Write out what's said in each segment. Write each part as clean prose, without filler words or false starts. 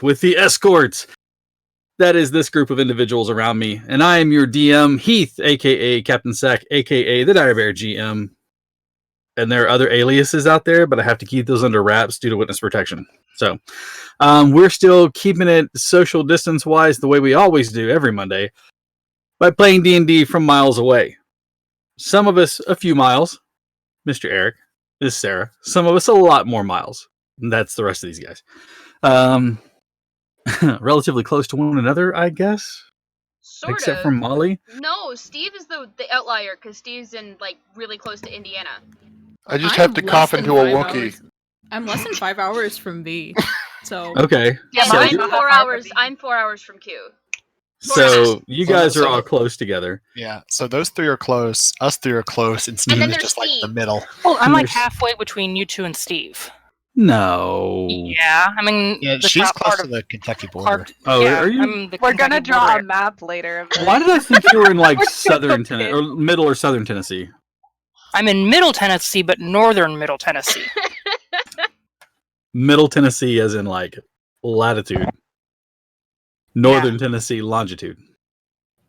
with the Escorts. That is this group of individuals around me, and I am your DM, Heath, aka Captain Sack, aka the Dire Bear GM. And there are other aliases out there, but I have to keep those under wraps due to witness protection. So we're still keeping it social distance-wise the way we always do every Monday by playing D&D from miles away. Some of us a few miles. Mr. Eric, Miss Sarah. Some of us a lot more miles. And that's the rest of these guys. Relatively close to one another, I guess. Except for Molly. No, Steve is the outlier because Steve's in really close to Indiana. I just have to cough into a Wookiee. I'm less than 5 hours from V. So okay. Yeah, so I'm 4 hours. I'm 4 hours from Q. So you guys are all close together. Yeah. So those three are close. Us three are close, and Steve is just Steve. like the middle. Well, I'm like halfway between you two and Steve. No. Yeah, I mean, yeah, she's close to the Kentucky border. Oh, yeah, are you? We're gonna draw a map later. Of Why did I think you were in southern Tennessee or middle or southern Tennessee? I'm in Middle Tennessee, but northern Middle Tennessee. Middle Tennessee, as in latitude. Northern Tennessee longitude.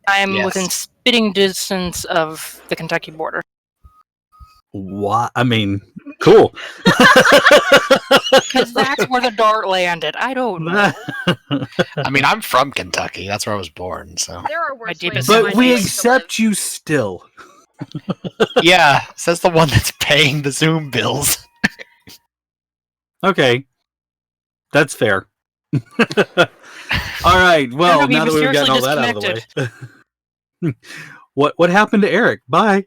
I am within spitting distance of the Kentucky border. What? I mean, cool. Because that's where the dart landed. I don't know. I mean, I'm from Kentucky. That's where I was born. So there are worse ways. But we accept you still. Yeah, says the one that's paying the Zoom bills. Okay, that's fair. All right. Well, now that we've gotten all that out of the way, what happened to Eric? Bye.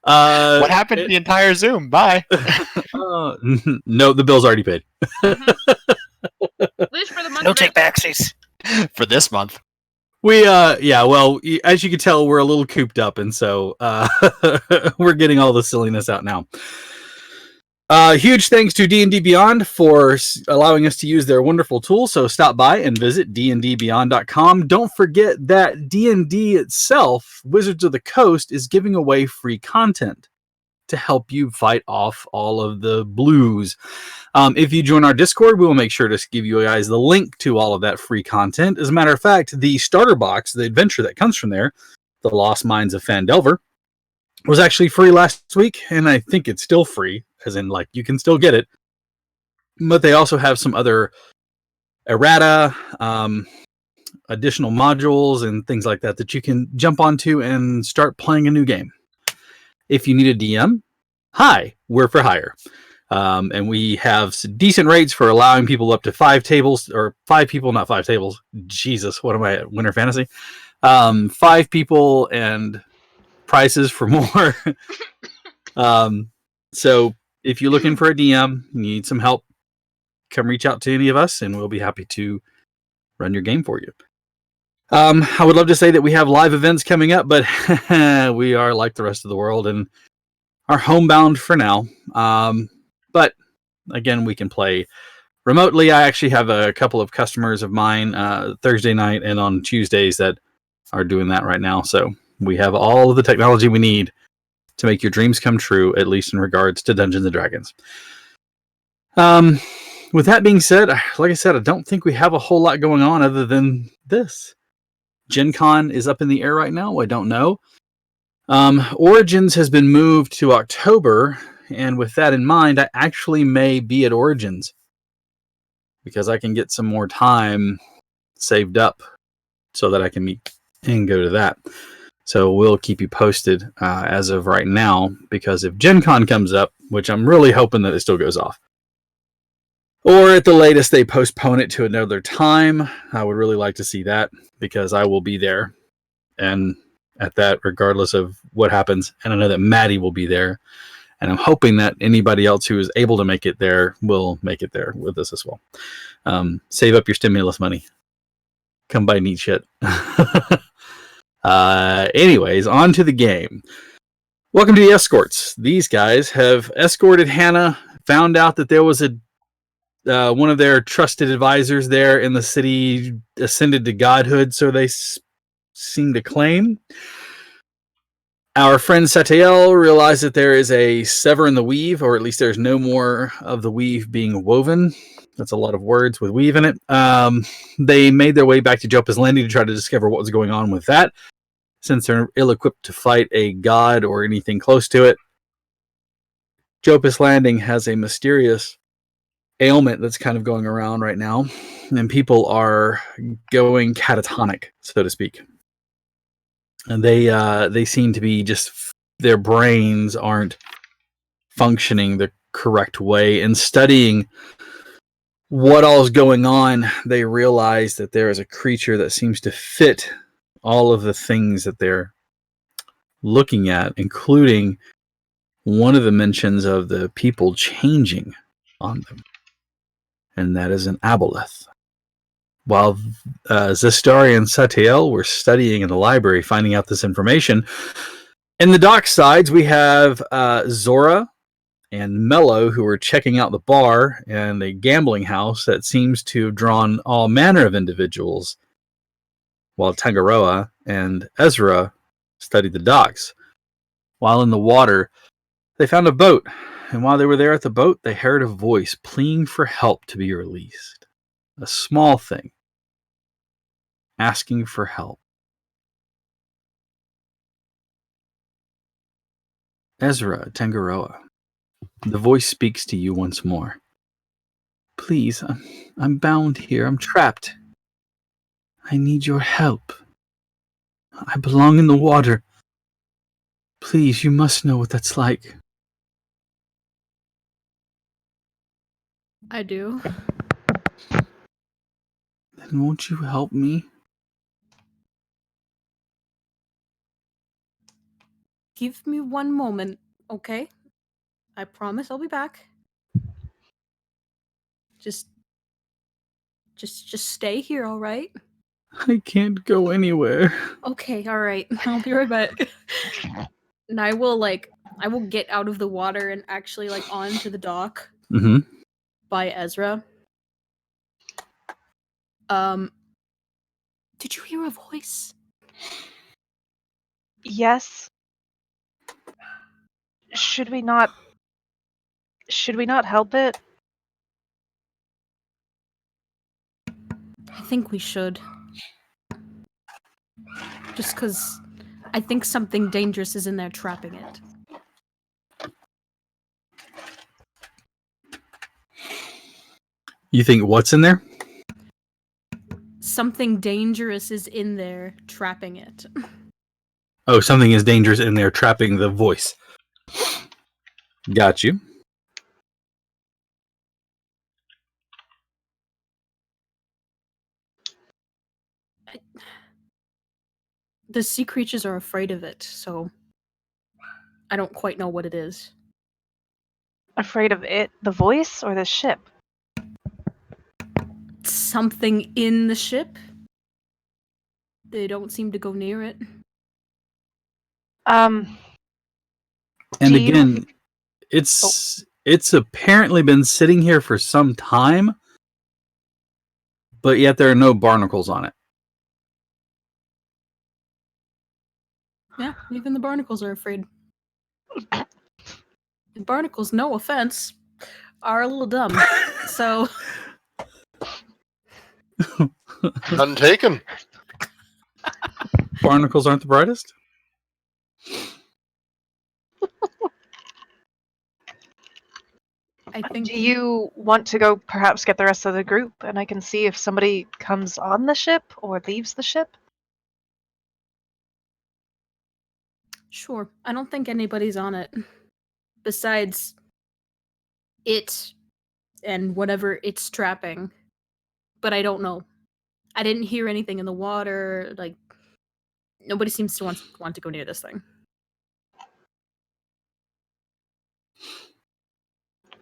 What happened to the entire Zoom? Bye. No, the bill's already paid. At least for the month. No take backsies for this month. We well, as you can tell, we're a little cooped up, and so we're getting all the silliness out now. Huge thanks to D&D Beyond for allowing us to use their wonderful tool. So stop by and visit dndbeyond.com. Don't forget that D&D itself, Wizards of the Coast, is giving away free content to help you fight off all of the blues. If you join our Discord, we will make sure to give you guys the link to all of that free content. As a matter of fact, the starter box, the adventure that comes from there, The Lost Mines of Phandelver, was actually free last week, and I think it's still free, as in you can still get it. But they also have some other errata, additional modules and things like that you can jump onto and start playing a new game. If you need a DM, hi, we're for hire. And we have decent rates for allowing people up to 5 tables, or 5 people, not 5 tables. Jesus, what am I at? Winter Fantasy? 5 people and prices for more. So if you're looking for a DM, need some help, come reach out to any of us and we'll be happy to run your game for you. I would love to say that we have live events coming up, but we are like the rest of the world and are homebound for now. But again, we can play remotely. I actually have a couple of customers of mine Thursday night and on Tuesdays that are doing that right now. So we have all of the technology we need to make your dreams come true, at least in regards to Dungeons and Dragons. With that being said, like I said, I don't think we have a whole lot going on other than this. Gen Con is up in the air right now. I don't know. Origins has been moved to October, and with that in mind, I actually may be at Origins because I can get some more time saved up so that I can meet and go to that. So we'll keep you posted as of right now, because if Gen Con comes up, which I'm really hoping that it still goes off, or at the latest they postpone it to another time, I would really like to see that, because I will be there and at that regardless of what happens. And I know that Maddie will be there, and I'm hoping that anybody else who is able to make it there will make it there with us as well. Save up your stimulus money. Come buy neat shit. Anyways, on to the game. Welcome to the Escorts. These guys have escorted Hannah, found out that there was one of their trusted advisors there in the city ascended to godhood, so they seem to claim. Our friend Satiel realized that there is a sever in the weave, or at least there's no more of the weave being woven. That's a lot of words with weave in it. They made their way back to Joppa's Landing to try to discover what was going on with that. Since they're ill-equipped to fight a god or anything close to it, Joppa's Landing has a mysterious ailment that's kind of going around right now, and people are going catatonic, so to speak. And they seem to be just, their brains aren't functioning the correct way. And studying what all is going on, they realize that there is a creature that seems to fit all of the things that they're looking at, including one of the mentions of the people changing on them. And that is an aboleth. While Zestari and Satiel were studying in the library, finding out this information, in the dock sides, we have Zora and Mello, who are checking out the bar and a gambling house that seems to have drawn all manner of individuals, while Tangaroa and Ezra studied the docks. While in the water, they found a boat, and while they were there at the boat, they heard a voice pleading for help to be released. A small thing, asking for help. Ezra, Tangaroa, the voice speaks to you once more. Please, I'm bound here. I'm trapped. I need your help. I belong in the water. Please, you must know what that's like. I do. Then won't you help me? Give me one moment, okay? I promise I'll be back. Just stay here, all right? I can't go anywhere. Okay, all right. I'll be right back. And I will get out of the water and actually onto the dock Mm-hmm. by Ezra. Did you hear a voice? Yes. Should we not help it? I think we should. Just because I think something dangerous is in there trapping it. You think what's in there? Something dangerous is in there trapping it. Oh, something is dangerous in there trapping the voice. Got you. The sea creatures are afraid of it, so I don't quite know what it is. Afraid of it, the voice, or the ship? Something in the ship? They don't seem to go near it. And again, it's apparently been sitting here for some time, but yet there are no barnacles on it. Yeah, even the barnacles are afraid. The barnacles, no offense, are a little dumb. So None taken. Barnacles aren't the brightest? I think. Do you want to go perhaps get the rest of the group, and I can see if somebody comes on the ship or leaves the ship? Sure. I don't think anybody's on it. Besides it and whatever it's trapping. But I don't know. I didn't hear anything in the water. Nobody seems to want to go near this thing.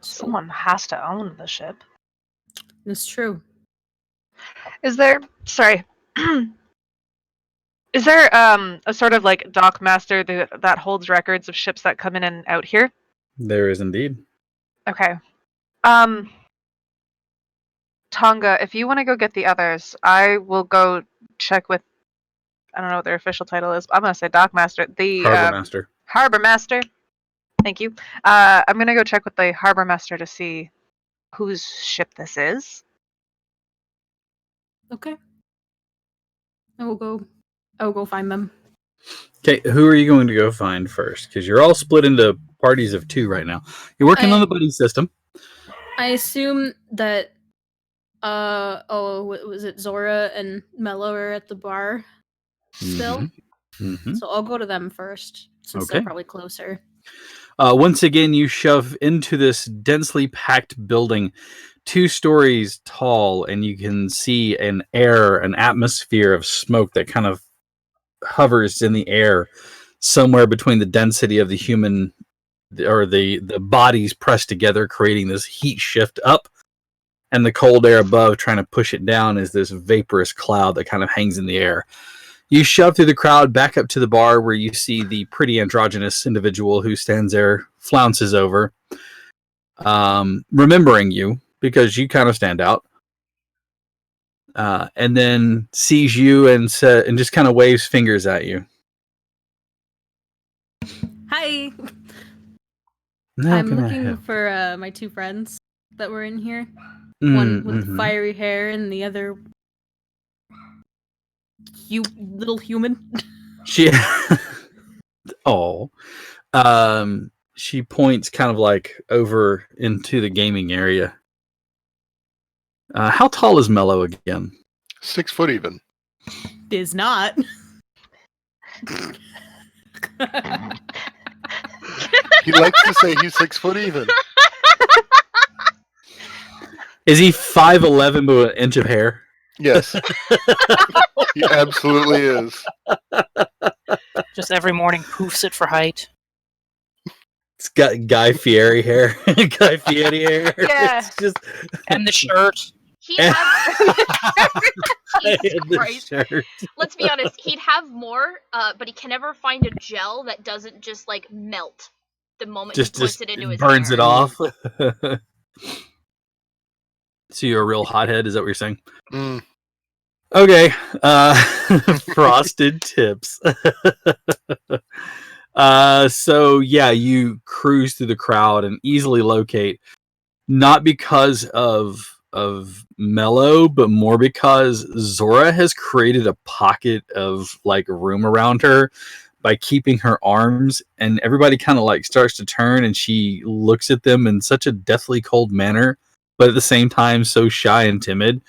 Someone has to own the ship. That's true. Is there is there a sort of dock master that holds records of ships that come in and out here? There is indeed. Okay. Tonga, if you want to go get the others, I will go check with, I don't know what their official title is. I'm gonna say dock master. The Harbor Master. harbor master. Thank you. I'm gonna go check with the harbor master to see whose ship this is. Okay. I will go find them. Okay, who are you going to go find first? Because you're all split into parties of 2 right now. You're working on the buddy system. I assume that was it Zora and Mello are at the bar still? Mm-hmm. So I'll go to them first, since Okay. they're probably closer. Once again, you shove into this densely packed building, 2 stories tall, and you can see an atmosphere of smoke that kind of hovers in the air somewhere between the density of the human or the bodies pressed together, creating this heat shift up, and the cold air above trying to push it down is this vaporous cloud that kind of hangs in the air. You shove through the crowd back up to the bar where you see the pretty androgynous individual who stands there, flounces over, remembering you because you kind of stand out, and then sees you and just kind of waves fingers at you. Hi. How I'm can I looking help? for my 2 friends that were in here. One with the fiery hair and the other little human. She she points kind of like over into the gaming area. How tall is Mello again? 6 foot even. Is not. He likes to say he's 6 foot even. Is he 5'11" with an inch of hair? Yes. He absolutely is. Just every morning poofs it for height. It's got Guy Fieri hair. Guy Fieri hair. Yeah. It's just And the shirt. He'd have. Jesus the Christ. shirt. Let's be honest. He'd have more, but he can never find a gel that doesn't just like melt the moment he puts it into his burns hair. it off. So you're a real hothead, is that what you're saying? Mm. Okay. Frosted tips. So yeah, you cruise through the crowd and easily locate, not because of Mello, but more because Zora has created a pocket of like room around her by keeping her arms, and everybody kind of like starts to turn, and she looks at them in such a deathly cold manner, but at the same time so shy and timid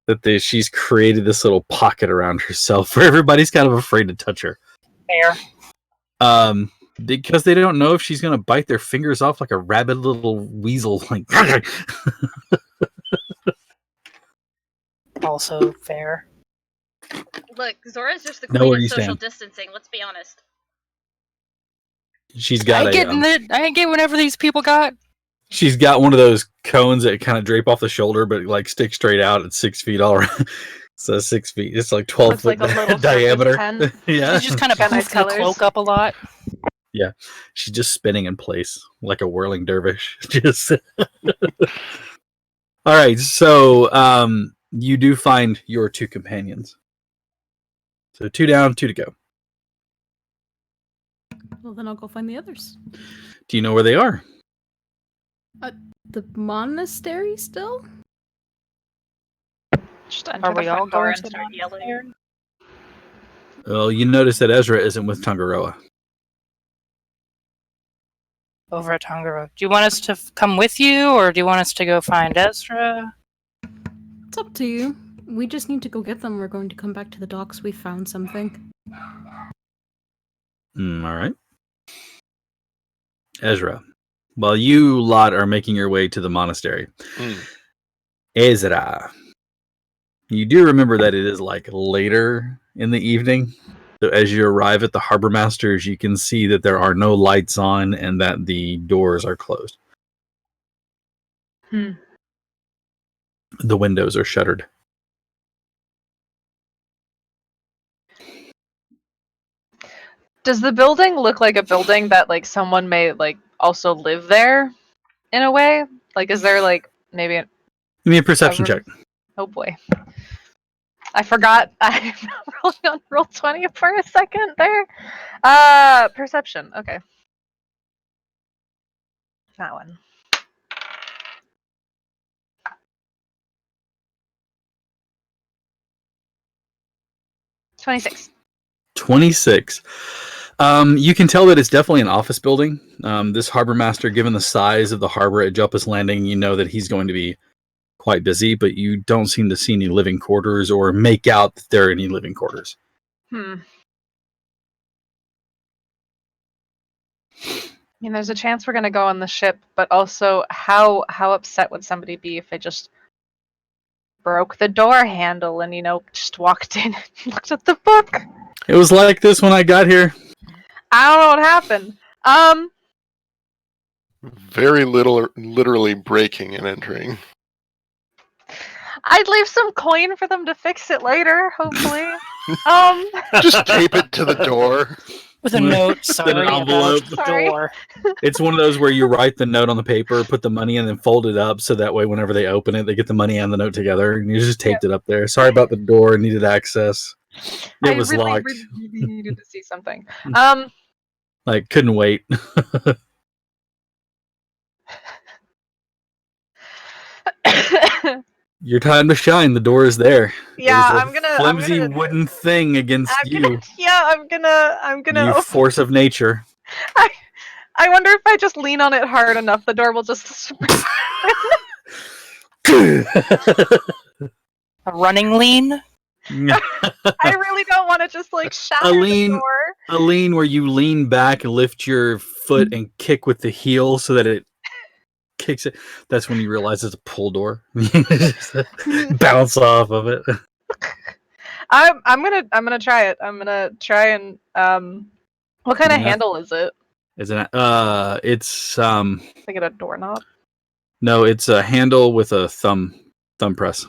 that she's created this little pocket around herself where everybody's kind of afraid to touch her. Fair. Because they don't know if she's gonna bite their fingers off like a rabid little weasel. Like, Also fair. Look, Zora's just the Know queen where of you social stand. distancing. Let's be honest. she's got I ain't getting whatever these people got. she's got one of those cones that kind of drape off the shoulder, but like stick straight out at 6 feet all around. So 6 feet. It's like 12 Looks foot like a little diameter. circus tent. Yeah, She's just kind of Got nice poofed the colors. cloak up a lot. she's just spinning in place like a whirling dervish. Just all right. So you do find your 2 companions. So 2 down, 2 to go. Well, then I'll go find the others. Do you know where they are? The monastery still? Just enter Are the we all front door going and to the start yelling. monastery? Well, you notice that Ezra isn't with Tangaroa. Over at Tongaro. Do you want us to come with you, or do you want us to go find Ezra? It's up to you. We just need to go get them. We're going to come back to the docks. We found something. All right. Ezra, while you lot are making your way to the monastery, Ezra, you do remember that it is like later in the evening. So as you arrive at the harbor masters, you can see that there are no lights on and that the doors are closed. Hmm. The windows are shuttered. Does the building look like a building that like someone may like also live there in a way? Like is there like maybe Give me a perception check. Oh boy. I forgot I'm rolling on roll 20 for a second there. Perception. Okay. That one. 26. 26. You can tell that it's definitely an office building. This harbor master, given the size of the harbor at Joppa's Landing, you know that he's going to be quite busy, but you don't seem to see any living quarters or make out that there are any living quarters. I mean, there's a chance we're going to go on the ship, but also how upset would somebody be if they just broke the door handle and, just walked in and looked at the book? It was like this when I got here. I don't know what happened. Very little, literally breaking and entering. I'd leave some coin for them to fix it later, hopefully. Just tape it to the door. With a note, sorry, An envelope. about the Sorry. door. It's one of those where you write the note on the paper, put the money in, and fold it up so that way whenever they open it, they get the money and the note together. And you just taped it up there. Sorry about the door, needed access. It was really, locked. really needed to see something. Like, couldn't wait. Your time to shine. The door is there. Yeah, It is a I'm gonna flimsy wooden thing against you. I'm gonna. You force of nature. I wonder if I just lean on it hard enough, the door will just. A running lean? I really don't want to just shatter lean- the door. A lean where you lean back, lift your foot, and kick with the heel so that it kicks it. That's when you realize it's a pull door. Just bounce off of it. I'm gonna try it. I'm gonna try and what kind of Yeah. handle is it? It's Is it a doorknob? no, it's a handle with a thumb press.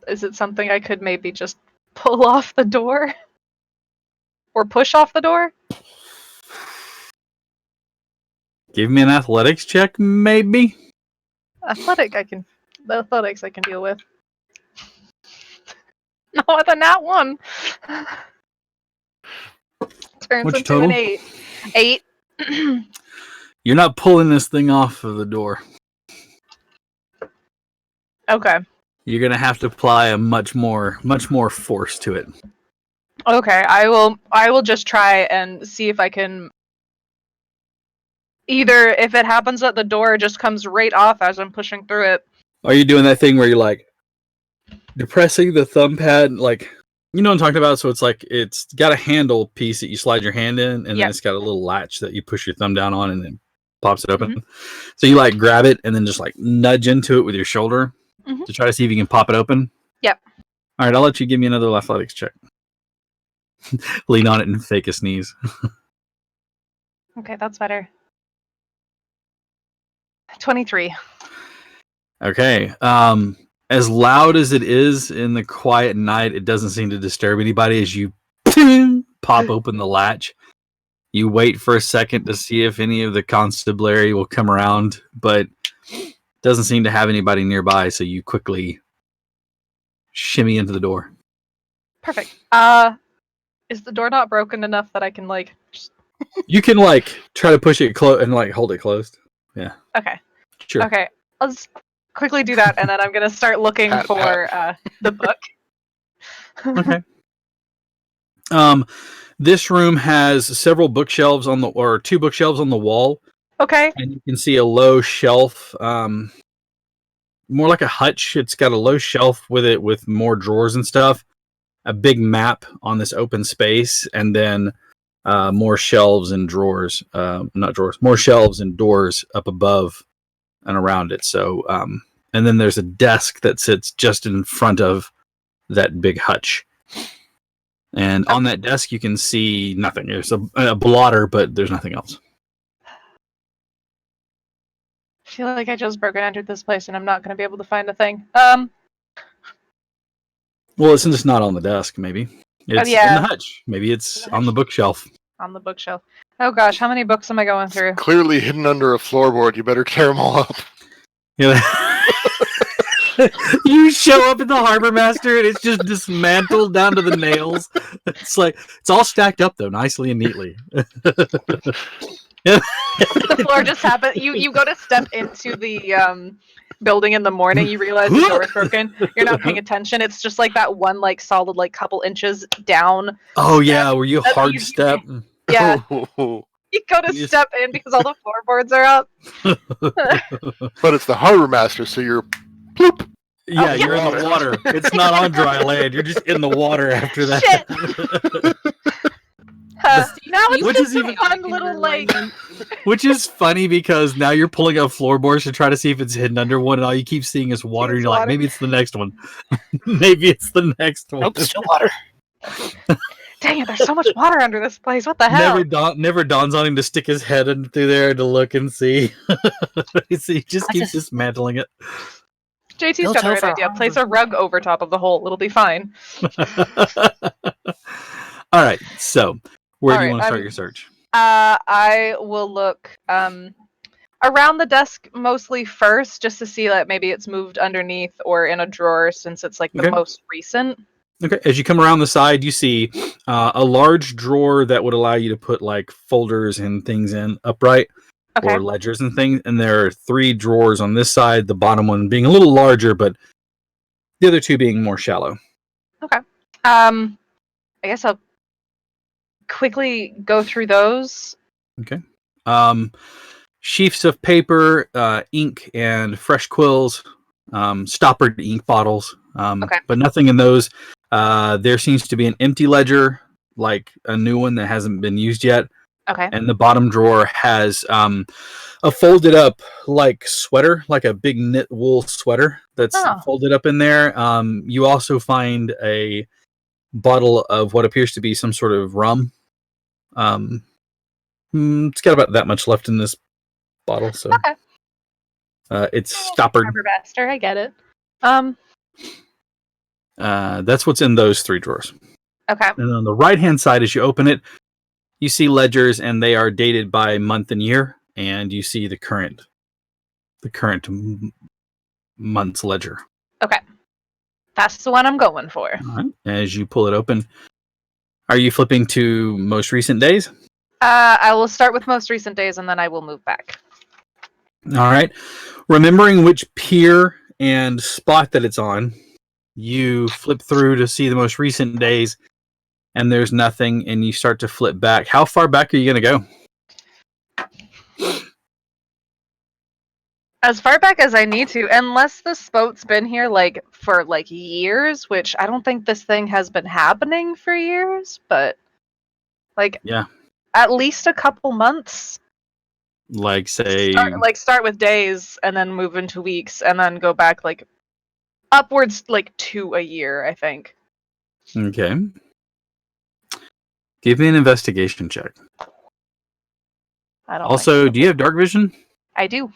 Is it something I could maybe just pull off the door? Or push off the door? Give me an athletics check, maybe. Athletics I can deal with. No, with a nat 1. Turns What's your into total? an 8. 8. You're not pulling this thing off of the door. Okay. You're gonna have to apply a much more force to it. Okay, I will just try and see if I can either if it happens that the door just comes right off as I'm pushing through it. Are you doing that thing where you're like depressing the thumb pad, like you know what I'm talking about? So it's got a handle piece that you slide your hand in, and then Yep. it's got a little latch that you push your thumb down on, and then pops it open. So you grab it and then just nudge into it with your shoulder to try to see if you can pop it open. Yep. All right, I'll let you give me another athletics check. Lean on it and fake a sneeze. Okay, that's better. 23. Okay. As loud as it is in the quiet night, it doesn't seem to disturb anybody as you pop open the latch. You wait for a second to see if any of the constabulary will come around, but doesn't seem to have anybody nearby, so you quickly shimmy into the door. Perfect. Is the door not broken enough that I can just... You can try to push it close and hold it closed. Yeah. Okay. Sure. Okay. I'll just quickly do that and then I'm gonna start looking Pat, for the book. Okay. This room has several bookshelves two bookshelves on the wall, Okay. and you can see a low shelf, more like a hutch. It's got a low shelf with more drawers and stuff, a big map on this open space, and then more shelves and drawers, not drawers, more shelves and doors up above and around it. So, and then there's a desk that sits just in front of that big hutch. And on that desk, you can see nothing. There's a blotter, but there's nothing else. I feel like I just broke and entered this place and I'm not gonna be able to find a thing. Well, since it's not on the desk, maybe it's yeah. in the hutch. Maybe it's on the bookshelf. On the bookshelf. Oh gosh, how many books am I going through? Clearly hidden under a floorboard. You better tear them all up. Yeah. You show up at the Harbor Master and it's just dismantled down to the nails. It's it's all stacked up though, nicely and neatly. The floor just happened. You go to step into the building in the morning, you realize the door is broken. You're not paying attention. It's just like that one like solid like couple inches down. Oh yeah, were you That's- hard you- step? Yeah, but you go to Yes. step in because all the floorboards are up. it's the harbor master, so you're bloop. Yeah, Oh, you're in the water. It's not on dry land. You're just in the water after that. Now it's Which just is even- a fun little like. Which is funny because now you're pulling up floorboards to try to see if it's hidden under one, and all you keep seeing is water. And you're like, water. maybe it's the next one. Maybe it's the next one. Nope, still water. Dang it! There's so much water under this place. What the hell? Never dawns on him to stick his head in through there to look and see. So he just keeps dismantling it. JT's Built got a right over idea. all Place the- a rug over top of the hole. It'll be fine. All right, so where do you All want right, to start your search? I will look around the desk mostly first, just to see like maybe it's moved underneath or in a drawer since it's like the Okay. most recent. Okay, as you come around the side, you see a large drawer that would allow you to put like folders and things in upright, Okay. or ledgers and things. And there are 3 drawers on this side, the bottom one being a little larger, but the other 2 being more shallow. I guess I'll quickly go through those. Okay. Sheafs of paper, ink, and fresh quills, stoppered ink bottles, Okay. but nothing in those. There seems to be an empty ledger, like a new one that hasn't been used yet. Okay. And the bottom drawer has a folded up like sweater, like a big knit wool sweater that's Oh. folded up in there. You also find a bottle of what appears to be some sort of rum. It's got about that much left in this bottle, so Okay. it's stoppered. Harbor Master, I get it. That's what's in those 3 drawers. Okay. And on the right hand side, as you open it, you see ledgers, and they are dated by month and year, and you see the current month's ledger. That's the one I'm going for. All right. As you pull it open, are you flipping to most recent days? I will start with most recent days and then I will move back. All right. Remembering which pier and spot that it's on, you flip through to see the most recent days, and there's nothing, and you start to flip back. How far back are you going to go? As far back as I need to, unless this boat's been here like for like years, which I don't think this thing has been happening for years, but like Yeah. at least a couple months. Like, say, Start with days and then move into weeks and then go back like upwards like to a year, I think. okay. Give me an investigation check. I don't Also, do you have dark vision? I do.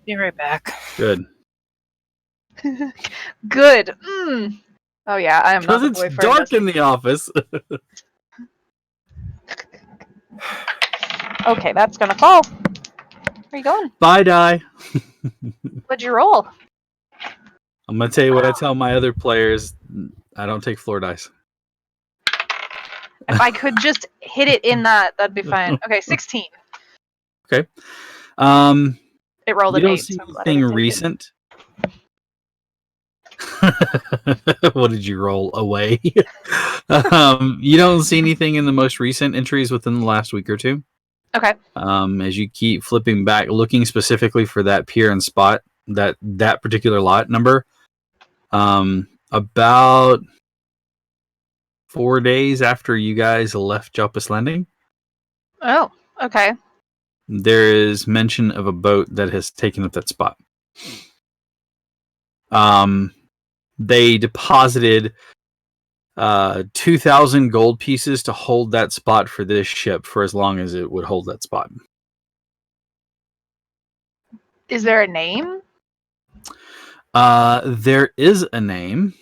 Be right back. Good. Good. Mm. Oh yeah, I am not Because the it's boy for dark in the office. Okay, that's gonna fall. Where you going? Bye, die. What'd you roll? I'm going to tell you what I tell my other players. I don't take floor dice. If I could just hit it in that, that'd be fine. Okay, 16. Um, It rolled you an don't 8. see So I'm glad I anything didn't take it. recent. What did you roll away? You don't see anything in the most recent entries within the last week or 2. Okay. As you keep flipping back, looking specifically for that pier and spot, that particular lot number, about 4 days after you guys left Joppus Landing, Oh, okay. there is mention of a boat that has taken up that spot. They deposited 2,000 gold pieces to hold that spot for this ship for as long as it would hold that spot. Is there a name? There is a name,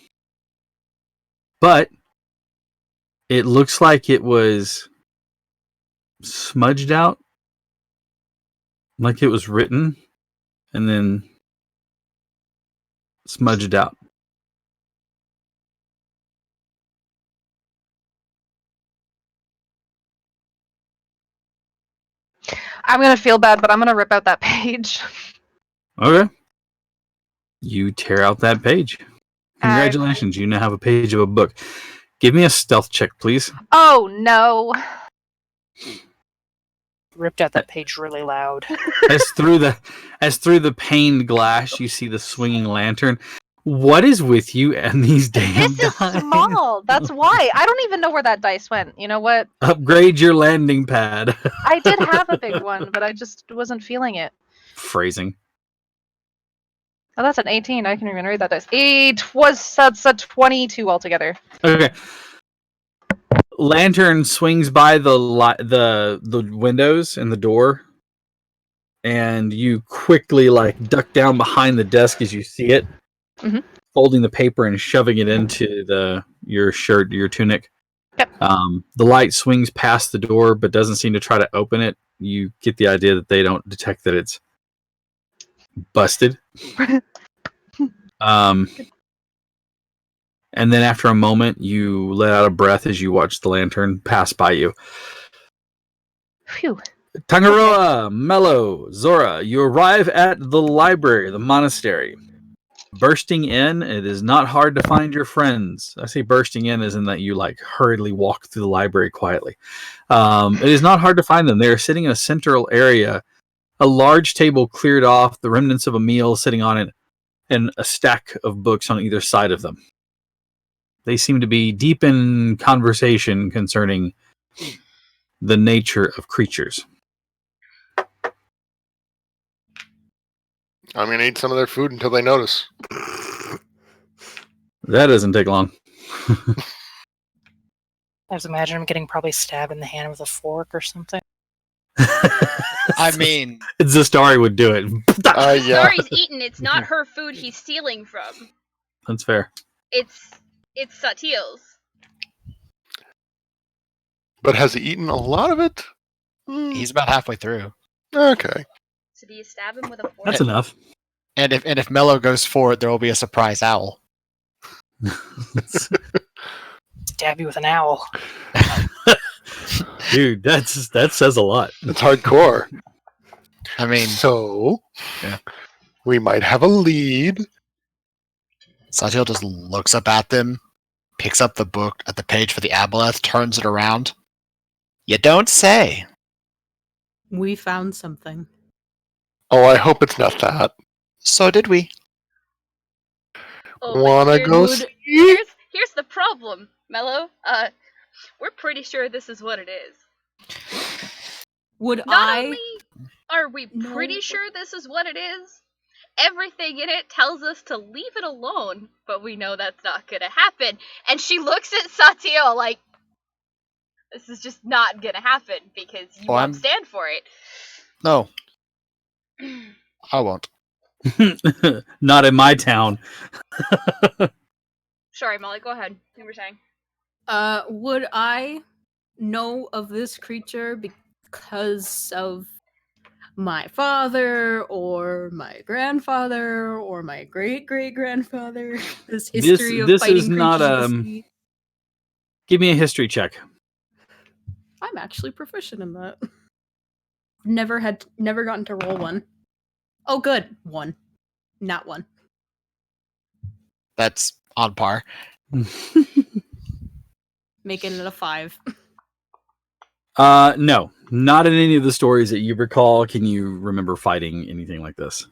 but it looks like it was smudged out, like it was written and then smudged out. I'm gonna feel bad, but I'm gonna rip out that page. Okay. You tear out that page. Congratulations, you now have a page of a book. Give me a stealth check, please. Oh no! Ripped out that page really loud. As through the paned glass, you see the swinging lantern. What is with you and these damn This is dice? small. That's why. I don't even know where that dice went. You know what? Upgrade your landing pad. I did have a big one, but I just wasn't feeling it. Phrasing. Oh, that's an 18. I can even read that dice. That's a 22 altogether. Okay. Lantern swings by the windows and the door, and you quickly duck down behind the desk as you see it, folding the paper and shoving it into your shirt, your tunic. Yep. The light swings past the door, but doesn't seem to try to open it. You get the idea that they don't detect that it's busted. And then after a moment, you let out a breath as you watch the lantern pass by you. Phew. Tangaroa, Mello, Zora, you arrive at the library, the monastery. Bursting in, it is not hard to find your friends. I say bursting in as in that you hurriedly walk through the library quietly. It is not hard to find them. They are sitting in a central area, a large table cleared off, the remnants of a meal sitting on it, and a stack of books on either side of them. They seem to be deep in conversation concerning the nature of creatures. I'm going to eat some of their food until they notice. That doesn't take long. I just imagine him getting probably stabbed in the hand with a fork or something. I mean, Zastari would do it. Yeah. Sorry's eaten. It's not her food he's stealing from. That's fair. It's Satil's. But has he eaten a lot of it? he's about halfway through. Okay. So do you stab him with a fork? That's enough. And if Mello goes for it, there will be a surprise owl. Stab you with an owl. Dude, that says a lot. It's hardcore. I mean, So, Yeah. we might have a lead. Satil just looks up at them, picks up the book at the page for the aboleth, turns it around. You don't say. We found something. Oh, I hope it's not that. So did we. Oh, but Wanna go here's- see? Here's the problem, Mello. We're pretty sure this is what it is. Would Not I? only are we No. pretty sure this is what it is, everything in it tells us to leave it alone, but we know that's not gonna happen. And she looks at Satio like, this is just not gonna happen because you won't stand for it. No. I won't. Not in my town. Sorry, Molly, go ahead. You were saying. Would I know of this creature because of my father or my grandfather or my great great grandfather? This history of this fighting is not, creatures of the sea? Give me a history check. I'm actually proficient in that. Never gotten to roll one. Oh, good. One. Not one. That's on par. Making it a 5. No, not in any of the stories that you recall. Can you remember fighting anything like this?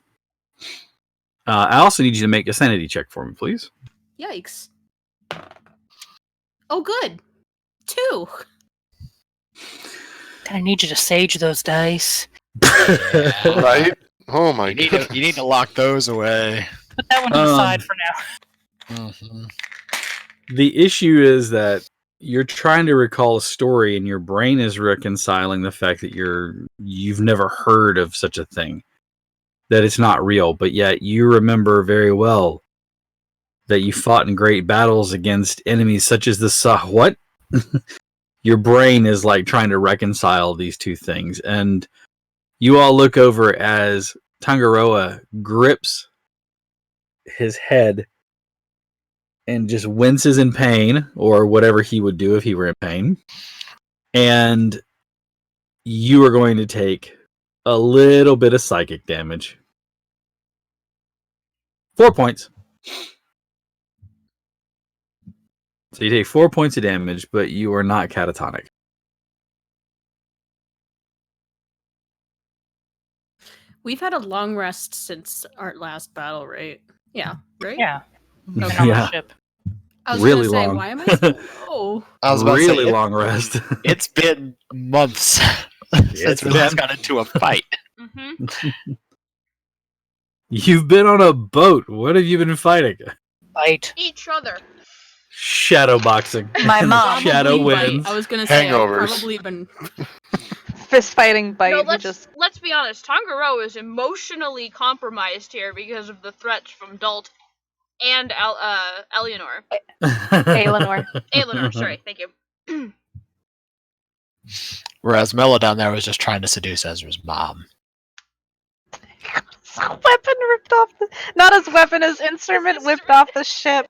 I also need you to make a sanity check for me, please. Yikes. Oh, good. 2. I need you to sage those dice. Right? Oh my You god. need to lock those away. Put that one to the side for now. Mm-hmm. The issue is that you're trying to recall a story, and your brain is reconciling the fact that you've never heard of such a thing, that it's not real, but yet you remember very well that you fought in great battles against enemies such as the what? Your brain is trying to reconcile these two things, and you all look over as Tangaroa grips his head and just winces in pain, or whatever he would do if he were in pain. And you are going to take a little bit of psychic damage. 4 points. So you take 4 points of damage, but you are not catatonic. We've had a long rest since our last battle, right? Yeah, right? Yeah. Okay. On the Yeah. ship. I was Really gonna say, long. why am I so low? I was about Really to say, long rest. it's been months since we last got into a fight. Mm-hmm. You've been on a boat. What have you been fighting? Fight. Each other. Shadow boxing. My And the mom. shadow Probably bite. wins. I was gonna say, I've Hangovers. probably been. Fist fighting bite. No, we just let's be honest. Tanjiro is emotionally compromised here because of the threats from Dalt and Eleanor. Aelinor. Eleanor, sorry, thank you. Whereas Mello down there was just trying to seduce Ezra's mom. Weapon ripped off the, not his weapon, his instrument whipped off the ship.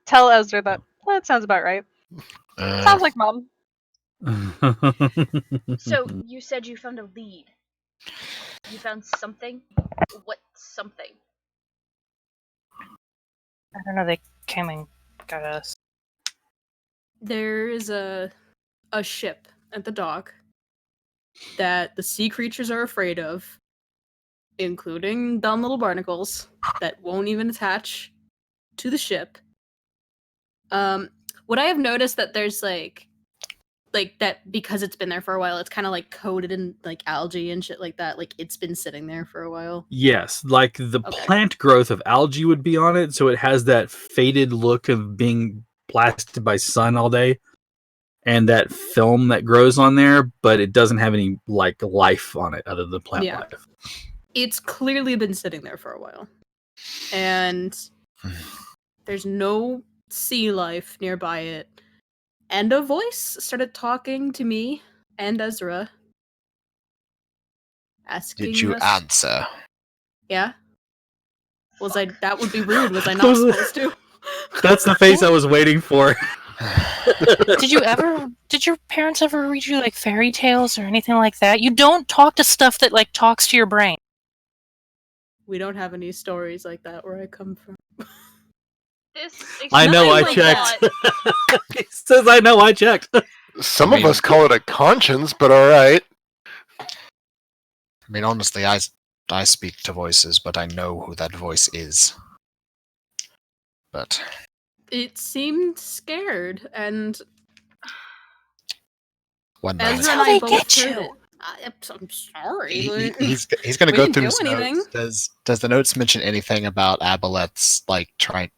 Tell Ezra that. Well, that sounds about right. Sounds like mom. So, you said you found a lead. You found something? What something? I don't know. They came and got us. There is a ship at the dock that the sea creatures are afraid of, including dumb little barnacles that won't even attach to the ship. What I have noticed that there's like that because it's been there for a while, it's kind of like coated in like algae and shit like that. Like it's been sitting there for a while. Yes, like the Okay. plant growth of algae would be on it, so it has that faded look of being blasted by sun all day, and that film that grows on there, but it doesn't have any like life on it other than plant Yeah. life. It's clearly been sitting there for a while, and there's no sea life nearby it. And a voice started talking to me and Ezra, asking Did you us. answer? Yeah. Was I? That would be rude. Was I not Those are- supposed to? That's the face I was waiting for. Did your parents ever read you like fairy tales or anything like that? You don't talk to stuff that like talks to your brain. We don't have any stories like that where I come from. This I know I explains a checked. lot. He says I know I checked. Some I of mean- us call it a conscience, but all right. I mean, honestly, I speak to voices, but I know who that voice is. But It seemed scared, and one Ezra knows. and how I they both get heard you. it. I'm sorry. He's going to We go didn't through do his anything. notes. Does the notes mention anything about Aboleth's like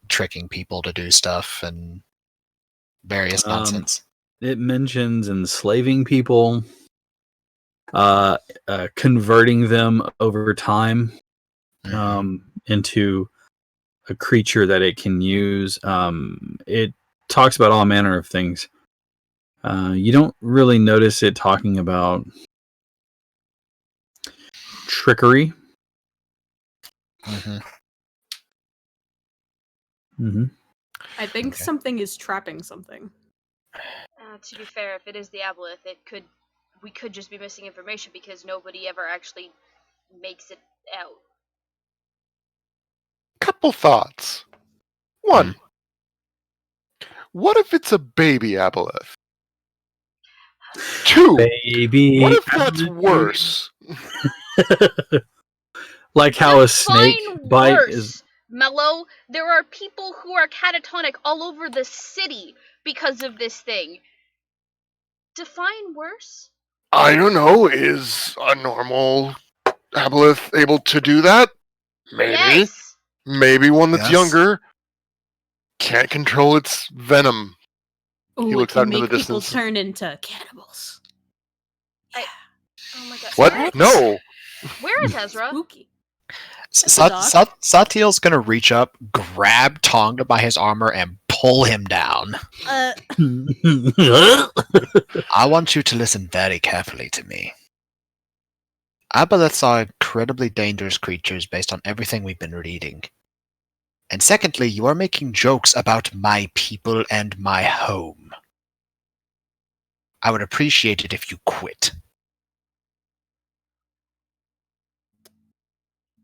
tricking people to do stuff and various nonsense? It mentions enslaving people, converting them over time into a creature that it can use. It talks about all manner of things. You don't really notice it talking about trickery. Mhm. Mm-hmm. I think Okay. something is trapping something. To be fair, if it is the aboleth, we could just be missing information because nobody ever actually makes it out. Couple thoughts. One, what if it's a baby aboleth? Two, Baby. what if that's worse? Like how a Define snake bite worse, is. Mello. There are people who are catatonic all over the city because of this thing. Define worse? I don't know. Is a normal aboleth able to do that? Maybe. Yes. Maybe one that's Yes. younger can't control its venom. Ooh, He it looks can out into make the people distance. turn into cannibals. Oh my god. What? No. Where is Ezra? Spooky. the dock. Satiel's going to reach up, grab Tonga by his armor, and pull him down. I want you to listen very carefully to me. Aboleths are incredibly dangerous creatures based on everything we've been reading. And secondly, you are making jokes about my people and my home. I would appreciate it if you quit.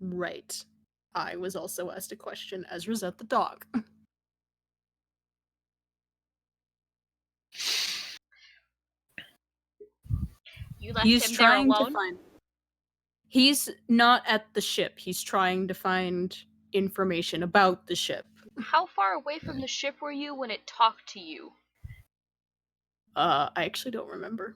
Right. I was also asked a question as Rosette the dog. You left He's him there trying to alone? find. He's not at the ship. He's trying to find information about the ship. How far away from the ship were you when it talked to you? I actually don't remember.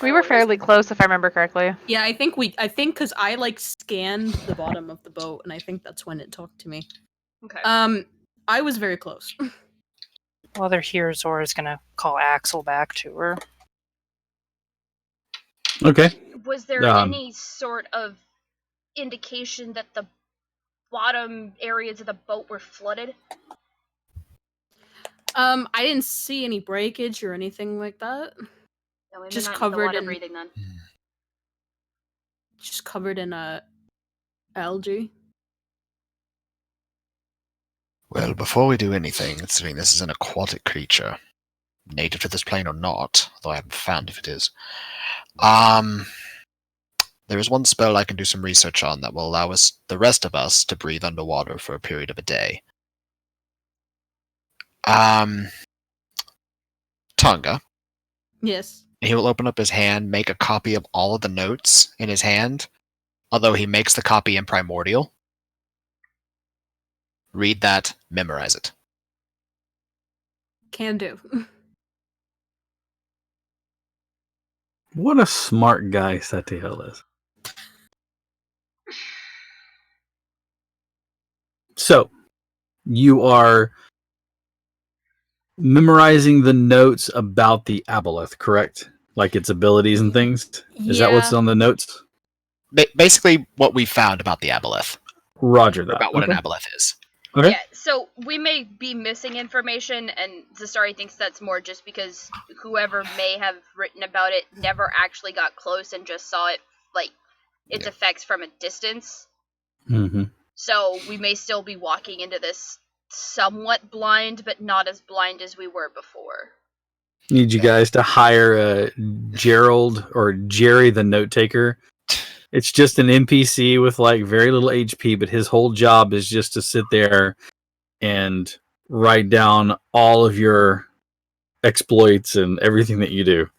We were fairly close, if I remember correctly. Yeah, I think because I like scanned the bottom of the boat, and I think that's when it talked to me. Okay. I was very close. While they're here, Zora's gonna call Axel back to her. Okay. Was there any sort of indication that the bottom areas of the boat were flooded? I didn't see any breakage or anything like that. No, we may Just not need the covered water in- breathing then. Just covered in algae. Well, before we do anything, considering this is an aquatic creature, native to this plane or not, though I haven't found if it is, there is one spell I can do some research on that will allow us, the rest of us, to breathe underwater for a period of a day. Tonga. Yes. He will open up his hand, make a copy of all of the notes in his hand, although he makes the copy in primordial. Read that, memorize it. Can do. What a smart guy Satiel is. So, you are memorizing the notes about the aboleth, correct? Like its abilities and things? Is that what's Yeah. on the notes? Basically, what we found about the aboleth, Roger or that. about what Okay. an aboleth is. Okay. Yeah, so we may be missing information, and Zastari thinks that's more just because whoever may have written about it never actually got close and just saw it, like, its Yeah. effects from a distance. Mm-hmm. So we may still be walking into this somewhat blind, but not as blind as we were before. Need you guys to hire Gerald or Jerry the note taker. It's just an NPC with like very little HP, but his whole job is just to sit there and write down all of your exploits and everything that you do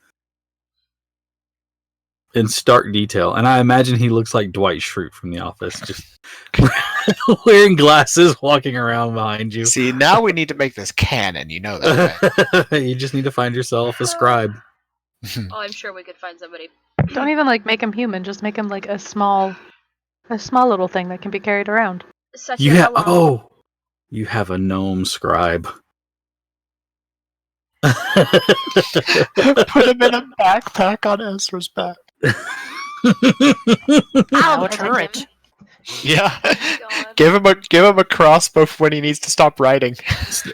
in stark detail. And I imagine he looks like Dwight Schrute from The Office, just wearing glasses, walking around behind you. See, now we need to make this canon, you know that, right? You just need to find yourself a scribe. Oh, I'm sure we could find somebody. Don't even like make him human. Just make him like a small little thing that can be carried around. Satya, how long? You have a gnome scribe. Put him in a backpack on Ezra's back. Now Oh, turret. Yeah. God. Give him a crossbow for when he needs to stop writing.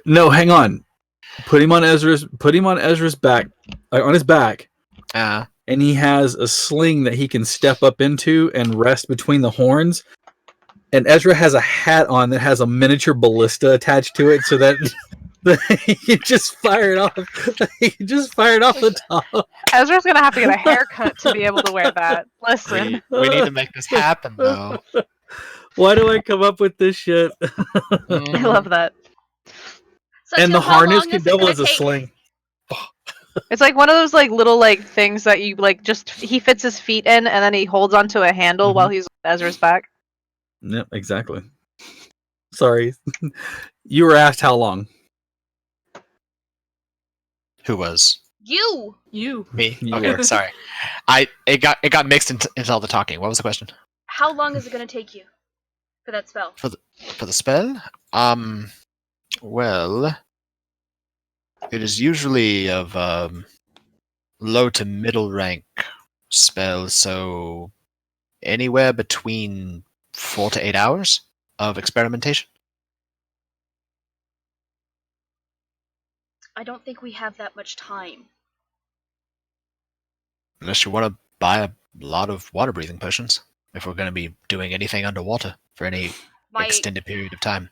No, hang on. Put him on Ezra's back, on his back, and he has a sling that he can step up into and rest between the horns. And Ezra has a hat on that has a miniature ballista attached to it, so that he can just fire it off. He can just fire it off the top. Ezra's gonna have to get a haircut to be able to wear that. Listen. We need to make this happen, though. Why do I come up with this shit? I love that. Satya, And the how harness long can is it double gonna as a take? sling. It's like one of those like little like things that you like just he fits his feet in and then he holds onto a handle while he's on Ezra's back. Yep, exactly. Sorry. You were asked how long. Who was? You! You. Me? You. Okay, sorry. It got mixed into all the talking. What was the question? How long is it gonna take you for that spell? For the spell? Well, it is usually of low to middle rank spell, so anywhere between 4 to 8 hours of experimentation. I don't think we have that much time. Unless you want to buy a lot of water breathing potions, if we're going to be doing anything underwater for any My, extended period of time.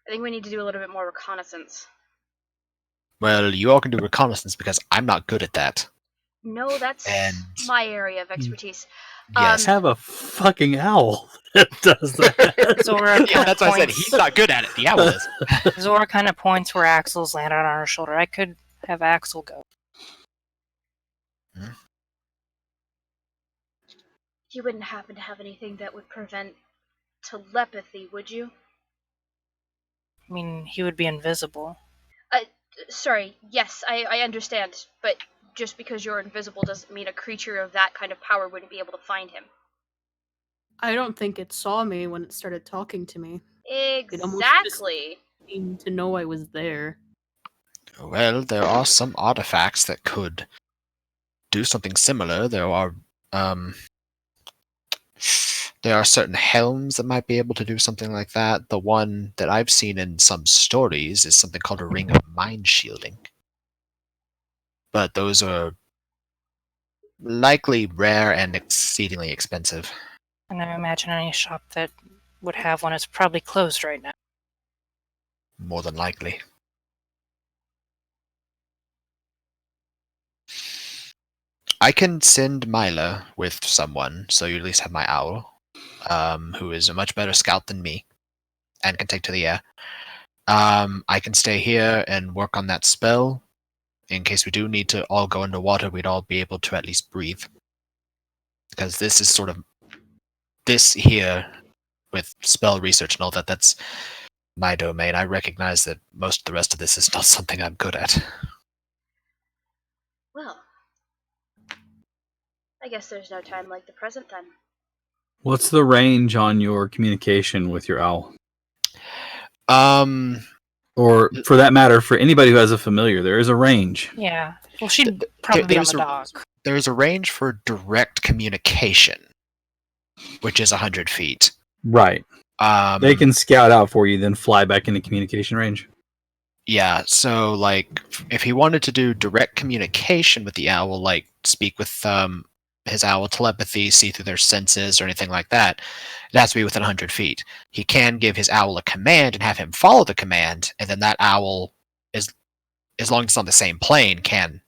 I think we need to do a little bit more reconnaissance. Well, you all can do reconnaissance because I'm not good at that. No, that's And- my area of expertise. Yes. Have a fucking owl that does that. Zora Yeah, kind of that's why I said points. he's not good at it. The owl is. Zora kind of points where Axel's landed on her shoulder. I could have Axel go. You wouldn't happen to have anything that would prevent telepathy, would you? I mean, he would be invisible. Sorry, yes, I understand, but just because you're invisible doesn't mean a creature of that kind of power wouldn't be able to find him. I don't think it saw me when it started talking to me. Exactly. It seemed to know I was there. Well, there are some artifacts that could do something similar. There are certain helms that might be able to do something like that. The one that I've seen in some stories is something called a ring of mind shielding. But those are likely rare and exceedingly expensive. And I imagine any shop that would have one is probably closed right now. More than likely. I can send Mila with someone, so you at least have my owl, who is a much better scout than me, and can take to the air. I can stay here and work on that spell. In case we do need to all go underwater, we'd all be able to at least breathe. Because this is sort of... This here, with spell research and all that, that's my domain. I recognize that most of the rest of this is not something I'm good at. Well, I guess there's no time like the present then. What's the range on your communication with your owl? Or, for that matter, for anybody who has a familiar, there is a range. Yeah. Well, she'd probably be on there's the a- dock. There's a range for direct communication, which is 100 feet. Right. They can scout out for you, then fly back into communication range. Yeah, so, like, if he wanted to do direct communication with the owl, like, speak with his owl telepathy, see through their senses, or anything like that, it has to be within 100 feet. He can give his owl a command and have him follow the command, and then that owl, as long as it's on the same plane, can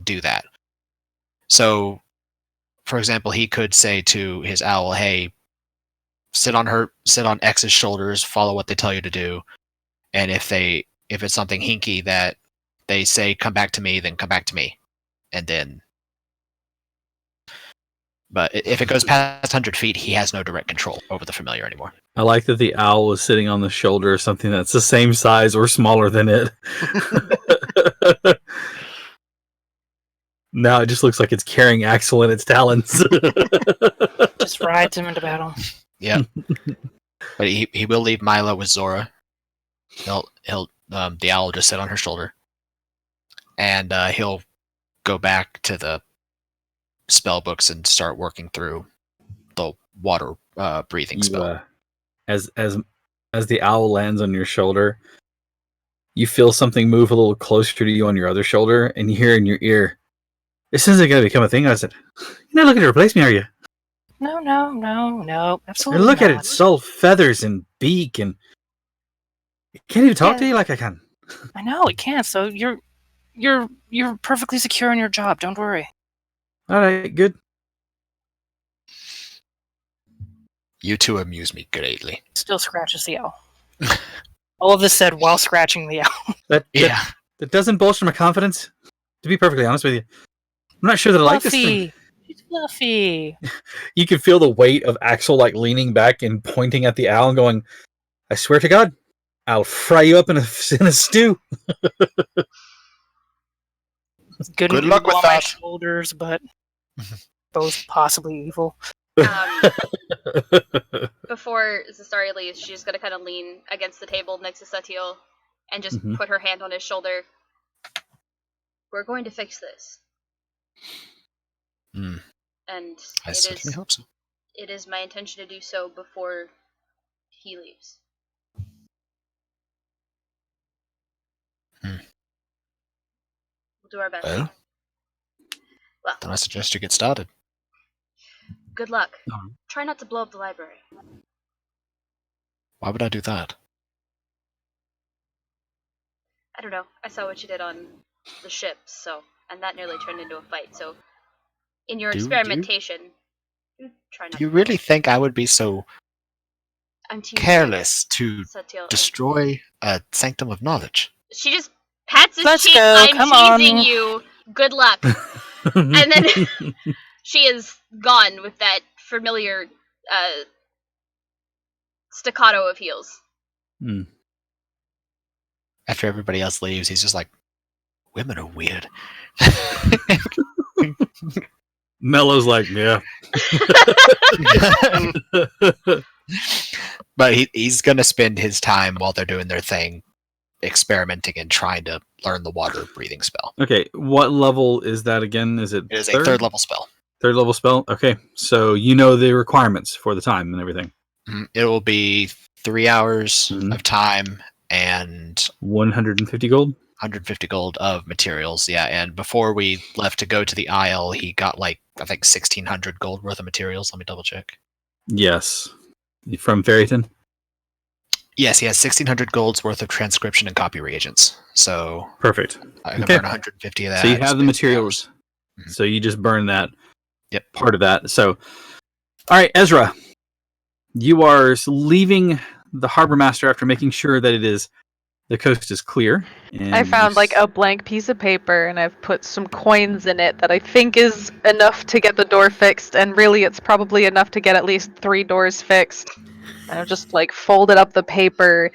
do that. So, for example, he could say to his owl, hey, sit on X's shoulders, follow what they tell you to do, and if it's something hinky that they say come back to me, then come back to me. And then but if it goes past 100 feet, he has no direct control over the familiar anymore. I like that the owl is sitting on the shoulder of something that's the same size or smaller than it. Now it just looks like it's carrying Axel in its talons. Just rides him into battle. Yeah. But he will leave Milo with Zora. He'll the owl will just sit on her shoulder. And he'll go back to the spell books and start working through the water breathing spell. As the owl lands on your shoulder, you feel something move a little closer to you on your other shoulder, and you hear in your ear, "This isn't going to become a thing." I said, "You're not looking to replace me, are you?" No, absolutely Look not. at its dull feathers and beak, and it can't even talk to you like I can. I know it can't. So you're perfectly secure in your job. Don't worry. All right, good. You two amuse me greatly. Still scratches the owl. All of this said while scratching the owl. That doesn't bolster my confidence. To be perfectly honest with you, I'm not sure that I like this thing. It's fluffy. You can feel the weight of Axel like leaning back and pointing at the owl and going, "I swear to God, I'll fry you up in a stew." It's good Good and luck evil with on my that. shoulders, but both possibly evil. Before Zastari leaves, she's gonna kind of lean against the table next to Satiel and just put her hand on his shoulder. We're going to fix this. Mm. And I certainly hope so. it is my intention to do so before he leaves. We'll do our best. Well, then I suggest you get started. Good luck. Try not to blow up the library. Why would I do that? I don't know. I saw what you did on the ship, and that nearly turned into a fight, so in your Do you- experimentation. Try not Do you to really roll. think I would be so I'm teasing careless to you, Satiel. destroy a sanctum of knowledge? She just pats his Let's cheek. go, I'm come teasing on." you. Good luck. And then she is gone with that familiar staccato of heels. After everybody else leaves, he's just like, women are weird. Mello's like, yeah. But he's going to spend his time while they're doing their thing experimenting and trying to learn the water breathing spell. Okay, what level is that again? Is it It is a third level spell. Third level spell? Okay, so you know the requirements for the time and everything. It will be 3 hours Mhm. of time and 150 gold? 150 gold of materials. Yeah, and before we left to go to the aisle, he got like, I think 1,600 gold worth of materials. Let me double check. Yes. From Ferryton? Yes, he has 1,600 gold's worth of transcription and copy reagents. So Perfect. I can Okay. burn 150 of that. So you have the spend 3 materials. hours. Mhm. So you just burn that. Yep. Part of that. So, all right, Ezra, you are leaving the harbor master after making sure that the coast is clear. And I found like a blank piece of paper and I've put some coins in it that I think is enough to get the door fixed, and really it's probably enough to get at least 3 doors fixed. And I've just like folded up the paper,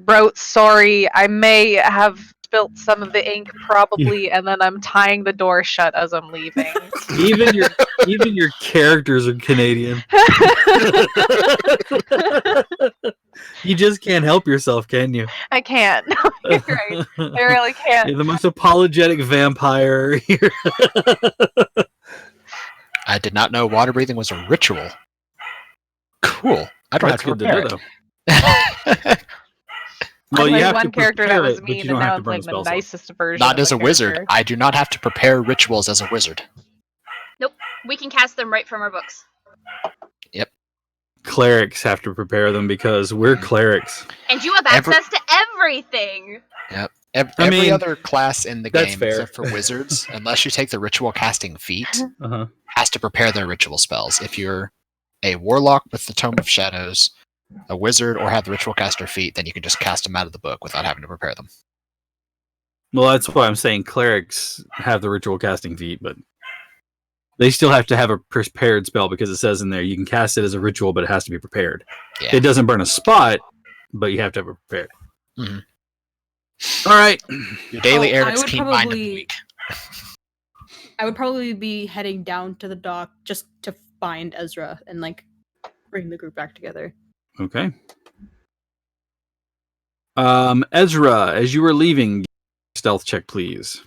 wrote sorry, I may have spilt some of the ink probably, and then I'm tying the door shut as I'm leaving. even your characters are Canadian. You just can't help yourself, can you? I can't. No, you're right. I really can't. You're the most apologetic vampire here. I did not know water breathing was a ritual. Cool. I don't That's have to good to know, prepare though. it. Well, I you played have to one character that prepare was it, but mean, you and don't now have to I'm burn playing the spell slots. nicest version. Not of as a the wizard. character. I do not have to prepare rituals as a wizard. We can cast them right from our books. Clerics have to prepare them because we're clerics. And you have access to everything! Every mean, other class in the that's game, fair. except for wizards, unless you take the ritual casting feat, Uh-huh. has to prepare their ritual spells. If you're a warlock with the Tome of Shadows, a wizard, or have the ritual caster feat, then you can just cast them out of the book without having to prepare them. Well, that's why I'm saying clerics have the ritual casting feat, but they still have to have a prepared spell because it says in there you can cast it as a ritual, but it has to be prepared. Yeah. It doesn't burn a spot, but you have to have it prepared. Mhm. All right. Your daily I Eric's would keen mind of the probably- week. I would probably be heading down to the dock just to find Ezra and like bring the group back together. Okay. Ezra, as you were leaving, stealth check, please.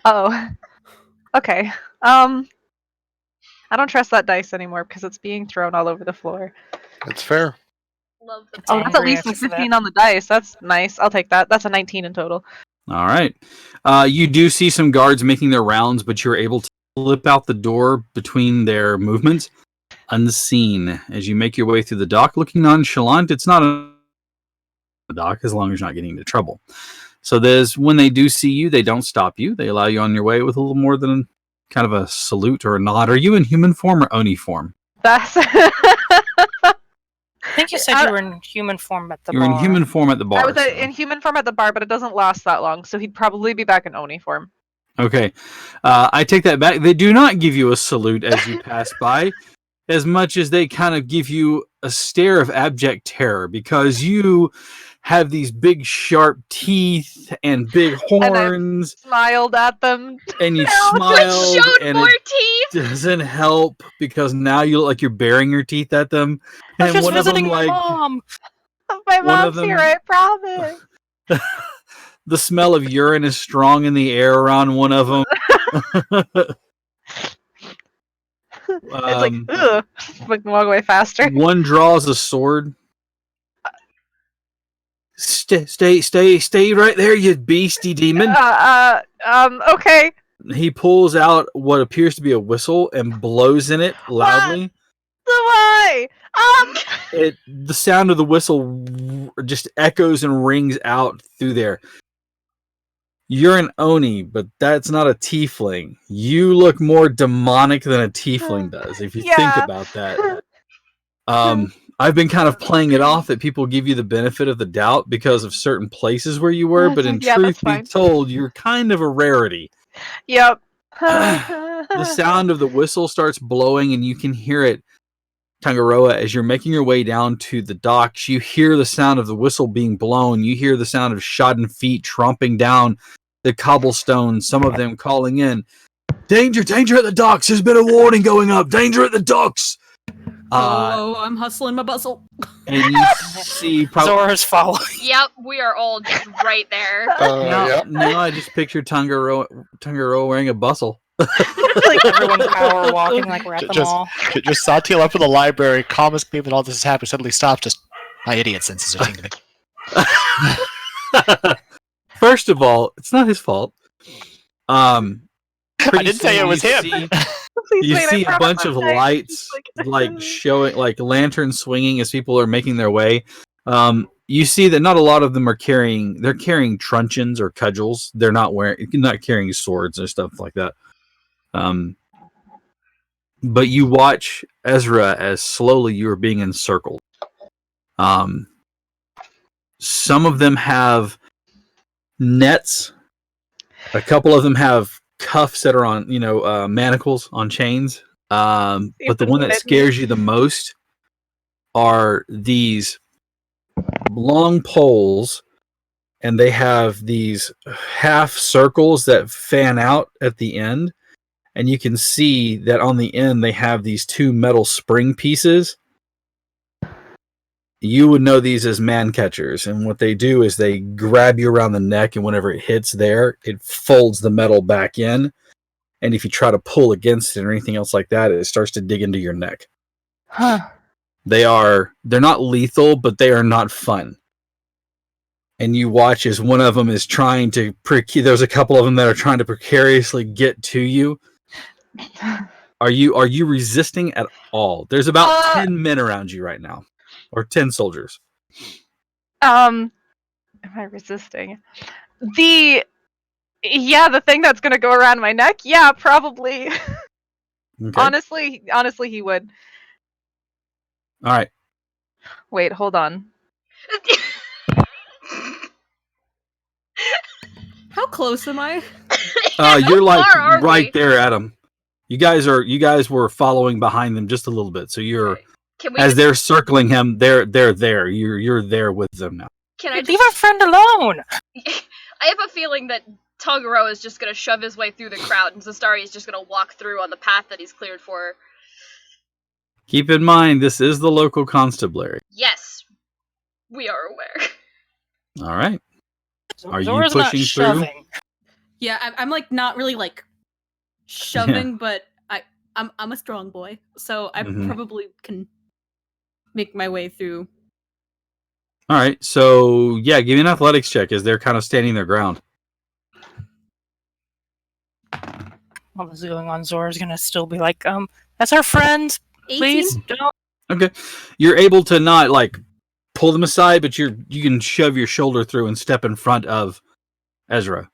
Oh. Okay. I don't trust that dice anymore because it's being thrown all over the floor. It's fair. Love the Oh, that's at Angry least a at you for that. 15 on the dice. That's nice. I'll take that. That's a 19 in total. All right. You do see some guards making their rounds, but you're able to slip out the door between their movements unseen as you make your way through the dock looking nonchalant. It's not a dock as long as you're not getting into trouble. So when they do see you, they don't stop you. They allow you on your way with a little more than kind of a salute or a nod. Are you in human form or Oni form? That's. I think you said you were in human form at the You're bar. in human form at the bar. I was so- in human form at the bar, but it doesn't last that long, so he'd probably be back in Oni form. Okay. I take that back. They do not give you a salute as you pass by, as much as they kind of give you a stare of abject terror because you have these big sharp teeth and big horns Smiled at them. and you No, Which smile showed and more it teeth! doesn't help because now you look like you're baring your teeth at them. I was And just one of them visiting my like mom. My One of mom's them- here, I promise. the smell of urine is strong in the air around one of them. It's like, Um, ugh. Like, walk away faster. One draws a sword. Stay right there, you beastie demon. Okay. He pulls out what appears to be a whistle and blows in it loudly. So why? The sound of the whistle just echoes and rings out through there. You're an Oni, but that's not a tiefling. You look more demonic than a tiefling does, if you think Yeah. about that. I've been kind of playing it off that people give you the benefit of the doubt because of certain places where you were, but in Yeah, truth that's be fine. told, you're kind of a rarity. Yep. The sound of the whistle starts blowing, and you can hear it, Tangaroa, as you're making your way down to the docks. You hear the sound of the whistle being blown. You hear the sound of shodden feet tromping down the cobblestones, some of them calling in, "Danger, danger at the docks! There's been a warning going up! Danger at the docks!" Oh, I'm hustling my bustle. And you see Zora's following. Yep, we are all just right there. now I just picture Tangaroa wearing a bustle. Like everyone power walking like we're at the mall. Just Satiel up in the library, calm as clean, and all this is happening. Suddenly stops. Just my idiot senses are tingling. First of all, it's not his fault. I didn't say it was him. You see a bunch of lights, like showing, like lanterns swinging as people are making their way. You see that not a lot of them are carrying. They're carrying truncheons or cudgels. They're not carrying swords or stuff like that. But you watch Ezra as slowly you are being encircled. Some of them have nets. A couple of them have cuffs that are on, manacles on chains. But the one that scares you the most are these long poles, and they have these half circles that fan out at the end. And you can see that on the end they have these two metal spring pieces. You would know these as man catchers, and what they do is they grab you around the neck, and whenever it hits there, it folds the metal back in. And if you try to pull against it or anything else like that, it starts to dig into your neck. Huh. They're not lethal, but they are not fun. And you watch as one of them is trying to there's a couple of them that are trying to precariously get to you. Are you resisting at all? There's about 10 men around you right now, or 10 soldiers. Am I resisting? The thing that's gonna go around my neck? Yeah, probably. Okay. Honestly, he would. All right. Wait, hold on. How close am I? You're like far are right we? there, Adam. You guys were following behind them just a little bit, so you're Can we as just, they're circling him. They're there. You're there with them now. can I Leave just, our friend alone. I have a feeling that Toguro is just gonna shove his way through the crowd, and Zastari is just gonna walk through on the path that he's cleared for. Keep in mind, this is the local constabulary. Yes, we are aware. All right. Are you Zora's pushing not through? shoving. Yeah, I'm like not really like shoving, but I'm a strong boy, so I Mhm. probably can make my way through. All right. So yeah, give me an athletics check as they're kind of standing their ground. While this is going on, Zora's gonna still be like, that's our friends. 18? Please don't. Okay. You're able to not like pull them aside, but you can shove your shoulder through and step in front of Ezra.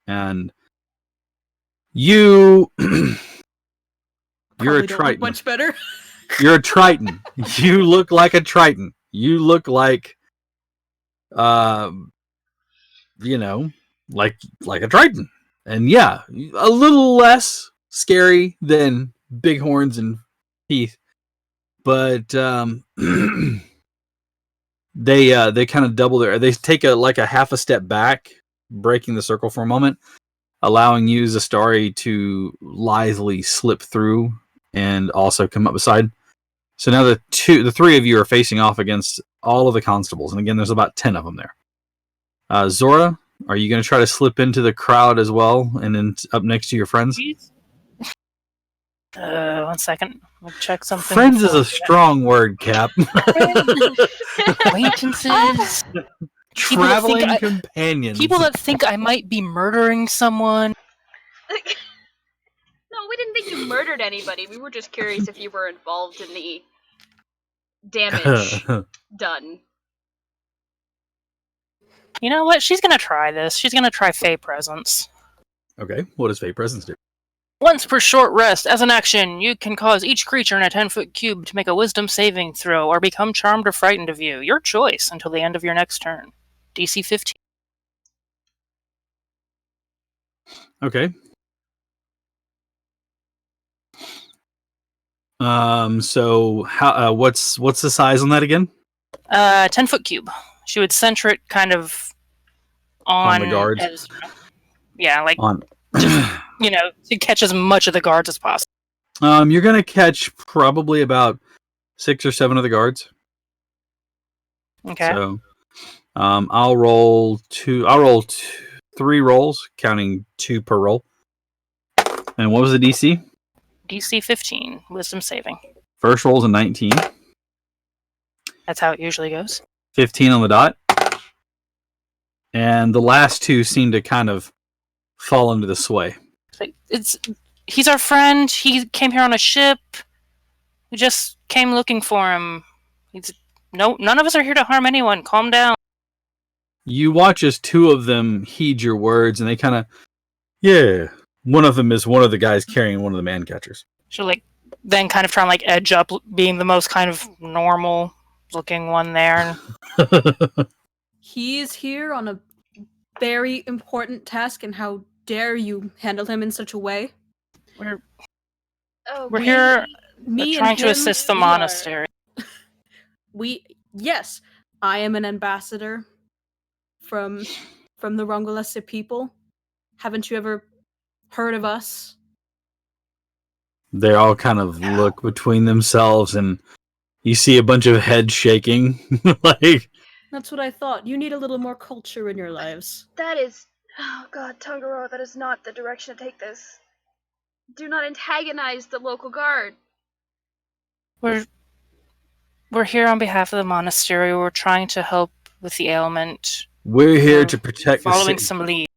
And you you're Probably a don't look Triton. much better. You're a Triton. You look like a Triton. You look like like a Triton. And yeah, a little less scary than bighorns and teeth. But they kind of double they take a half a step back, breaking the circle for a moment, allowing you, Zastari, to lithely slip through and also come up beside. So now the three of you are facing off against all of the constables, and again, there's about 10 of them there. Zora, are you going to try to slip into the crowd as well, and then up next to your friends? 1 second. I'll check something. Friends is a strong word, Cap. Acquaintances. Traveling companions. People that think I might be murdering someone. No, we didn't think you murdered anybody. We were just curious if you were involved in the damage done. You know what? She's gonna try this. She's gonna try Fey Presence. Okay, what does Fey Presence do? Once per short rest, as an action, you can cause each creature in a 10-foot cube to make a wisdom saving throw or become charmed or frightened of you. Your choice until the end of your next turn. DC 15. Okay. So how? What's the size on that again? 10-foot cube. She would center it kind of On the guards? Yeah, like, On. to catch as much of the guards as possible. You're gonna catch probably about 6 or 7 of the guards. Okay. So, I'll roll 3 rolls, counting 2 per roll. And what was the DC? DC 15, wisdom saving. First roll's a 19. That's how it usually goes. 15 on the dot. And the last 2 seem to kind of fall into the sway. He's our friend. He came here on a ship. We just came looking for him. None of us are here to harm anyone. Calm down. You watch as 2 of them heed your words, and they kind of, yeah. One of them is one of the guys carrying one of the man catchers. She'll then kind of try and edge up, being the most kind of normal looking one there. He is here on a very important task, and how dare you handle him in such a way? We're We- here Me trying and to him, assist the we are- monastery. Yes, I am an ambassador from the Rongolese people. Haven't you ever heard of us? They all kind of look between themselves, and you see a bunch of heads shaking. That's what I thought. You need a little more culture in your lives. That is... Oh god, Tungaro, that is not the direction to take this. Do not antagonize the local guard. We're here on behalf of the monastery. We're trying to help with the ailment. We're here We're to protect the following city. some lead.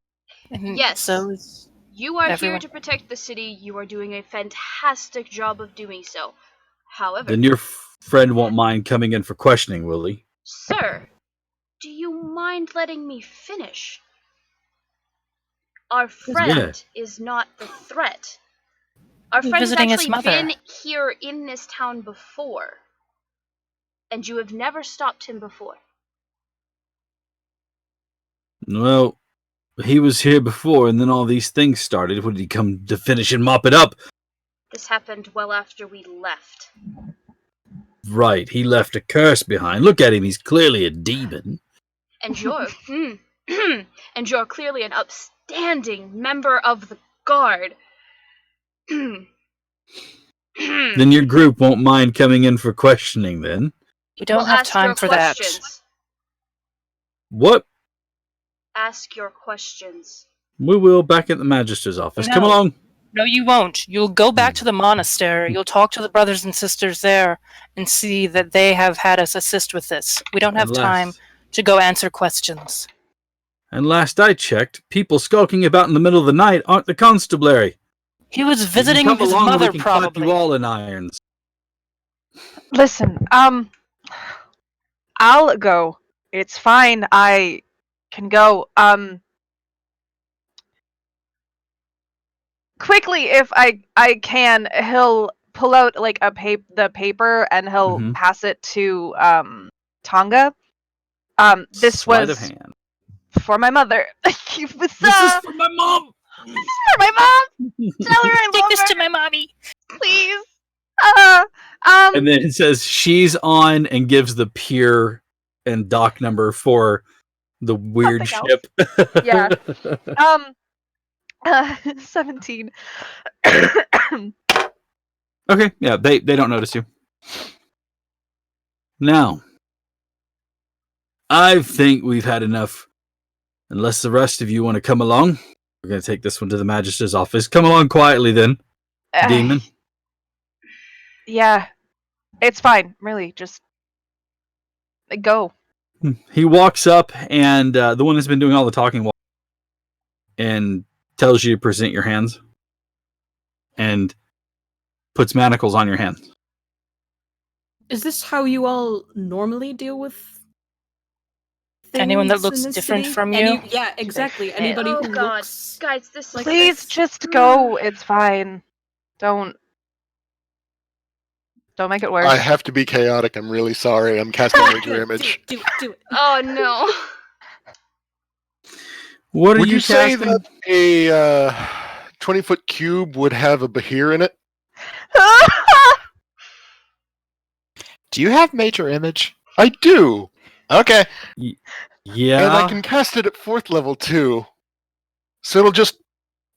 And Yes. So is You are here everyone. to protect the city. You are doing a fantastic job of doing so. However, Then your friend won't mind coming in for questioning, will he? sir, do you mind letting me finish? Our friend is not the threat. Our He's friend has visiting his actually mother. been here in this town before. And you have never stopped him before. Well, he was here before, and then all these things started. Would he come to finish and mop it up? This happened well after we left. Right, he left a curse behind. Look at him, he's clearly a demon. And you're and you're clearly an upstanding member of the guard. Then your group won't mind coming in for questioning, then. We don't Well, have ask your time for that. questions. What? Ask your questions. We will back at the Magister's office. No. Come along. No, you won't. You'll go back to the monastery. You'll talk to the brothers and sisters there and see that they have had us assist with this. We don't have time to go answer questions. And last I checked, people skulking about in the middle of the night aren't the constabulary. He was visiting Come his along and we mother, can clap probably. you all in irons. Listen, I'll go. It's fine. I can go. Quickly, if I can, he'll pull out the paper and he'll Mhm. pass it to Tonga. This Sleight was of hand. for my mother. It was, This is for my mom. for my mom. Tell her I Take love this her, to my mommy. please. And then it says she's on and gives the pier and dock number for the weird Something ship. Yeah. 17. Okay, yeah, they don't notice you. Now, I think we've had enough. Unless the rest of you want to come along, we're going to take this one to the Magister's office. Come along quietly, then, demon. Yeah, it's fine. Really, just go. He walks up, and the one that's been doing all the talking and tells you to present your hands and puts manacles on your hands. Is this how you all normally deal with Anyone that things looks in this different city? from you? Yeah, exactly. Anybody Oh who god. looks Guys, this like Please this- just go. It's fine. Don't make it worse. I have to be chaotic. I'm really sorry. I'm casting Major Image. Do it. Oh no. What are Would you say casting? that a 20-foot cube would have a Bahir in it? Do you have major image? I do, Okay. Yeah. and I can cast it at 4th level too. So it'll just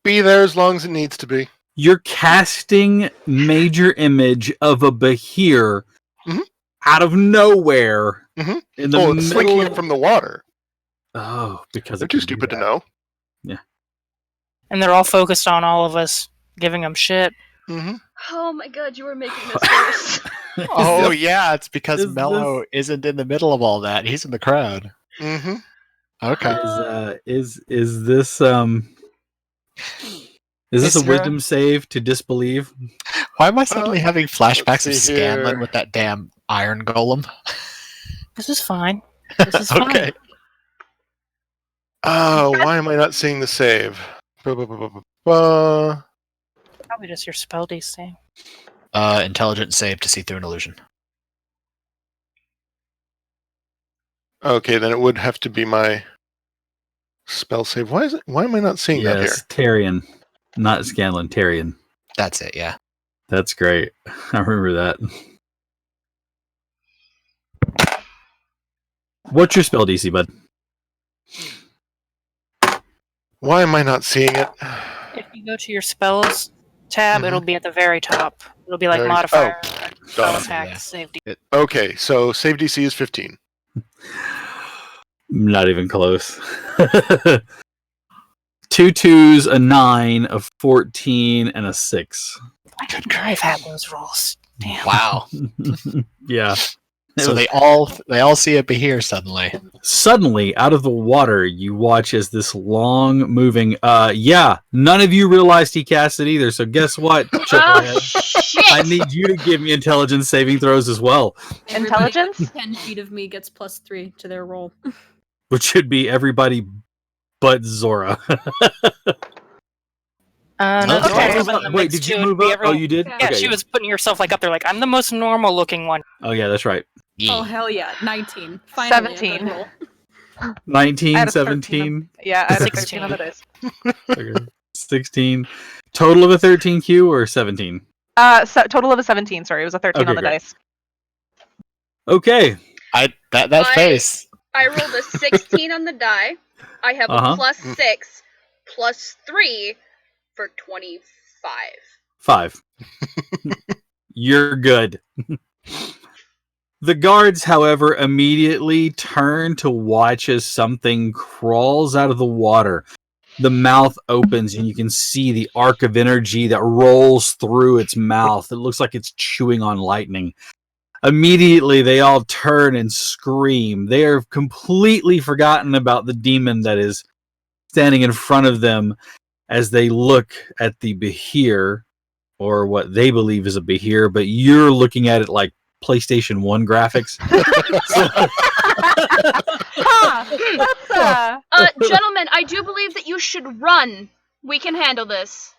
be there as long as it needs to be. You're casting major image of a Bahir Mhm. out of nowhere Mhm. in the It's slinking middle it from the water. Oh, because They're it too can do stupid to that. know. And they're all focused on all of us, giving them shit. Mm-hmm. Oh my god, you are making this worse. Oh Is yeah, it's because is Mello isn't in the middle of all that. He's in the crowd. Mm-hmm. Okay. is this is this a Sarah? wisdom save to disbelieve? Why am I suddenly having flashbacks of let's see Scanlan here. with that damn iron golem? This is fine. This is fine. Okay. Oh, why am I not seeing the save? Ba-ba-ba-ba-ba. Probably just your spell DC. Intelligence save to see through an illusion. Okay, then it would have to be my spell save. Why is it? Why am I not seeing that here? Yes, Tarian. Not Scanlan, Tarian. That's it, yeah. That's great. I remember that. What's your spell DC, bud? Why am I not seeing it? If you go to your spells tab, Mhm. it'll be at the very top. It'll be like Very- modifier, spell Done. attack, Yeah. save DC. Okay, so save DC is 15. Not even close. 2 2s, a 9, a 14, and a 6. Good grief, I've had those rolls. Damn. Wow. Yeah. So they all see it here suddenly. Suddenly, out of the water, you watch as this long moving. Yeah, none of you realized he cast it either. So guess what? Oh Chucklehead? shit! I need you to give me intelligence saving throws as well, Everybody Intelligence? within 10 feet of me gets +3 to their roll. which should be everybody but Zora. No, Okay. Zora Move was in up. the Wait, mix did too, you it'd move be up? Oh, everyone- you did? Yeah, Okay. she was putting herself like up there, like I'm the most normal looking one. Oh, yeah, that's right. Yeah. Oh, hell yeah. 19. Finally, a good 17. roll. 19, I had a 17. Yeah, I had a 16. 13 on the dice. Okay. 16. Total of a 13Q or 17? Total of a 17, sorry. It was a 13 Okay, on the great. dice. Okay. That I- face. I rolled a 16 on the die. I have Uh-huh. a +6, +3 for 25. 5. You're good. The guards, however, immediately turn to watch as something crawls out of the water. The mouth opens and you can see the arc of energy that rolls through its mouth. It looks like it's chewing on lightning. Immediately, they all turn and scream. They are completely forgotten about the demon that is standing in front of them as they look at the Bahir, or what they believe is a Bahir, but you're looking at it like PlayStation 1 graphics. Ha! That's Gentlemen, I do believe that you should run. We can handle this.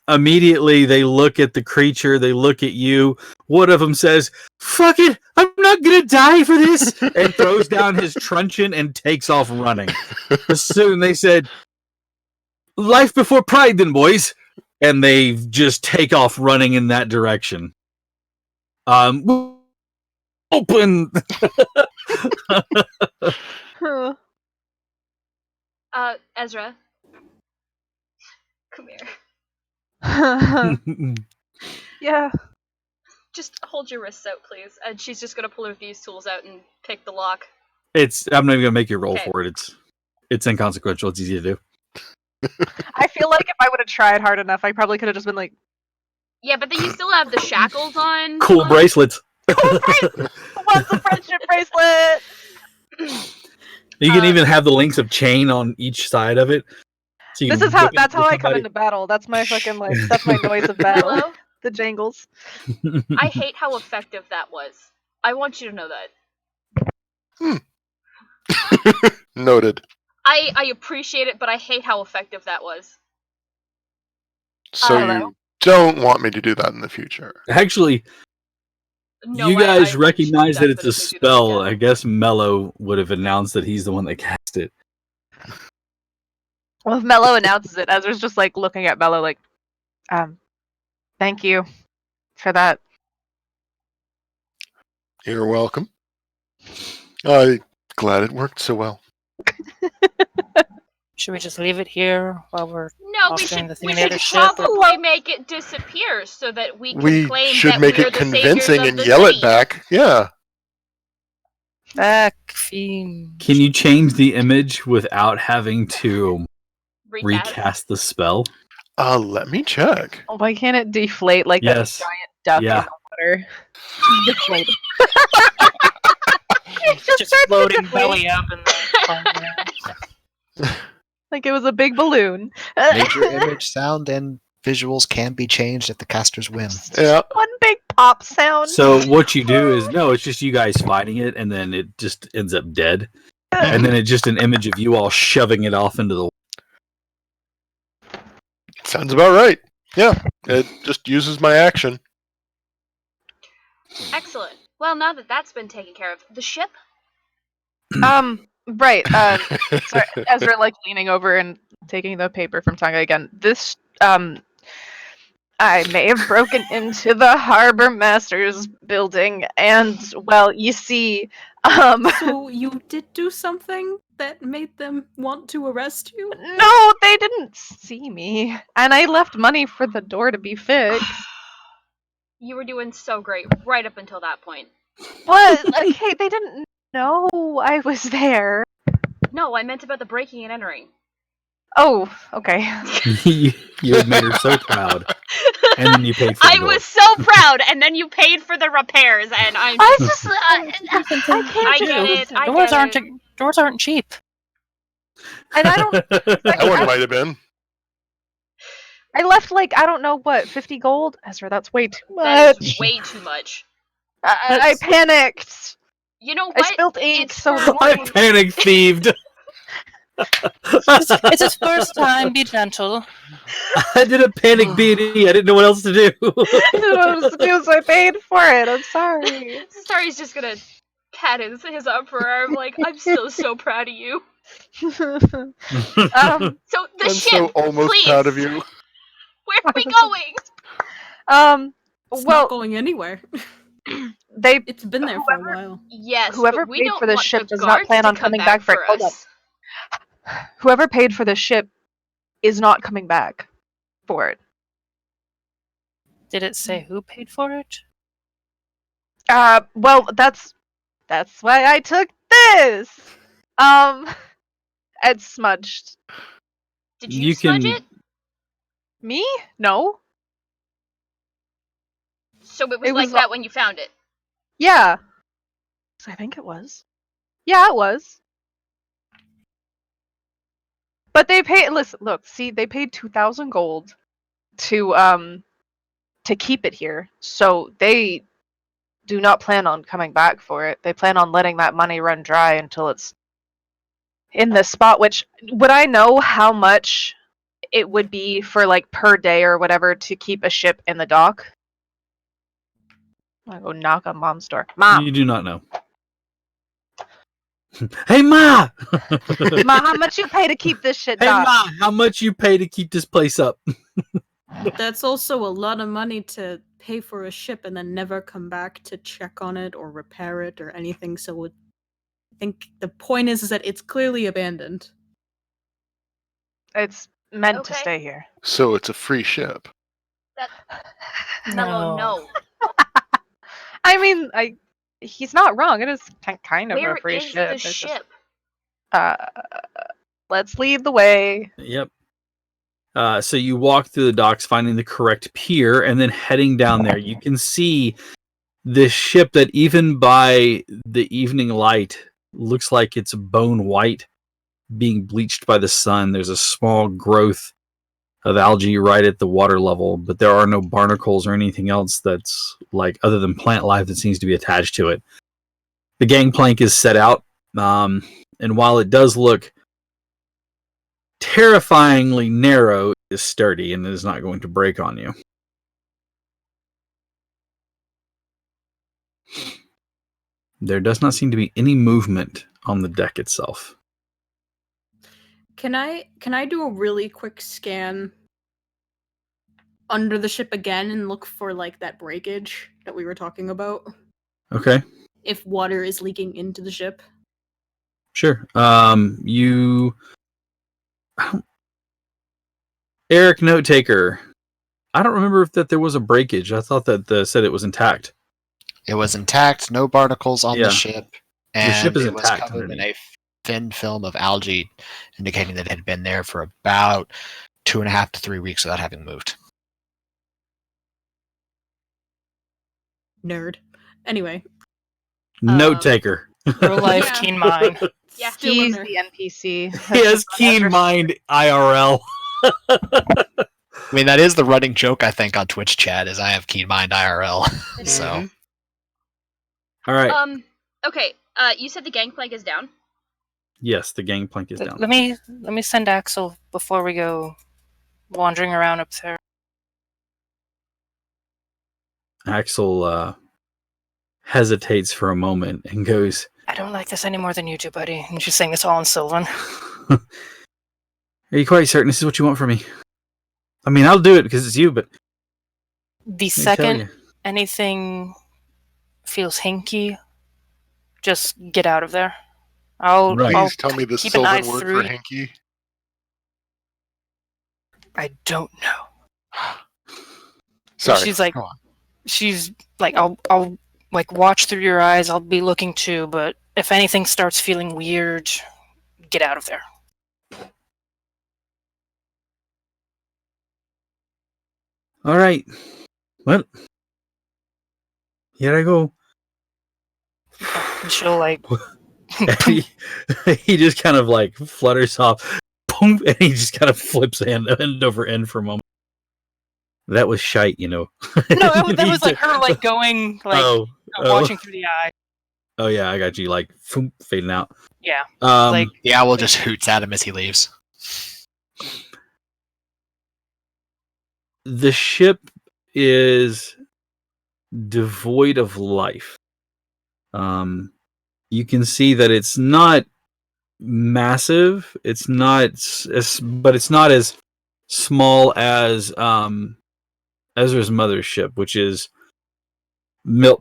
Immediately they look at the creature, they look at you. One of them says, "Fuck it, I'm not gonna die for this," and throws down his truncheon and takes off running. Soon they said, "Life before pride, then, boys," and they just take off running in that direction. Open. Ezra. Come here. Yeah. Just hold your wrists out, please. And she's just gonna pull her thieves' tools out and pick the lock. I'm not even gonna make you roll Okay. for it. It's inconsequential. It's easy to do. I feel like if I would have tried hard enough, I probably could have just been like, Yeah, but then you still have the shackles on. Cool bracelets. what's a friendship bracelet? You can even have the links of chain on each side of it. So you This can is how whip it that's how with I come somebody. into battle. That's my fucking like that's my noise of battle. Hello? The jangles. I hate how effective that was. I want you to know that. Noted. I appreciate it, but I hate how effective that was. So Hello. you don't want me to do that in the future. Actually, No, you I guys should recognize that it's a definitely do that spell. again. I guess Mello would have announced that he's the one that cast it. Well, if Mello announces it, Ezra's just like looking at Mello like, thank you for that. You're welcome. I'm glad it worked so well. Should we just leave it here while we're No, off we doing should, the thing we in the should other ship? probably make it disappear so that we can We claim should that make we're it the saviors convincing of and the yell city. it back. Yeah. Back, fiend. Can you change the image without having to recast the spell? Let me check. Why can't it deflate like Yes. a giant duck Yeah. in the water? Deflate. Just floating belly up and Like it was a big balloon. Major image, sound, and visuals can be changed at the caster's whim. Yeah. One big pop sound. So what you do is it's just you guys fighting it, and then it just ends up dead, and then it's just an image of you all shoving it off into the. Sounds about right. Yeah. It just uses my action. Excellent. Well, now that that's been taken care of, the ship? Right. Sorry, Ezra like leaning over and taking the paper from Tonga again. This I may have broken into the harbor master's building, and well, you see, So you did do something that made them want to arrest you? no, they didn't see me, and I left money for the door to be fixed. You were doing so great right up until that point. What? Okay, they didn't know I was there. No, I meant about the breaking and entering. Oh, okay. You had made her so proud, and then you paid for the I door. was so proud, and then you paid for the repairs, and I'm I just... just, I can't I just get it. listen. I doors get aren't it. doors aren't cheap. And I don't. That one might have been. I left like I don't know what 50 gold. Ezra, that's way too That much. is way too much. I panicked. You know I what? spilled ink. It's So for- I panic thieved. It's his first time. Be gentle. I did a panic B&E. I didn't know what else to do. I don't know what else to do, so I paid for it. I'm sorry. Starry's just gonna pat his upper arm like, I'm still so proud of you. um, So the I'm ship, so almost please. proud of you. Where are we going? It's well, not going anywhere. they It's been there for a while. Yes, Whoever but we paid don't for the want ship the does not guards plan to on come coming back for it. Hold on. us. whoever paid for the ship is not coming back for it. Did it say who paid for it? Well, that's why I took this. It's smudged. Did you smudge it? Me? No. So it was It like was that when you found it. Yeah. I think it was. Yeah, it was. But they paid. Listen, look. See, they paid 2,000 gold to keep it here. So they do not plan on coming back for it. They plan on letting that money run dry until it's in this spot. Which would I know how much it would be for like per day or whatever to keep a ship in the dock? I go knock on Mom's door. Mom, You do not know. Hey, Ma! Ma, how much you pay to keep this shit Hey, docked? Ma, how much you pay to keep this place up? That's also a lot of money to pay for a ship and then never come back to check on it or repair it or anything. So I think the point is that it's clearly abandoned. It's meant to Okay. stay here. So it's a free ship. No. I mean, he's not wrong. It is kind of Where a free is ship. the It's just- ship? let's lead the way. Yep. So you walk through the docks, finding the correct pier, and then heading down there. You can see this ship that even by the evening light looks like it's bone white, being bleached by the sun. There's a small growth of algae right at the water level, but there are no barnacles or anything else that's like other than plant life that seems to be attached to it. The gangplank is set out, and while it does look terrifyingly narrow, it is sturdy and is not going to break on you. There does not seem to be any movement on the deck itself. Can I do a really quick scan under the ship again and look for like that breakage that we were talking about? Okay, If water is leaking into the ship. sure. Eric, note taker. I don't remember if that there was a breakage. I thought that said it was intact. It was intact, no barnacles on Yeah. the ship, and ship is it was intact covered in underneath. a thin film of algae, indicating that it had been there for about 2.5 to 3 weeks without having moved. Nerd. Anyway. Note taker. Real life, Yeah. keen mind. Yeah. Still a He's nerd. the NPC. He has keen mind IRL. I mean, that is the running joke, I think, on Twitch chat, is I have keen mind IRL. It So, Mhm. All right. Okay. You said the gangplank is down. Yes, the gangplank is down. Let me send Axel before we go wandering around up there. Axel hesitates for a moment and goes, I don't like this any more than you do, buddy. And she's saying this all in Sylvan. "Are you quite certain this is what you want from me? I mean, I'll do it because it's you, but The let me tell second you." anything feels hinky, just get out of there. I'll Right. Please tell me the keep an eye Sylvan word through. for hanky. I don't know. Sorry. She's like, go on. she's like, I'll like watch through your eyes. I'll be looking too, but if anything starts feeling weird, get out of there. All right. Well, here I go. And she'll like, he, he just kind of like flutters off, boom, and he just kind of flips end over end for a moment. That was shite, you know. no, that was like her like going like oh, watching through the eye. oh yeah, I got you. Like boom, fading out. Yeah, Like the owl just hoots at him as he leaves. the ship is devoid of life. You can see that it's not massive. It's not, but it's not as small as Ezra's mothership, which is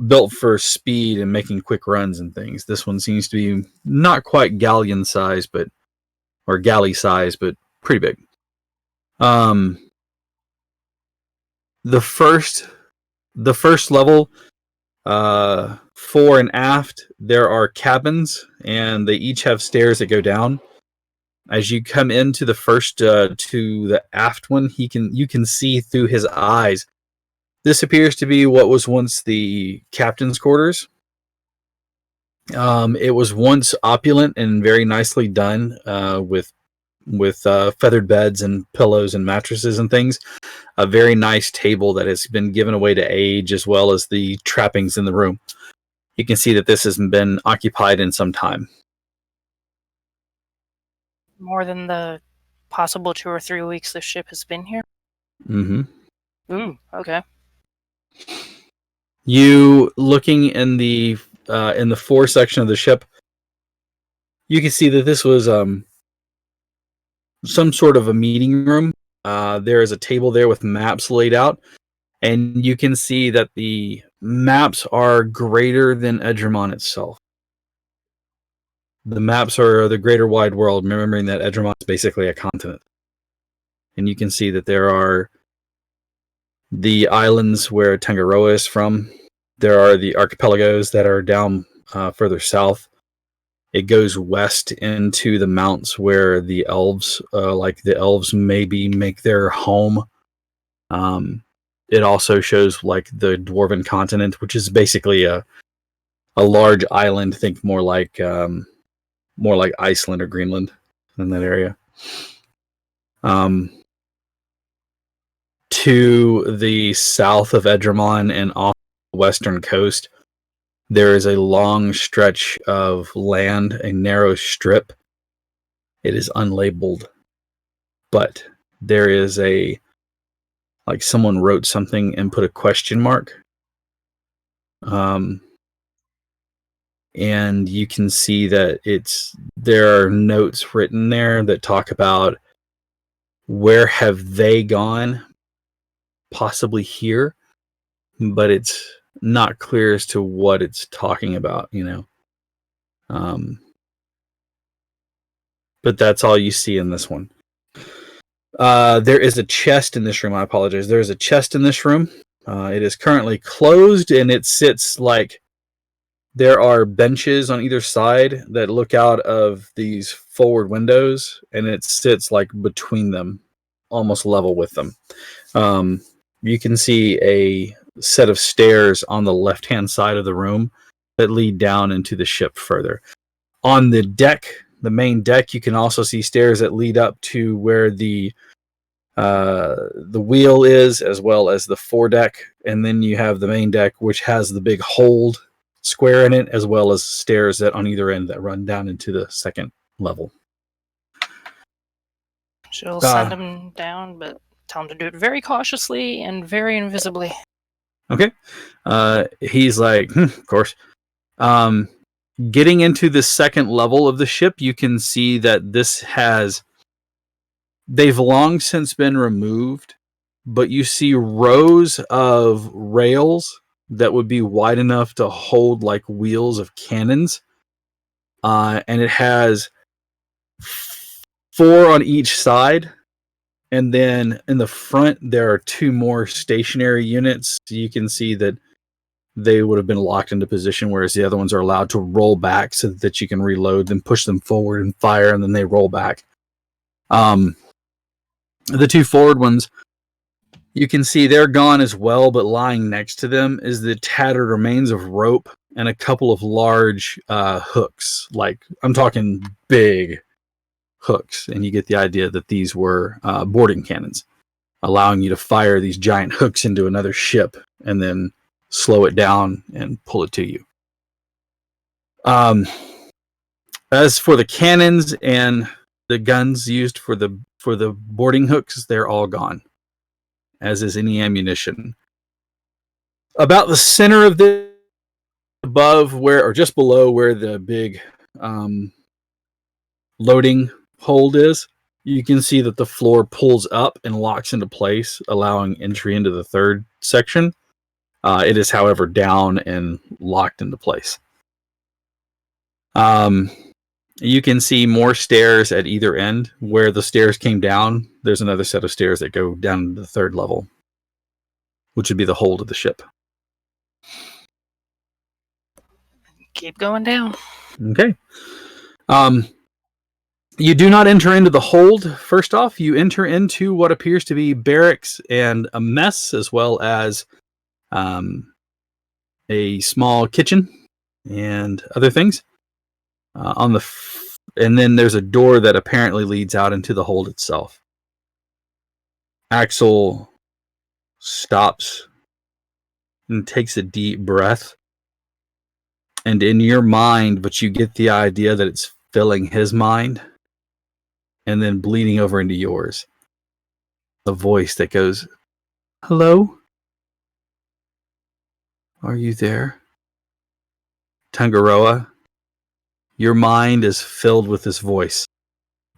built for speed and making quick runs and things. This one seems to be not quite galleon size, or galley size, but pretty big. The first level, fore and aft, there are cabins, and they each have stairs that go down. As you come into the first to the aft one, you can see through his eyes. This appears to be what was once the captain's quarters. It was once opulent and very nicely done, with feathered beds and pillows and mattresses and things. A very nice table that has been given away to age, as well as the trappings in the room. You can see that this has been occupied in some time. more than the possible 2 or 3 weeks the ship has been here. Mm-hmm. Ooh, okay. You looking in the fore section of the ship, you can see that this was some sort of a meeting room. There is a table there with maps laid out, and you can see that the maps are greater than Edgermon itself. The maps are the greater wide world, remembering that Edgermon is basically a continent. And you can see that there are the islands where Tangaroa is from. There are the archipelagos that are down further south. It goes west into the mountains where the elves, maybe make their home. It also shows like the Dwarven continent, which is basically a large island. Think more like Iceland or Greenland in that area. To the south of Edgermon and off the western coast, There is a long stretch of land, a narrow strip. It is unlabeled, but there is like someone wrote something and put a question mark. And you can see that there are notes written there that talk about where have they gone, possibly here, but it's not clear as to what it's talking about, but that's all you see in this one. There is a chest in this room. I apologize. There is a chest in this room. It is currently closed, and it sits like there are benches on either side that look out of these forward windows, and it sits like between them, almost level with them. You can see a set of stairs on the left-hand side of the room that lead down into the ship further. On the deck, the main deck, you can also see stairs that lead up to where the wheel is, as well as the foredeck, and then you have the main deck, which has the big hold square in it, as well as stairs that on either end that run down into the second level. She'll send him down, but tell him to do it very cautiously and very invisibly. Okay. He's like, of course. Getting into the second level of the ship, you can see that they've long since been removed, but you see rows of rails that would be wide enough to hold like wheels of cannons. And it has 4 on each side. And then in the front, there are 2 more stationary units. You can see that they would have been locked into position, whereas the other ones are allowed to roll back so that you can reload them, push them forward and fire, and then they roll back. The 2 forward ones, you can see they're gone as well, but lying next to them is the tattered remains of rope and a couple of large hooks. Like, I'm talking big hooks, and you get the idea that these were boarding cannons, allowing you to fire these giant hooks into another ship and then slow it down and pull it to you. As for the cannons and the guns used for the boarding hooks, they're all gone, as is any ammunition. About the center of this, above where, or just below where the big loading hold is, you can see that the floor pulls up and locks into place, allowing entry into the third section. It is, however, down and locked into place. You can see more stairs at either end. Where the stairs came down, there's another set of stairs that go down to the third level, which would be the hold of the ship. Keep going down. Okay. You do not enter into the hold. First off, you enter into what appears to be barracks and a mess, as well as a small kitchen and other things. And then there's a door that apparently leads out into the hold itself. Axel stops and takes a deep breath. And in your mind, but you get the idea that it's filling his mind and then bleeding over into yours. The voice that goes, "Hello? Are you there? Tangaroa?" Your mind is filled with this voice.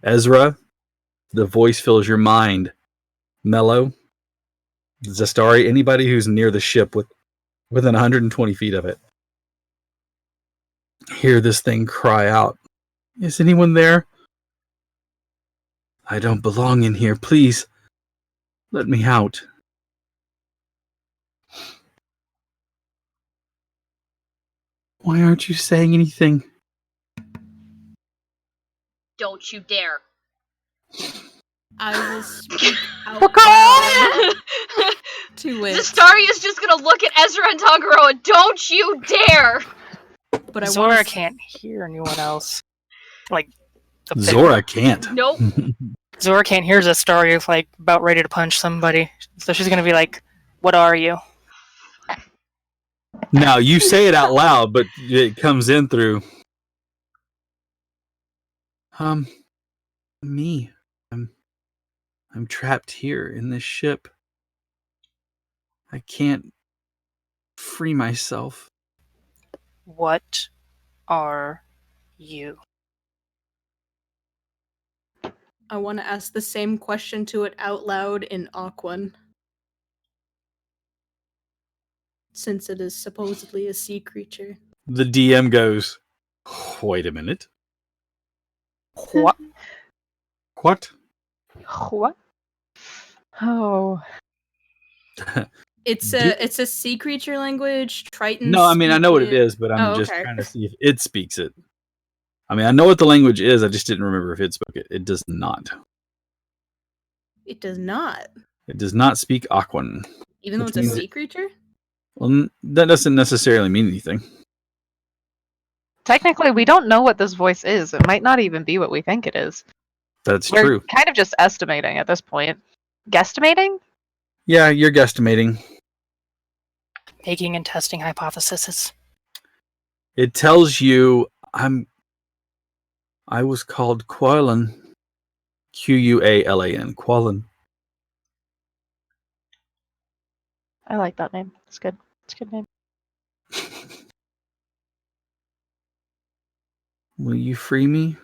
Ezra, the voice fills your mind. Mello, Zastari, anybody who's near the ship within 120 feet of it, hear this thing cry out. "Is anyone there? I don't belong in here. Please, let me out." Why aren't you saying anything? Don't you dare. I will speak out loud to it. Zastaria's just gonna look at Ezra and Tangaroa. Don't you dare! But I Zora wanna can't hear anyone else. Like, Zora can't. Nope. Zora can't hear Zastari like about ready to punch somebody, so she's gonna be like, "What are you?" Now you say it out loud, but it comes in through. Me. I'm trapped here in this ship. I can't free myself. What are you? I want to ask the same question to it out loud in Aquan. Since it is supposedly a sea creature. The DM goes, wait a minute. What? What? What? Oh. It's a sea creature language. Triton. No, I mean, I know what it is, but I'm just okay. trying to see if it speaks it. I mean, I know what the language is. I just didn't remember if it spoke it. It does not. It does not. It does not speak Aquan. Even though Which it's a means sea creature? Well, that doesn't necessarily mean anything. Technically, we don't know what this voice is. It might not even be what we think it is. That's We're true. kind of just estimating at this point. Guesstimating? Yeah, you're guesstimating. Making and testing hypotheses. It tells you I was called Qualan. Qualan. Qualan. I like that name. It's good. It's a good name. Will you free me?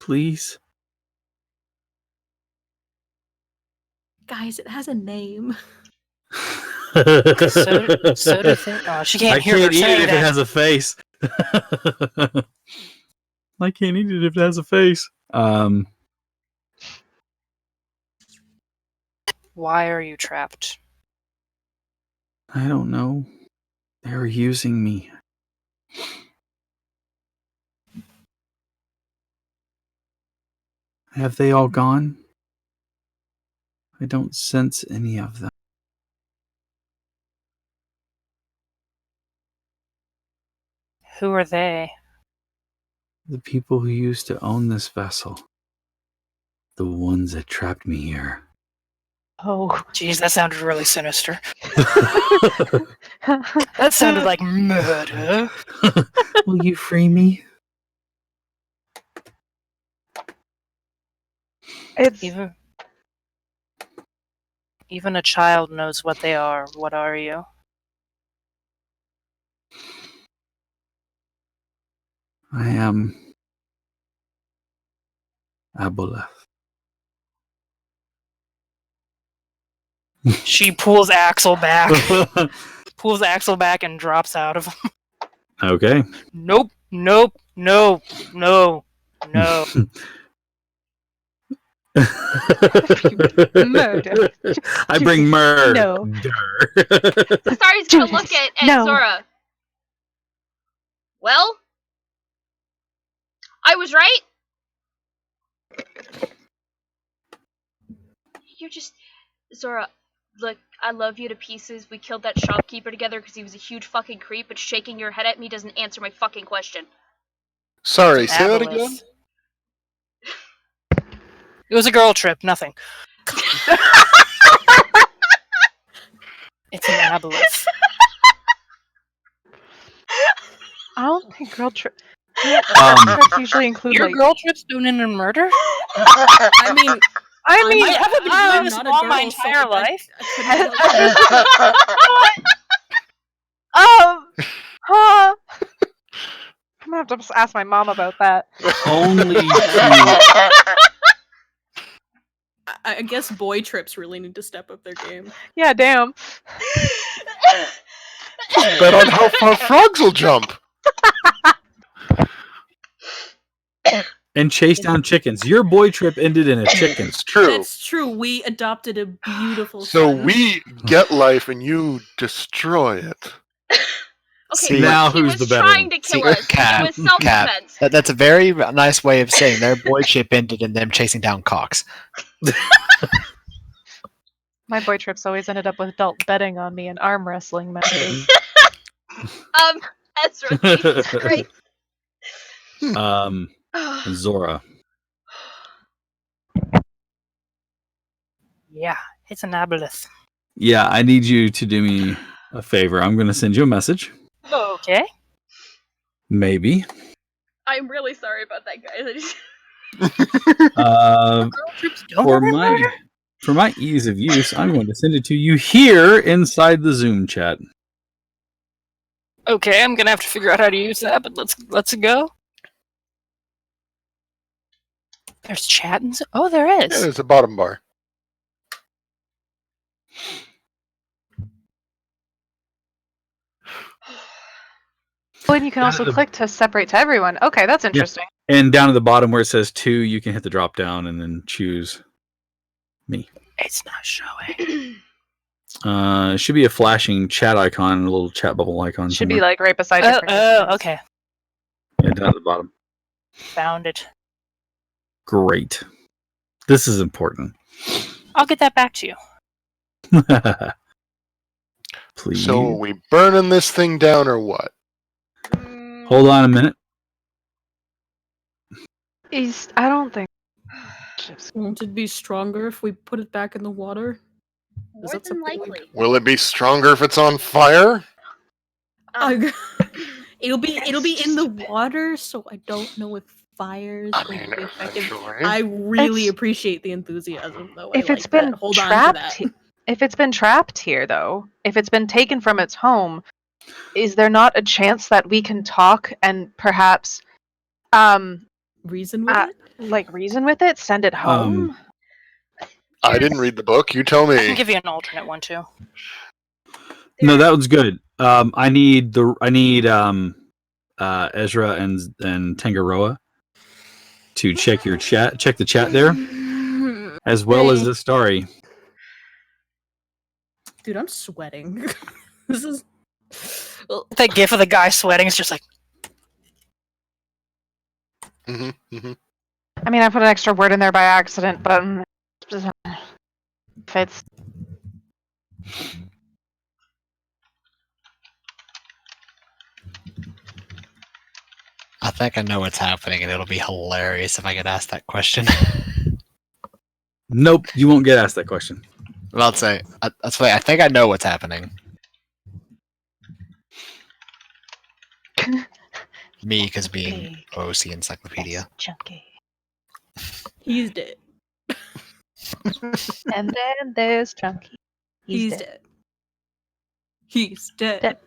Please? Guys, it has a name. So do think. Oh, she can't I hear can't her eat say it if that. it has a face. I can't eat it if it has a face. Why are you trapped? I don't know. They're using me. Have they all gone? I don't sense any of them. Who are they? The people who used to own this vessel. The ones that trapped me here. Oh. Jeez, that sounded really sinister. That sounded like murder. Will you free me? It's Even a child knows what they are. What are you? I am Aboleth. She pulls Axel back. Pulls Axel back and drops out of him. Okay. Nope. No. murder. I bring murder. No. Sari's gonna look at No. Zora. Well, I was right. You're just Zora. Look, I love you to pieces. We killed that shopkeeper together because he was a huge fucking creep. But shaking your head at me doesn't answer my fucking question. Sorry, It's an say that aboleth. again? It was a girl trip. Nothing. It's an aboleth. I don't think girl trip. Um, Trips usually include Your like. girl trips don't end in murder? I mean, I haven't been I'm doing this not a all my girl, so entire I life. Huh? I'm gonna have to just ask my mom about that. only to I guess boy trips really need to step up their game. Yeah, damn. Bet on how far frogs will jump. and chase down chickens. Your boy trip ended in a chicken. It's true. That's true. We adopted a beautiful So son. we get life and you destroy it. Okay, See, now he who's was the better trying one? to kill See, us. Cap, It was self-defense. That's a very nice way of saying their boy ship ended in them chasing down cocks. My boy trips always ended up with adult betting on me and arm wrestling matches. Ezra, Jesus Christ. Zora. Yeah, it's an aboleth. Yeah, I need you to do me a favor. I'm going to send you a message. Okay. Maybe. I'm really sorry about that, guys. For my ease of use, I'm going to send it to you here inside the Zoom chat. Okay, I'm gonna have to figure out how to use that, but let's go. There's chat and oh, there Yeah, is. there's a bottom bar. Well, and you can also click to separate to everyone. Okay, that's interesting. And down at the bottom where it says 2, you can hit the drop down and then choose me. It's not showing. It should be a flashing chat icon, a little chat bubble icon. Should somewhere. be like right beside your Oh, okay. Yeah, down at the bottom. Found it. Great. This is important. I'll get that back to you. Please. So are we burning this thing down or what? Hold on a minute. I don't think. Won't it be stronger if we put it back in the water? More that than something we- likely. Will it be stronger if it's on fire? It'll be in the water, so I don't know if fire is I going mean, to be effective. eventually. I really It's- appreciate the enthusiasm, though. If I it's like been that. Hold on to trapped, that. if it's been trapped here, though, if it's been taken from its home, is there not a chance that we can talk and perhaps, Reason with it? like reason with it, send it home? I didn't read the book. You tell I can me. give you an alternate one too. No, that was good. I need Ezra and Tangaroa to check your chat. Check the chat there, as well as the story. Dude, I'm sweating. This is. That gif of the guy sweating is just like, Hmm hmm I mean, I put an extra word in there by accident, but if it's I think I know what's happening, and it'll be hilarious if I get asked that question. Nope, you won't get asked that question. Well, I'd say that's why I think I know what's happening. Me, because being OC Encyclopedia. chunky. He's dead. And then there's Chunky. He's dead. He's dead. Dead.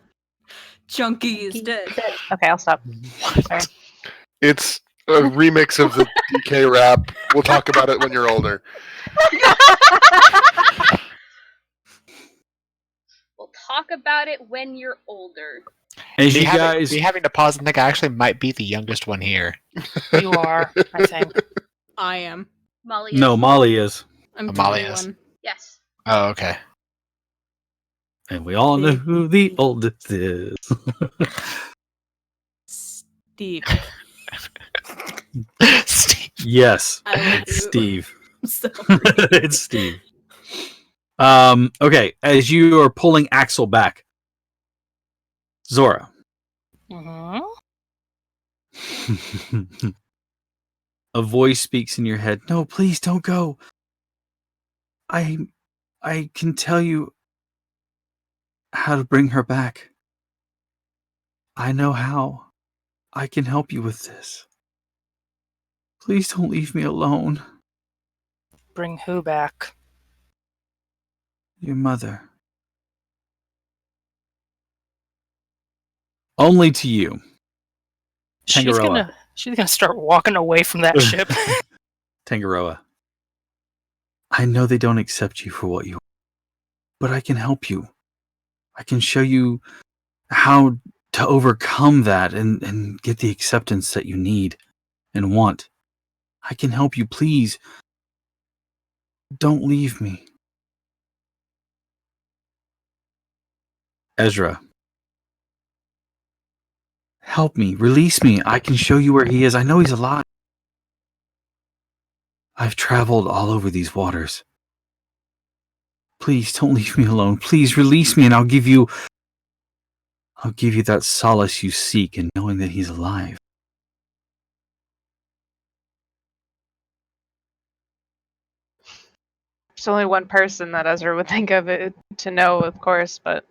Chunky is dead. Okay, I'll stop. Sorry. It's a remix of the DK rap. We'll talk about it when you're older. We'll talk about it when you're older. As you guys, be having to pause and think I actually might be the youngest one here. you are, I think. I am. Molly. no, is- Molly is, I'm Molly 21. Yes. Oh, okay. and we all know who the oldest is. Steve. Steve. Yes, I love it's you. Steve. So It's Steve. Okay, as you are pulling Axel back, Zora. Mm-hmm. A voice speaks in your head. No, please don't go. I can tell you how to bring her back. I know how. I can help you with this. Please don't leave me alone. Bring who back? Your mother. Only to you. Tangaroa. She's gonna start walking away from that ship. Tangaroa. I know they don't accept you for what you are, but I can help you. I can show you how to overcome that and get the acceptance that you need and want. I can help you. Please, don't leave me. Ezra. Help me. Release me. I can show you where he is. I know he's alive. I've traveled all over these waters. Please don't leave me alone. Please release me and I'll give you that solace you seek in knowing that he's alive. There's only one person that Ezra would think of it to know, of course, but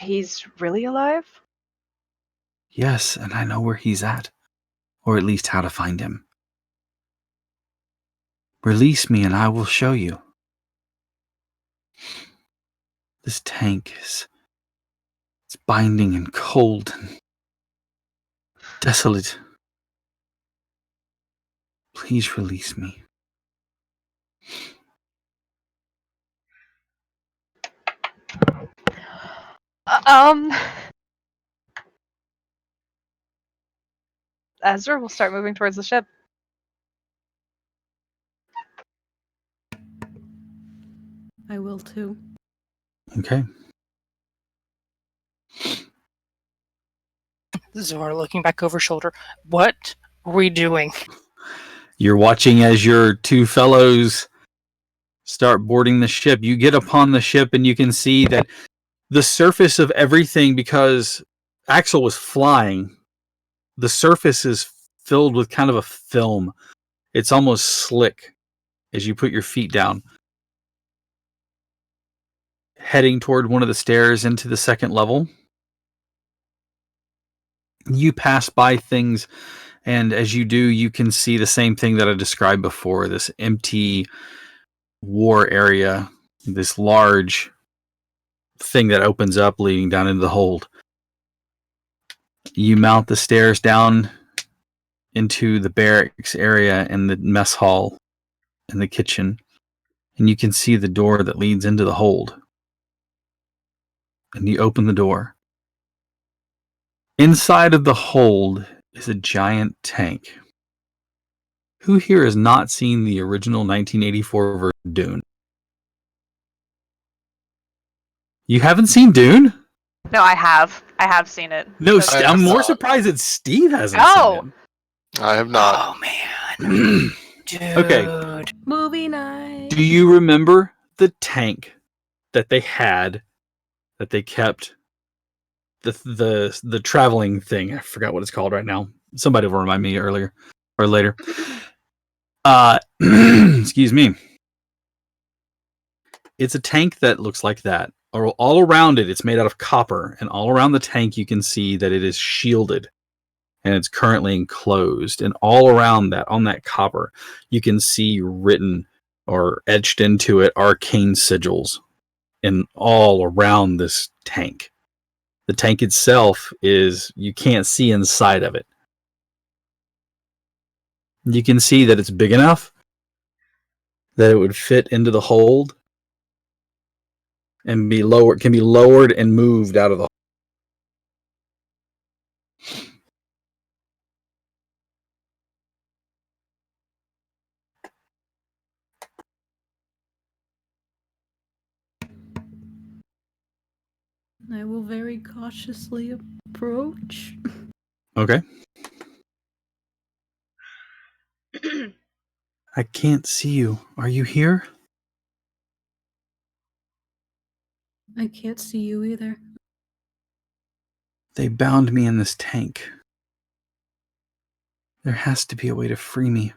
He's really alive? Yes, and I know where he's at. Or at least how to find him. Release me and I will show you. This tank is... It's binding and cold and desolate. Please release me. Ezra will start moving towards the ship. I will too. Okay. Zora looking back over her shoulder. What are we doing? You're watching as your two fellows start boarding the ship. You get upon the ship and you can see that the surface of everything, because Axel was flying, the surface is filled with kind of a film. It's almost slick as you put your feet down. Heading toward one of the stairs into the second level. You pass by things, and as you do, you can see the same thing that I described before, this empty war area, this large thing that opens up leading down into the hold. You mount the stairs down into the barracks area and the mess hall and the kitchen, and you can see the door that leads into the hold. And you open the door. Inside of the hold is a giant tank. Who here has not seen the original 1984 version of Dune? You haven't seen Dune? No, I have. I have seen it. No, So- I'm more not. surprised that Steve hasn't Oh. seen I have not. Oh man. Dude. Okay. Movie night. it. Do you remember the tank that they had, that they kept, the traveling thing? I forgot what it's called right now. Somebody will remind me earlier or later. Excuse me. It's a tank that looks like that. All around it, it's made out of copper, and all around the tank you can see that it is shielded, and it's currently enclosed. And all around that, on that copper, you can see written or etched into it arcane sigils, and all around this tank. The tank itself is, you can't see inside of it. You can see that it's big enough that it would fit into the hold and be lowered, can be lowered and moved out of the. I will very cautiously approach. Okay. I can't see you. Are you here? I can't see you either. They bound me in this tank. There has to be a way to free me.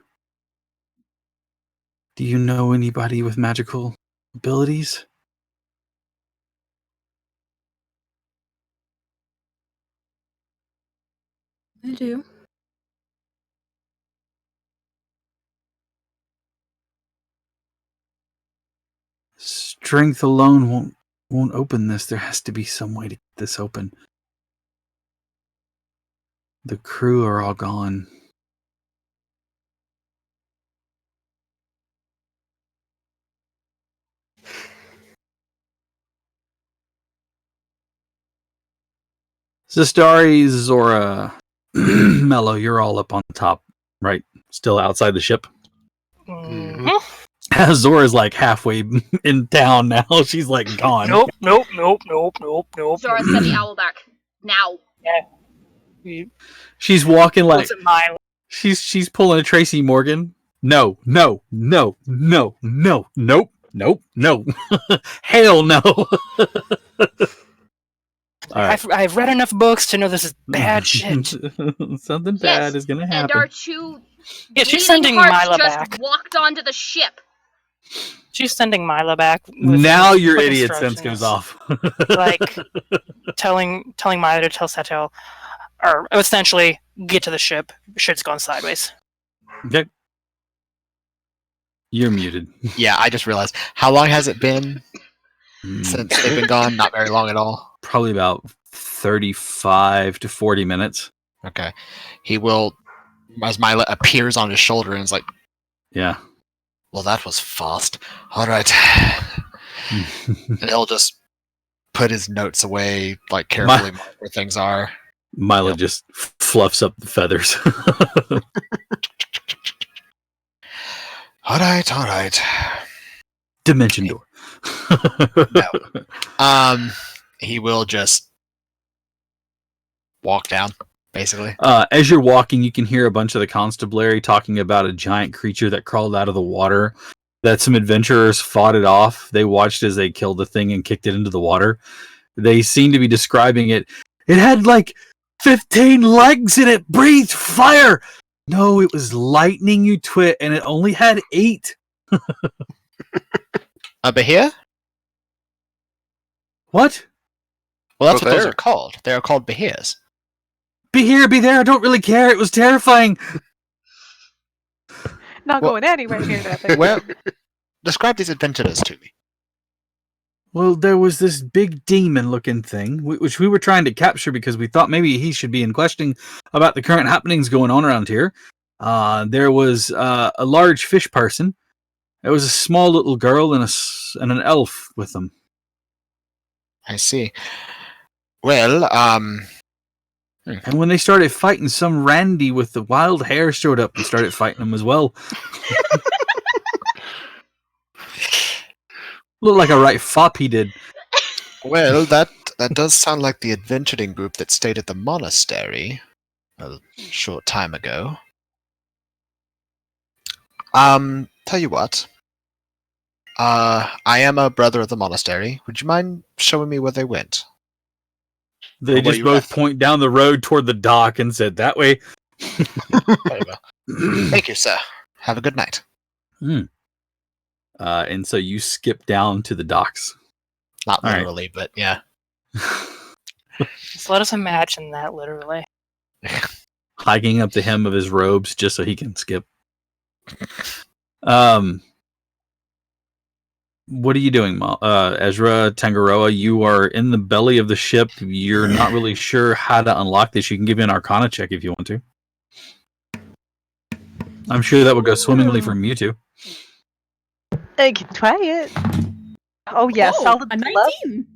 Do you know anybody with magical abilities? I do. Strength alone won't open this. There has to be some way to get this open. The crew are all gone. Zistari, Zora, Mello, you're all up on the top, right? Still outside the ship. Mhm. Zora's like halfway in town now. She's like gone. Nope. Zora, send the owl back. Now. She's walking like Wasn't mine. she's pulling a Tracy Morgan. No. Hell no. All right. I've read enough books to know this is bad shit. Something Yes, bad is gonna And happen. our two Yeah, she's bleeding sending hearts Mila just back. walked onto the ship. She's sending Mila back. Now your with idiot sense goes instructions. off. Like telling Mila to tell Sato, or essentially get to the ship. Shit's gone sideways. Okay. You're muted. Yeah, I just realized. How long has it been since they've been gone? Not very long at all. Probably about 35 to 40 minutes. Okay. He will, as Mila appears on his shoulder and is like, Yeah. well, that was fast. All right. And he'll just put his notes away, like carefully mark where things are. Mila Yep. just fluffs up the feathers. All right. Dimension door. No. He will just walk down, basically. As you're walking, you can hear a bunch of the constabulary talking about a giant creature that crawled out of the water, that some adventurers fought it off. They watched as they killed the thing and kicked it into the water. They seem to be describing it. It had like 15 legs and it breathed fire. No, it was lightning, you twit, and it only had 8. A Bahia? What? Well, that's Oh, what those there. are called. They are called Bahias. Be here, be there. I don't really care. It was terrifying. Not Well- going anywhere near that thing. Well, describe these adventurers to me. Well, there was this big demon-looking thing, which we were trying to capture because we thought maybe he should be in question about the current happenings going on around here. There was a large fish person. There was a small little girl and an elf with them. I see. Well, And when they started fighting, some Randy with the wild hair showed up and started fighting them as well. Looked like a right fop he did. well, that does sound like the adventuring group that stayed at the monastery a short time ago. Tell you what. I am a brother of the monastery. Would you mind showing me where they went? They Where just you both at? point down the road toward the dock and said, that way. Very well. Thank you, sir. Have a good night. And so you skip down to the docks. Not All right. literally, but yeah. Just let us imagine that literally. Hiking up the hem of his robes just so he can skip. What are you doing, Ezra, Tangaroa? You are in the belly of the ship. You're not really sure how to unlock this. You can give me an Arcana check if you want to. I'm sure that would go swimmingly from you two. I can try it. Oh yeah, Oh, solid a 12. 19.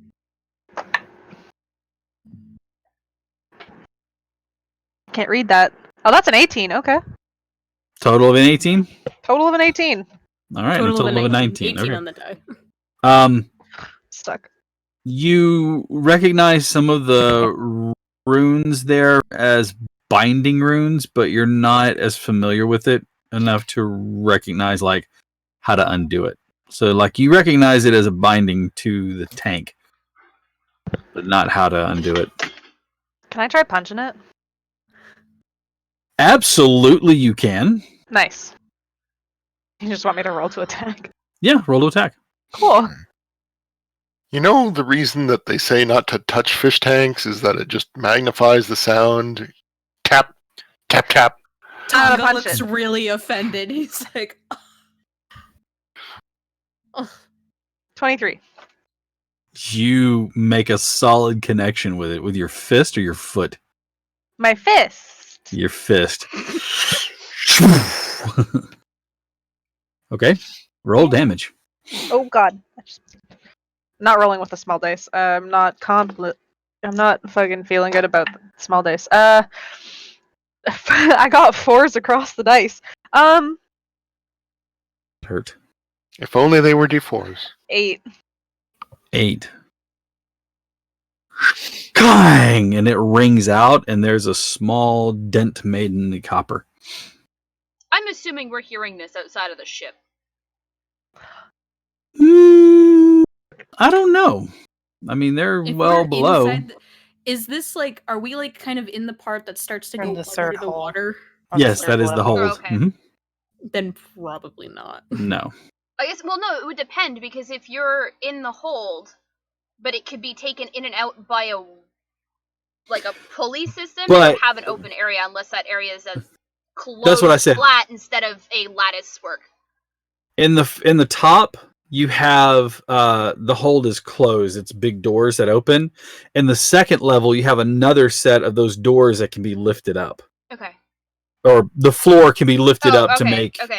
Can't read that. Oh, that's an 18. Okay. Total of an 18? Total of an 18. All right, a total of a 19. 18 Okay. on the die. Stuck. You recognize some of the runes there as binding runes, but you're not as familiar with it enough to recognize like how to undo it. So like you recognize it as a binding to the tank, but not how to undo it. Can I try punching it? Absolutely you can. Nice. You just want me to roll to attack? Yeah, roll to attack. Cool. You know the reason that they say not to touch fish tanks is that it just magnifies the sound. Tap, tap, tap. I'm gonna Tonga punch looks it. really offended. He's like, oh. 23. You make a solid connection with it with your fist or your foot? My fist. Your fist. Okay. Roll damage. Oh god. Not rolling with the small dice. I'm not fucking feeling good about the small dice. I got 4s across the dice. Hurt. If only they were D4s. 8. 8. Clang! And it rings out, and there's a small dent made in the copper. I'm assuming we're hearing this outside of the ship. I don't know. I mean, they're If well we're below. Is this like, are we like kind of in the part that starts to We're in go the under third the hole. water? On the Yes, third that is the level. hold. Okay. Mhm. Then probably not. No. I guess, well, no, it would depend, because if you're in the hold, but it could be taken in and out by a pulley system, it But- would have an open area unless that area is a closed That's what I said. flat instead of a lattice work. In the top, you have the hold is closed. It's big doors that open. In the second level, you have another set of those doors that can be lifted up, Okay. or the floor can be lifted Oh, up to okay,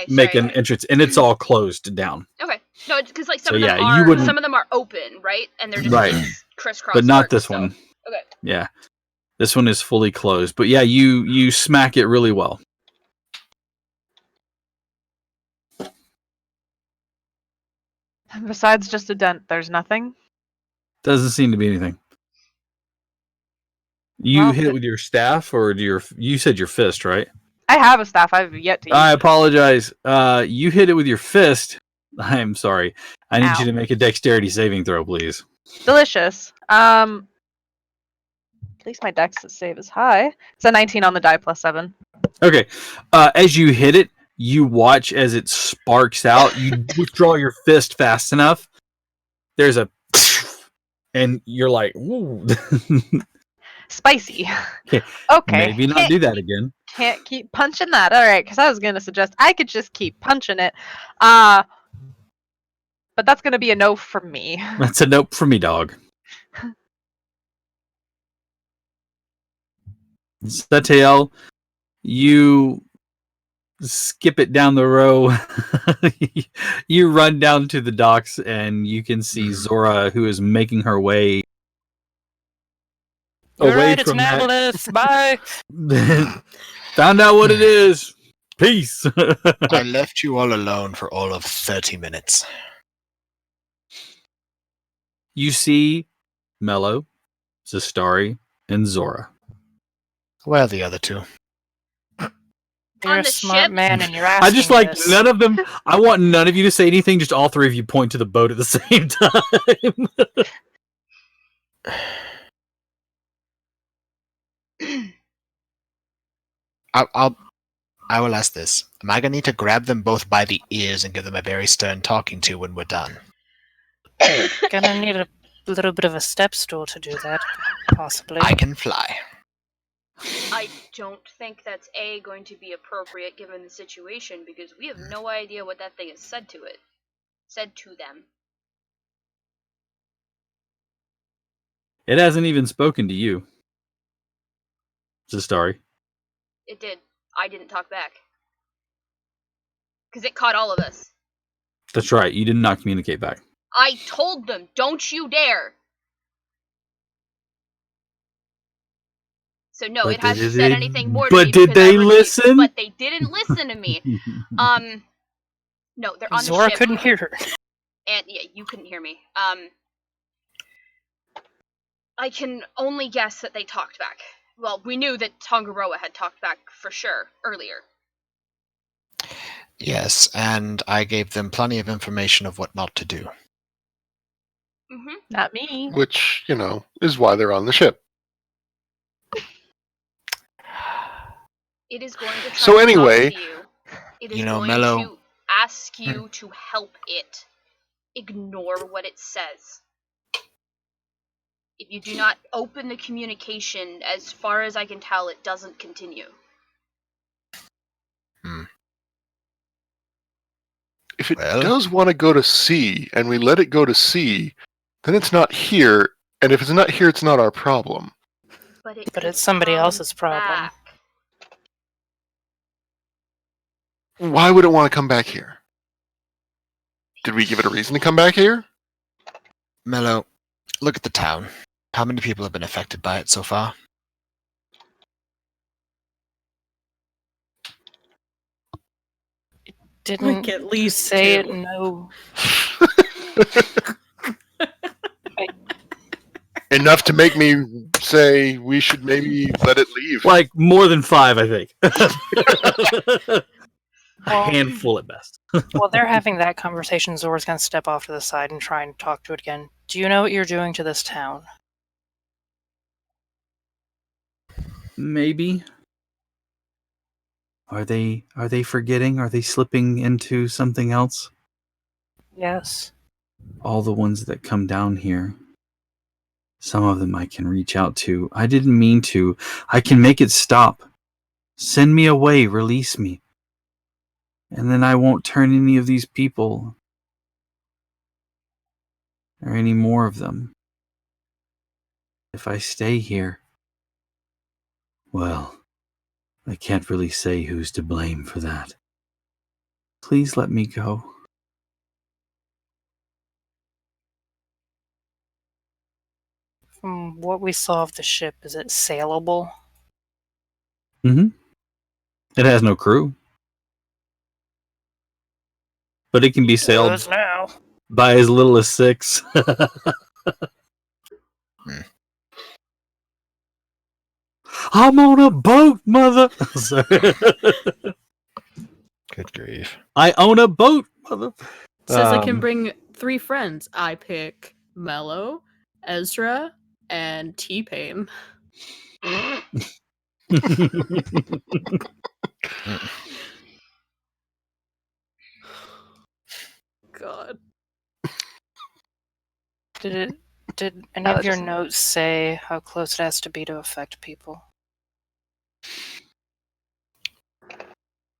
make an sorry. entrance, and it's all closed down. Okay. No, because like So, yeah, you wouldn't- some of them are open, right? And they're just Right. crisscross. But not arcs, this so- one. Okay. Yeah, this one is fully closed. But yeah, you smack it really well. Besides just a dent, there's nothing. Doesn't seem to be anything. You Well, hit it with your staff, or you said your fist, right? I have a staff. I've yet to use. I apologize. You hit it with your fist. I'm sorry. I need Ow. you to make a dexterity saving throw, please. Delicious. At least my dex save is high. It's a 19 on the die plus 7. Okay. As you hit it, you watch as it sparks out. You withdraw your fist fast enough. There's a, and you're like, "Ooh." Spicy. Okay. Okay. Maybe not do that again. Can't keep punching that. All right, because I was gonna suggest I could just keep punching it. But that's gonna be a no from me. That's a nope for me, dog. Setiel, you skip it down the row. You run down to the docks, and you can see Zora, who is making her way You're away right, it's from an that. aboleth. Bye. Found out what it is. Peace. I left you all alone for all of 30 minutes. You see Mello, Zastari, and Zora. Where are the other two? You're On a the smart ship? man, and you're asking I just like this. none of them. I want none of you to say anything. Just all three of you point to the boat at the same time. I will ask this. Am I going to need to grab them both by the ears and give them a very stern talking to when we're done? Gonna need a little bit of a step stool to do that, possibly. I can fly. I don't think that's going to be appropriate given the situation, because we have no idea what that thing has said to them. It hasn't even spoken to you, Zastari. It did. I didn't talk back. Because it caught all of us. That's right. You did not communicate back. I told them, don't you dare! So no, But it hasn't did said they- anything more to but me did because I they listen? But they didn't listen to me. No, they're on the Zora ship. couldn't hear her. And yeah, you couldn't hear me. I can only guess that they talked back. Well, we knew that Tongaroa had talked back for sure earlier. Yes, and I gave them plenty of information of what not to do. Mm-hmm. Not me. Which, is why they're on the ship. It is going to try So to anyway- talk to you. It is You know, going Mello- to ask you to help it. Ignore what it says. If you do not open the communication, as far as I can tell, it doesn't continue. If it Well- does want to go to sea, and we let it go to sea, then it's not here, and if it's not here, it's not our problem. But But could it's somebody come else's problem. back. Why would it want to come back here? Did we give it a reason to come back here? Mello, look at the town. How many people have been affected by it so far? Didn't at least say it, two. no. Enough to make me say we should maybe let it leave. Like more than 5, I think. A Well, handful at best. while they're having that conversation, Zora's gonna step off to the side and try and talk to it again. Do you know what you're doing to this town? Maybe. Are they forgetting? Are they slipping into something else? Yes. All the ones that come down here. Some of them I can reach out to. I didn't mean to. I can make it stop. Send me away, release me. And then I won't turn any of these people or any more of them. If I stay here, well, I can't really say who's to blame for that. Please let me go. From what we saw of the ship, is it sailable? Mm-hmm. It has no crew. But it can be sailed Does now. by as little as 6. I'm on a boat, mother. Sorry. Good grief. I own a boat, mother. Says I can bring 3 friends. I pick Mello, Ezra, and T-Pain. God. Did any of your notes say how close it has to be to affect people?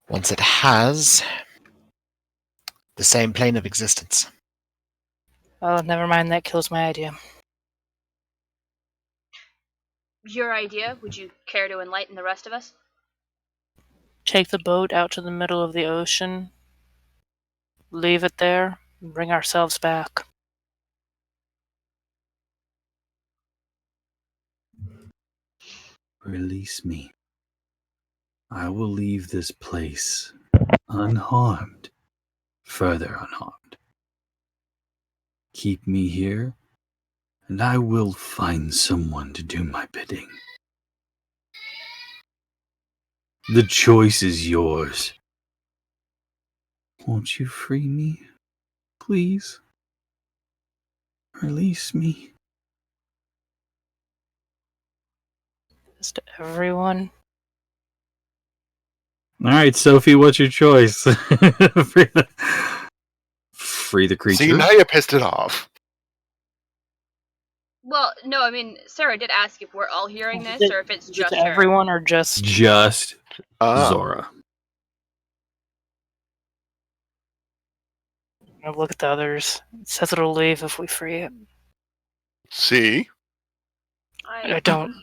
Once it has the same plane of existence. Oh, never mind. That kills my idea. Your idea? Would you care to enlighten the rest of us? Take the boat out to the middle of the ocean, leave it there, and bring ourselves back. Release me. I will leave this place unharmed, further unharmed. Keep me here, and I will find someone to do my bidding. The choice is yours. Won't you free me, please? Release me. Just everyone. All right, Sophie, what's your choice? Free the creature. See, now you pissed it off. Well, no, I mean, Sarah did ask if we're all hearing this or if it's just her. Everyone or just Zora. Look at the others. It says it'll leave if we free it. See? I don't.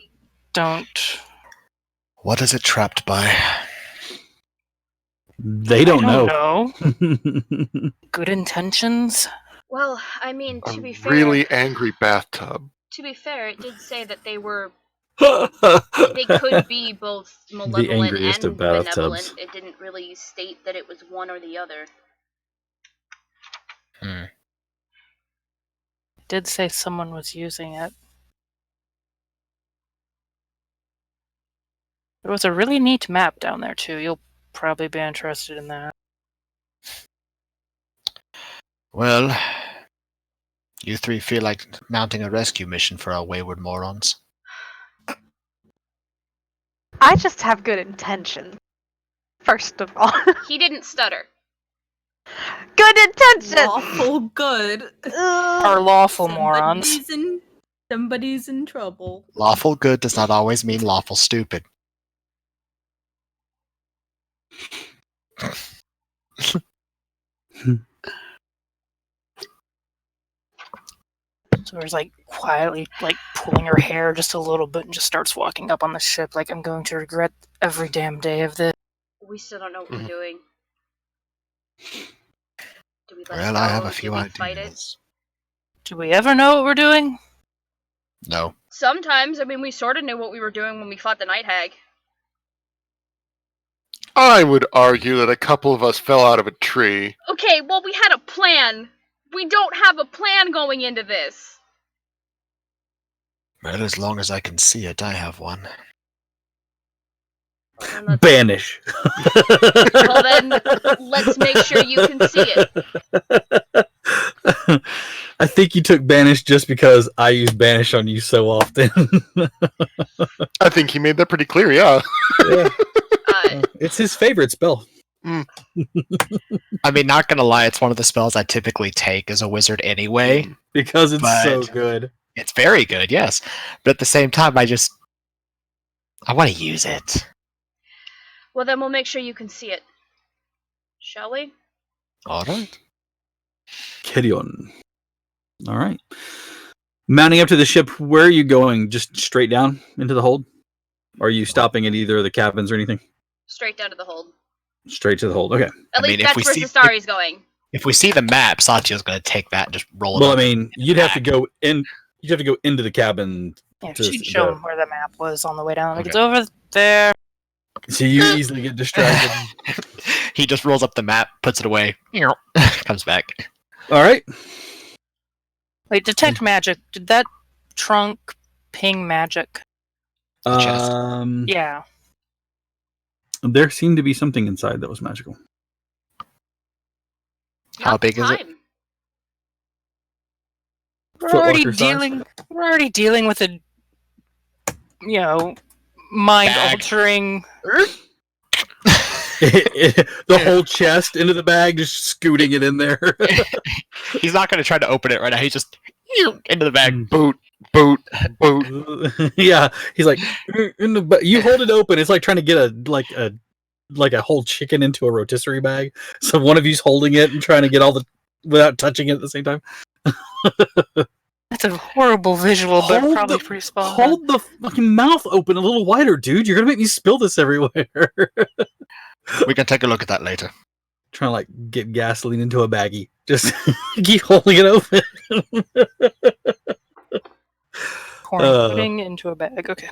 What is it trapped by? They don't know. Good intentions? Well, I mean, to A be fair, really angry bathtub. to be fair, it did say that they could be both malevolent angriest and of bathtubs. benevolent. It didn't really state that it was one or the other. It did say someone was using it. There was a really neat map down there, too. You'll probably be interested in that. Well, you 3 feel like mounting a rescue mission for our wayward morons. I just have good intentions. First of all. He didn't stutter. Good intentions! Lawful good. Our lawful morons. Somebody's in trouble. Lawful good does not always mean lawful stupid. So there's quietly pulling her hair just a little bit and just starts walking up on the ship like, I'm going to regret every damn day of this. We still don't know what we're doing. Do we let Well, it I go? have a Do few we fight it? ideas. Do we ever know what we're doing? No. Sometimes, I mean, we sort of knew what we were doing when we fought the Night Hag. I would argue that a couple of us fell out of a tree. Okay, well, we had a plan. We don't have a plan going into this. Well, as long as I can see it, I have one. Banish. Well, then, let's make sure you can see it. I think you took Banish just because I use Banish on you so often. I think he made that pretty clear, yeah. Yeah. It's his favorite spell. I mean, not gonna lie, it's one of the spells I typically take as a wizard anyway. Because it's so But- good. It's very good, yes. But at the same time, I want to use it. Well, then we'll make sure you can see it. Shall we? All right. Kidion. All right. Mounting up to the ship, where are you going? Just straight down into the hold? Or are you stopping at either of the cabins or anything? Straight down to the hold. Straight to the hold. Okay. At least mean, if that's we where see- Sasari's going. If we see the map, Satya's gonna take that and just roll it Well, I up. mean, you'd have to go in. You'd have to go into the cabin. Yeah, to she'd show the- him where the map was on the way down. Like, it's Okay. over there. So you easily get distracted. He just rolls up the map, puts it away, comes back. All right. Wait, detect magic. Did that trunk ping magic? The chest. Yeah. There seemed to be something inside that was magical. How Not the big is it? time. We're already Footlocker size? dealing. We're already dealing with a, mind altering. The whole chest into the bag, just scooting it in there. He's not gonna try to open it right now. He's just into the bag. Boot, boot, boot. Yeah, he's like, you hold it open. It's like trying to get a whole chicken into a rotisserie bag. So one of you's holding it and trying to get all the without touching it at the same time. That's a horrible visual, but Hold probably the- pretty spot on. Hold the fucking mouth open a little wider, dude. You're gonna make me spill this everywhere. We can take a look at that later. Trying to like get gasoline into a baggie. Just keep holding it open. Corn pudding into a bag. Okay.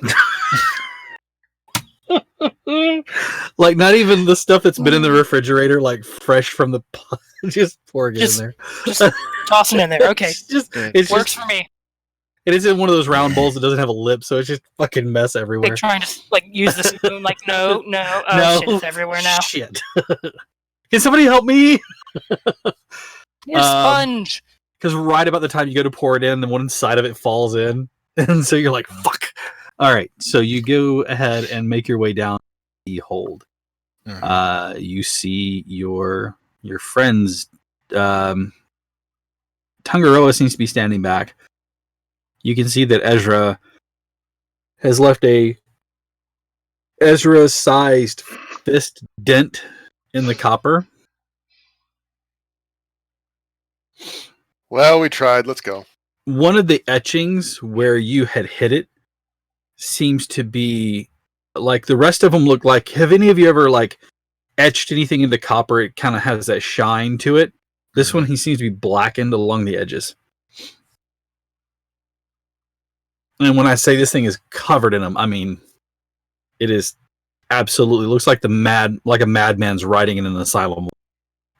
Like not even the stuff that's been in the refrigerator, like fresh from the pot. Just pouring it in Just- there. Just toss it in there. Okay. It's Works just for me. it is in one of those round bowls that doesn't have a lip, so it's just fucking mess everywhere. Like trying to use the spoon. Like no. Oh No. shit, it's everywhere now. Shit. Can somebody help me? Your sponge. Because right about the time you go to pour it in, then one side of it falls in, and so you're like, "Fuck!" All right, so you go ahead and make your way down the hold. You see your friends. Tangaroa seems to be standing back. You can see that Ezra has left a Ezra-sized fist dent in the copper. Well, we tried. Let's go. One of the etchings where you had hit it seems to be like the rest of them look like. Have any of you ever like etched anything into copper? It kind of has that shine to it. This one, he seems to be blackened along the edges. And when I say this thing is covered in them, I mean it is absolutely looks like a madman's riding in an asylum.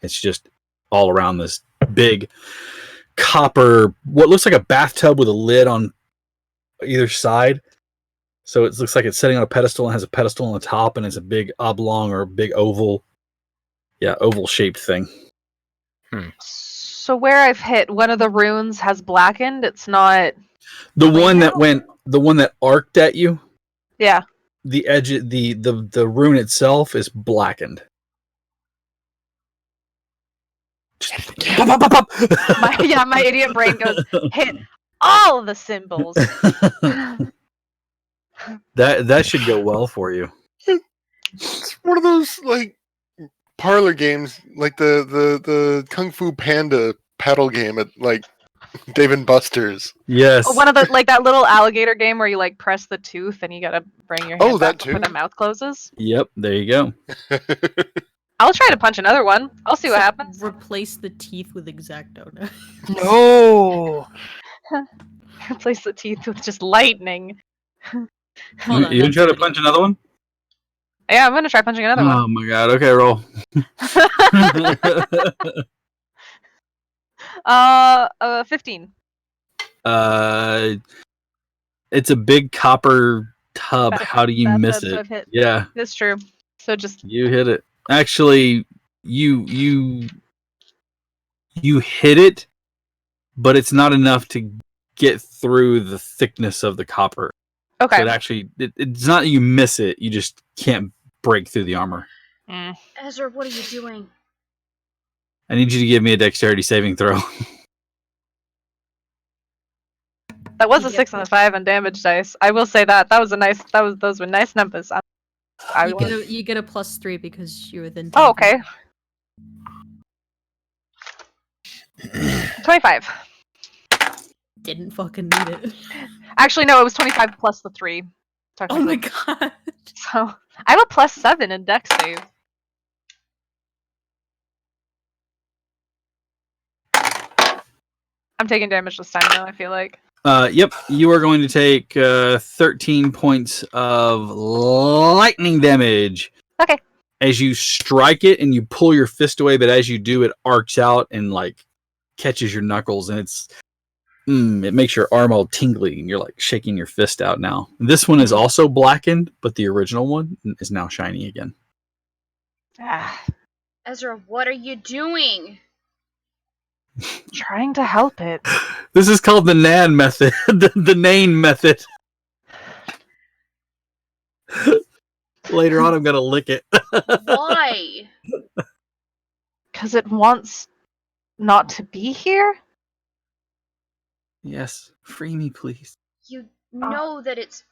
It's just all around this big copper, what looks like a bathtub with a lid on either side. So it looks like it's sitting on a pedestal and has a pedestal on the top, and it's a big oblong or a big oval, oval shaped thing. So where I've hit, one of the runes has blackened. It's not. The one that arced at you, Yeah. the edge, the rune itself is blackened. My idiot brain goes, hit all the symbols. That should go well for you. It's one of those like parlor games, like the Kung Fu Panda paddle game at like Dave and Buster's. Yes. Oh, one of the like that little alligator game where you like press the tooth and you gotta bring your hand that back when too. the mouth closes. Yep. There you go. I'll try to punch another one. I'll see what happens. Replace the teeth with Exacto. No. Replace the teeth with just lightning. Hold on, You that's try to video. punch another one? Yeah, I'm gonna try punching another one. Oh my god. Okay, roll. 15. It's a big copper tub. How do you miss That's what it? I've hit. Yeah, That's true. So just you hit it. Actually, you hit it, but it's not enough to get through the thickness of the copper. okay. So it's not that you miss it. You just can't break through the armor. Ezra, what are you doing? I need you to give me a dexterity saving throw. That was a You 6 and a 5 on damage dice. I will say that. Those were nice numbers. You get a +3 because you're within 10 Oh, feet. okay. 25. Didn't fucking need it. Actually, no, it was 25 plus the 3. Oh my god. So I have a +7 in dex save. I'm taking damage this time, though, I feel like. Yep, you are going to take 13 points of lightning damage. Okay. As you strike it and you pull your fist away, but as you do, it arcs out and like catches your knuckles, and it makes your arm all tingly, and you're like shaking your fist out now. This one is also blackened, but the original one is now shiny again. Ezra, what are you doing? Trying to help it. This is called the Nan method, the Nain method. Later on, I'm gonna lick it. Why? Because it wants not to be here? Yes, free me, please. You know that it's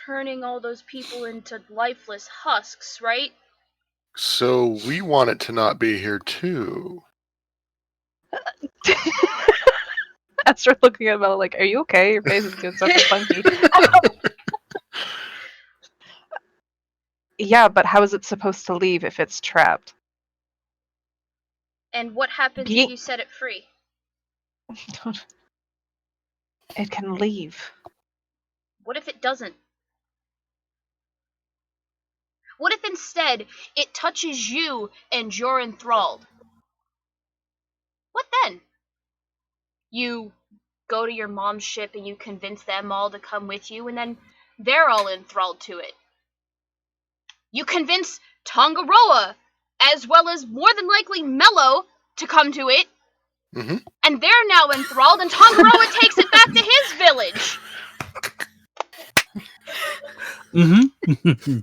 turning all those people into lifeless husks, right? So we want it to not be here too. Esther looking at Bella like, are you okay? Your face is doing something funky. Yeah, but how is it supposed to leave if it's trapped? And what happens if you set it free? It can leave. What if it doesn't? What if instead it touches you and you're enthralled? What then? You go to your mom's ship and you convince them all to come with you, and then they're all enthralled to it. You convince Tongaroa, as well as more than likely Mello, to come to it, and they're now enthralled, and Tongaroa takes it back to his village.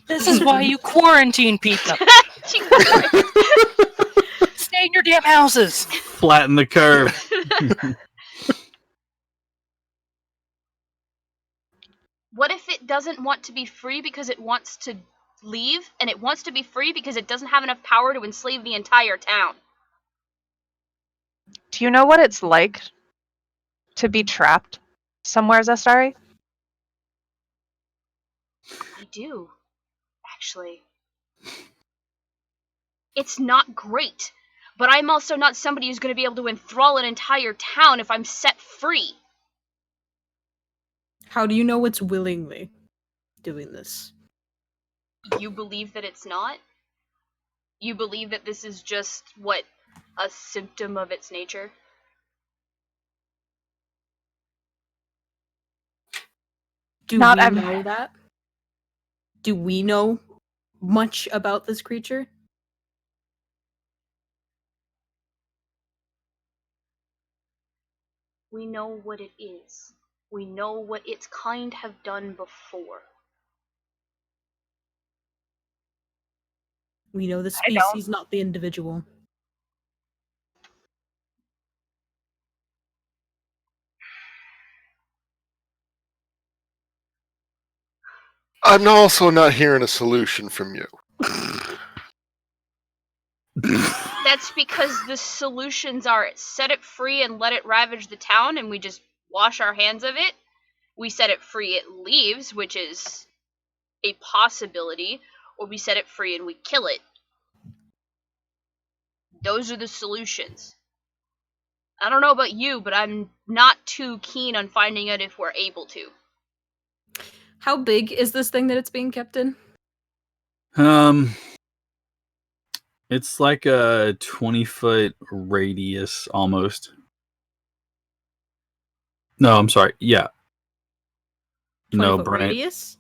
This is why you quarantine people. Stay in your damn houses. Flatten the curve. What if it doesn't want to be free because it wants to leave, and it wants to be free because it doesn't have enough power to enslave the entire town? Do you know what it's like to be trapped somewhere, Zestari? I do, actually. It's not great, but I'm also not somebody who's going to be able to enthrall an entire town if I'm set free. How do you know it's willingly doing this? You believe that it's not? You believe that this is just, a symptom of its nature? Do we know that? Do we know much about this creature? We know what it is. We know what its kind have done before. We know the species, not the individual. I'm also not hearing a solution from you. That's because the solutions are set it free and let it ravage the town and we just wash our hands of it. We set it free, it leaves, which is a possibility, or we set it free and we kill it. Those are the solutions. I don't know about you, but I'm not too keen on finding out if we're able to. How big is this thing that it's being kept in? It's like a 20-foot radius almost. No, I'm sorry. Yeah. 20-foot radius?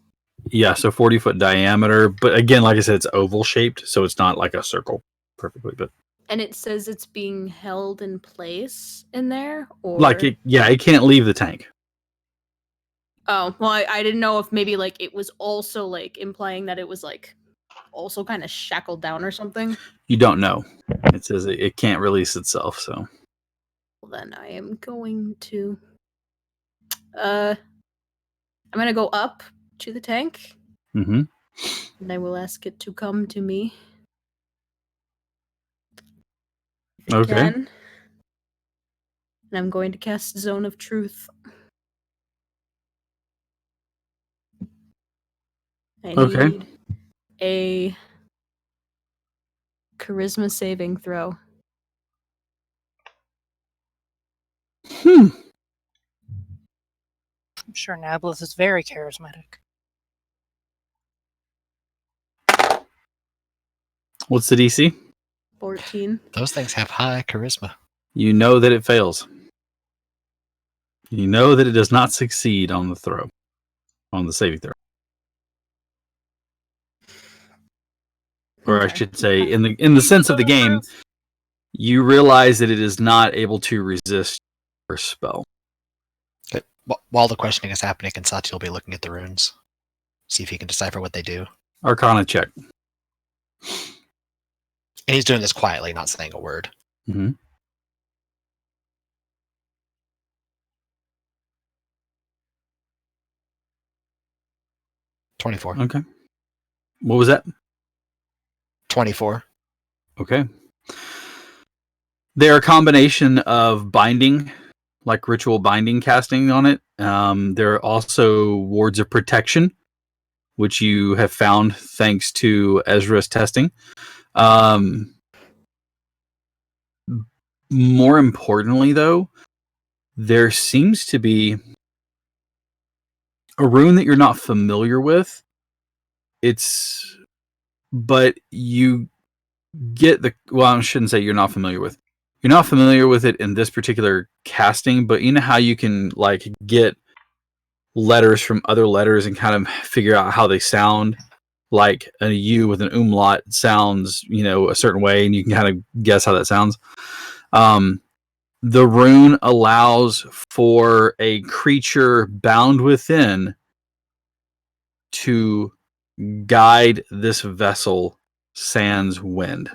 Yeah, so 40-foot diameter. But again, like I said, it's oval shaped, so it's not like a circle perfectly. But and it says it's being held in place in there, or like it can't leave the tank. Oh, well, I didn't know if maybe like it was also like implying that it was like also kind of shackled down or something? You don't know. It says it can't release itself, so. Well, then I am going to. I'm gonna go up to the tank, Mm-hmm. and I will ask it to come to me. If it Okay. can. And I'm going to cast Zone of Truth. I Okay. need a charisma saving throw. Hmm. I'm sure Nablus is very charismatic. What's the DC? 14. Those things have high charisma. You know that it fails. You know that it does not succeed on the throw, on the saving throw. Or I Okay. should say, in the sense of the game, you realize that it is not able to resist your spell. Okay. While the questioning is happening, Sati will be looking at the runes. See if he can decipher what they do. Arcana check. And he's doing this quietly, not saying a word. Mm-hmm. $24. Okay. What was that? 24. Okay. They're a combination of binding, like ritual binding casting on it. There are also wards of protection, which you have found thanks to Ezra's testing. More importantly, though, there seems to be a rune that you're not familiar with. But you get I shouldn't say you're not familiar with. You're not familiar with it in this particular casting, but you know how you can like get letters from other letters and kind of figure out how they sound. Like a U with an umlaut sounds, a certain way, and you can kind of guess how that sounds. The rune allows for a creature bound within to guide this vessel sans wind.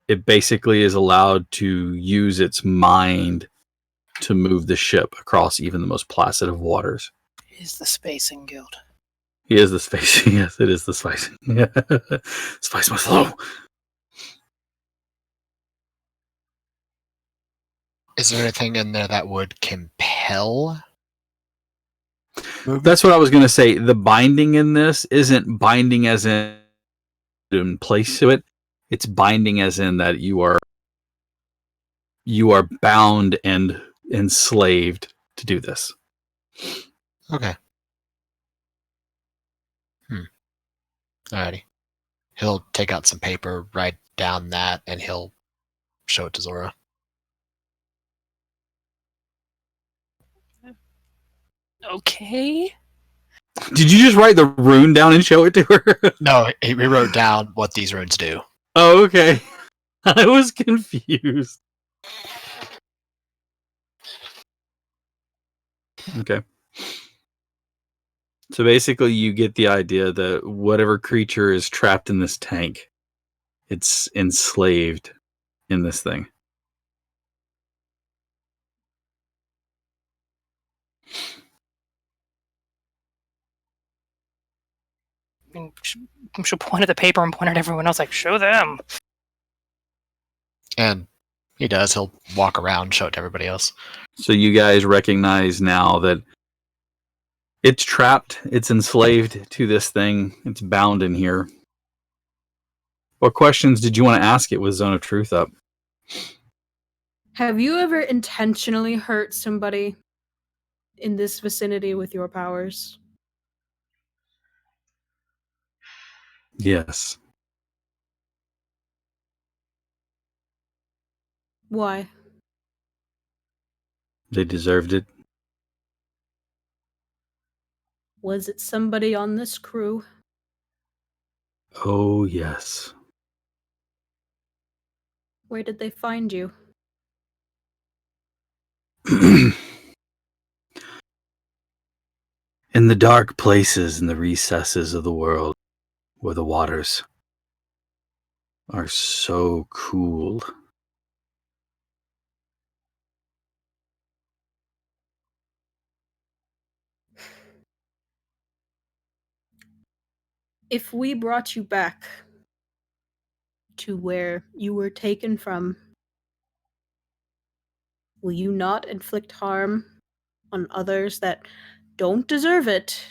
It basically is allowed to use its mind to move the ship across even the most placid of waters. It is the Spacing Guild. He is the space. Yes, it is the spice. Spice must flow. Is there anything in there that would compel? That's what I was going to say. The binding in this isn't binding as in place to it. It's binding as in that you are bound and enslaved to do this. Okay. Alrighty. He'll take out some paper, write down that, and he'll show it to Zora. Okay. Did you just write the rune down and show it to her? No, he wrote down what these runes do. Oh, okay. I was confused. Okay. So basically, you get the idea that whatever creature is trapped in this tank, it's enslaved in this thing. I mean, she'll point at the paper and point at everyone else, like, show them. And he does. He'll walk around, show it to everybody else. So you guys recognize now that it's trapped, it's enslaved to this thing, it's bound in here. What questions did you want to ask it with Zone of Truth up? Have you ever intentionally hurt somebody in this vicinity with your powers? Yes. Why? They deserved it. Was it somebody on this crew? Oh, yes. Where did they find you? In the dark places in the recesses of the world were the waters are so cool. If we brought you back to where you were taken from, will you not inflict harm on others that don't deserve it?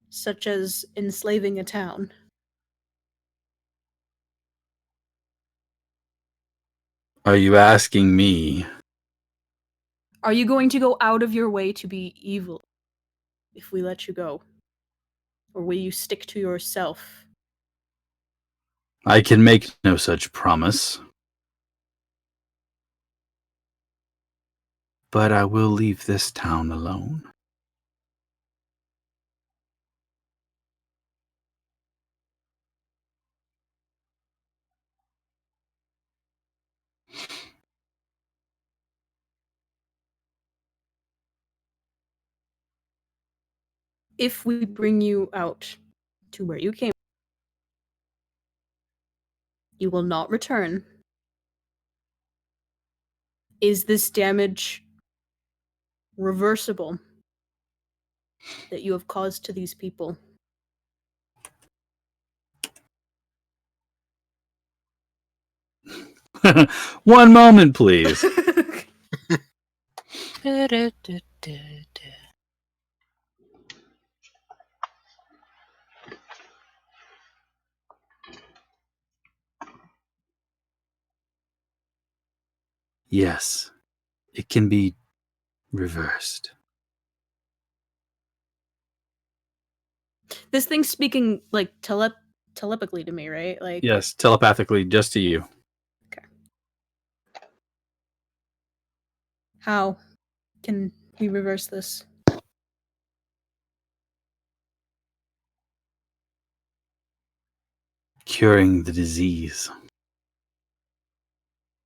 Such as enslaving a town. Are you asking me? Are you going to go out of your way to be evil if we let you go? Or will you stick to yourself? I can make no such promise. But I will leave this town alone. If we bring you out to where you came, you will not return. Is this damage reversible that you have caused to these people? One moment, please. Yes, it can be reversed. This thing's speaking like telepathically to me, right? Like Yes, telepathically, just to you. how can we reverse this? Curing the disease.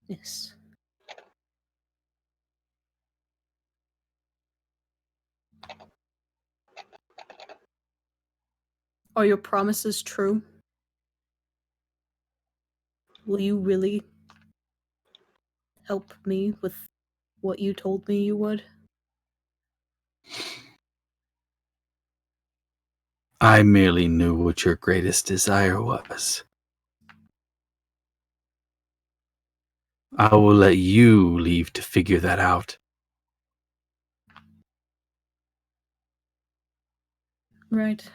Yes. Are your promises true? Will you really help me with what you told me you would? I merely knew what your greatest desire was. I will let you leave to figure that out. Right.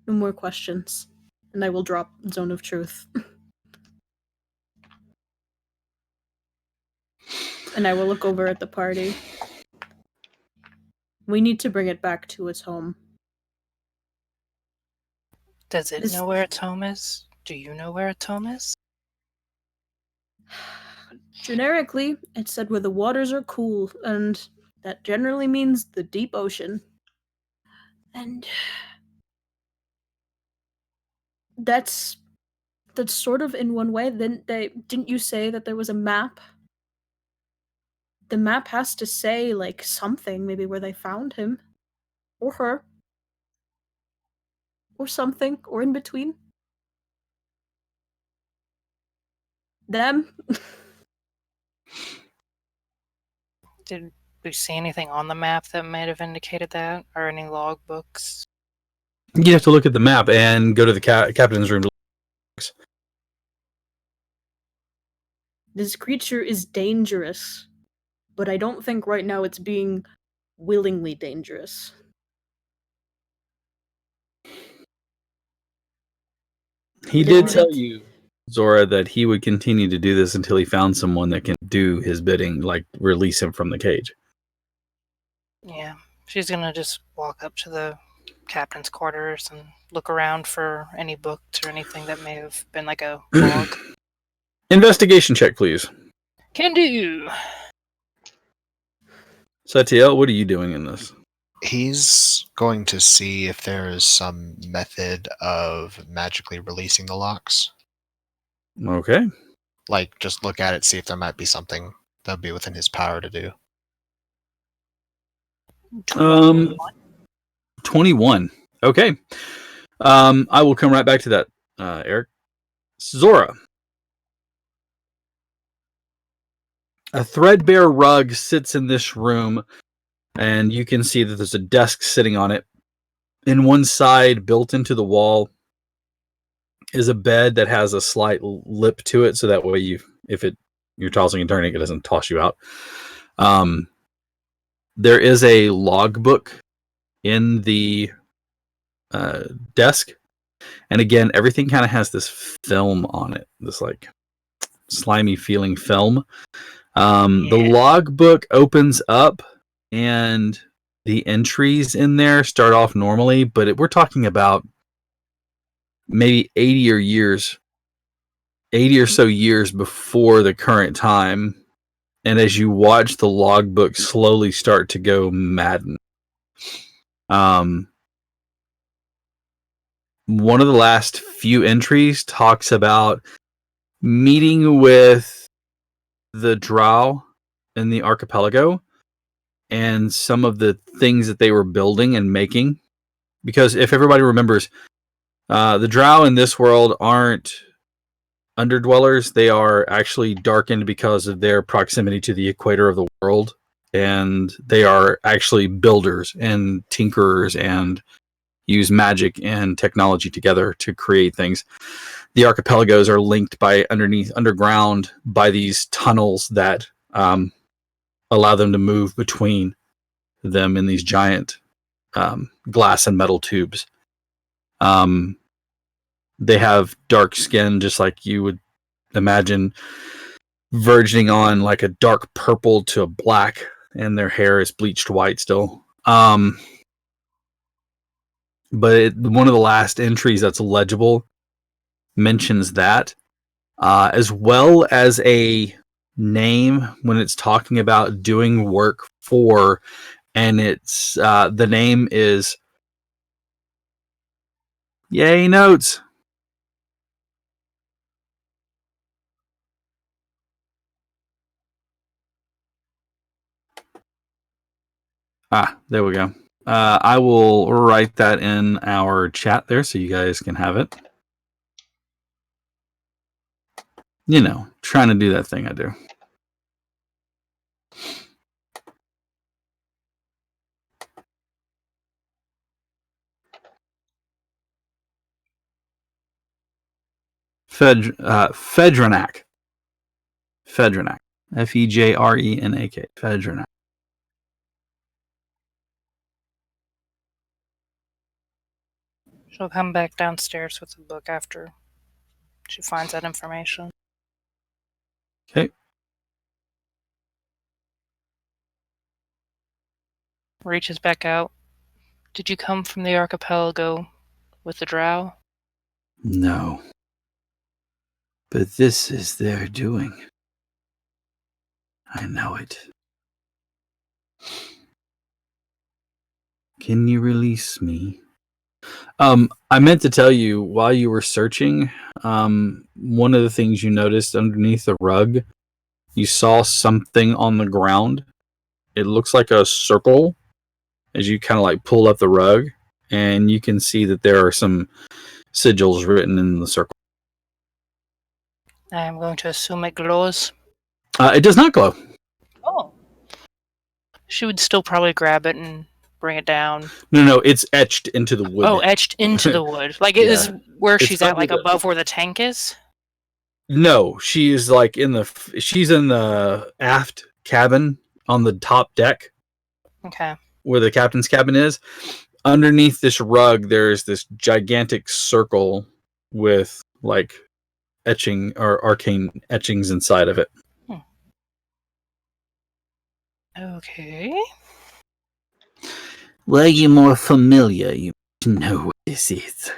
No more questions. And I will drop Zone of Truth. And I will look over at the party. We need to bring it back to its home. Does it This- know where its home is? Do you know where its home is? Generically, it said where the waters are cool, and that generally means the deep ocean. And that's sort of in one way. Then didn't you say that there was a map? The map has to say like something, maybe where they found him. Or her. Or something, or in between. Them. Did we see anything on the map that might have indicated that? Or any logbooks? You have to look at the map and go to the captain's room. This creature is dangerous, but I don't think right now it's being willingly dangerous. He Did did tell it- you, Zora, that he would continue to do this until he found someone that can do his bidding, like release him from the cage. Yeah. She's gonna just walk up to the captain's quarters and look around for any books or anything that may have been like a log. Investigation check, please. Can do. Satiel, what are you doing in this? He's going to see if there is some method of magically releasing the locks. Okay. Like, just look at it, see if there might be something that'd be within his power to do. 21. Okay. I will come right back to that, Eric. Zora. A threadbare rug sits in this room, and you can see that there's a desk sitting on it. In one side, built into the wall, is a bed that has a slight lip to it, so that way you're tossing and turning, it doesn't toss you out. There is a logbook in the desk, and again, everything kind of has this film on it, this like slimy feeling film. The logbook opens up, and the entries in there start off normally, but we're talking about maybe 80 or so years before the current time. And as you watch the logbook slowly start to go madden, one of the last few entries talks about meeting with the drow in the archipelago and some of the things that they were building and making. Because if everybody remembers, the drow in this world aren't underdwellers. They are actually darkened because of their proximity to the equator of the world. And they are actually builders and tinkerers and use magic and technology together to create things. The archipelagos are linked underground by these tunnels that allow them to move between them in these giant glass and metal tubes. They have dark skin, just like you would imagine, verging on like a dark purple to a black, and their hair is bleached white still. But one of the last entries that's legible mentions that, as well as a name when it's talking about doing work for, and it's the name is Yay Notes. There we go. I will write that in our chat there so you guys can have it. You know, trying to do that thing I do. Fedrenak. Fedrenak. Fejrenak. Fedrenak. She'll come back downstairs with the book after she finds that information. Okay. Reaches back out. Did you come from the archipelago with the drow? No. But this is their doing. I know it. Can you release me? I meant to tell you, while you were searching, one of the things you noticed underneath the rug, you saw something on the ground. It looks like a circle as you kind of like pull up the rug, and you can see that there are some sigils written in the circle. I'm going to assume it glows. It does not glow. Oh. She would still probably grab it and bring it down. No, it's etched into the wood. Oh, etched into the wood. Like it is where she's at, like above where the tank is? No, she is like she's in the aft cabin on the top deck. Okay. Where the captain's cabin is. Underneath this rug, there's this gigantic circle with like etching or arcane etchings inside of it. Okay. Were you more familiar, you know what this is.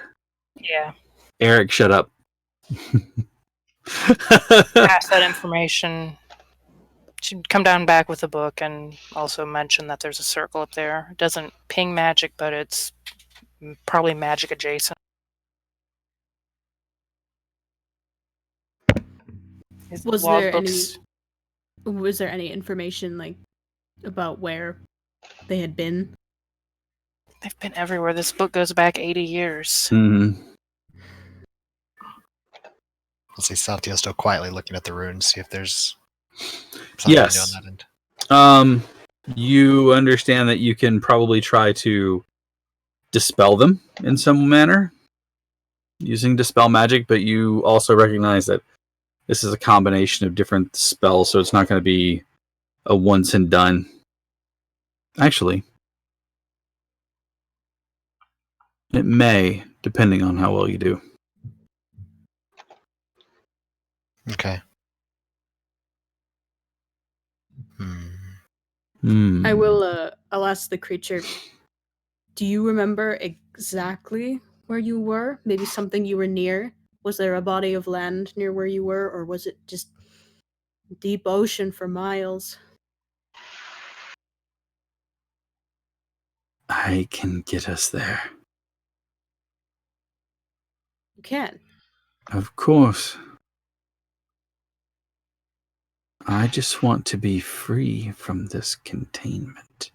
Yeah. Eric, shut up. Pass that information. She'd come down back with a book and also mention that there's a circle up there. It doesn't ping magic, but it's probably magic adjacent. Was there any Was there any information like about where they had been? They've been everywhere. This book goes back 80 years. Mm-hmm. Let's see, Satya still quietly looking at the runes, see if there's something Yes. to do on that end. You understand that you can probably try to dispel them in some manner using dispel magic, but you also recognize that this is a combination of different spells, so it's not going to be a once and done. Actually, it may, depending on how well you do. Okay. I will. I'll ask the creature. Do you remember exactly where you were? Maybe something you were near? Was there a body of land near where you were, or was it just deep ocean for miles? I can get us there. You can. Of course. I just want to be free from this containment.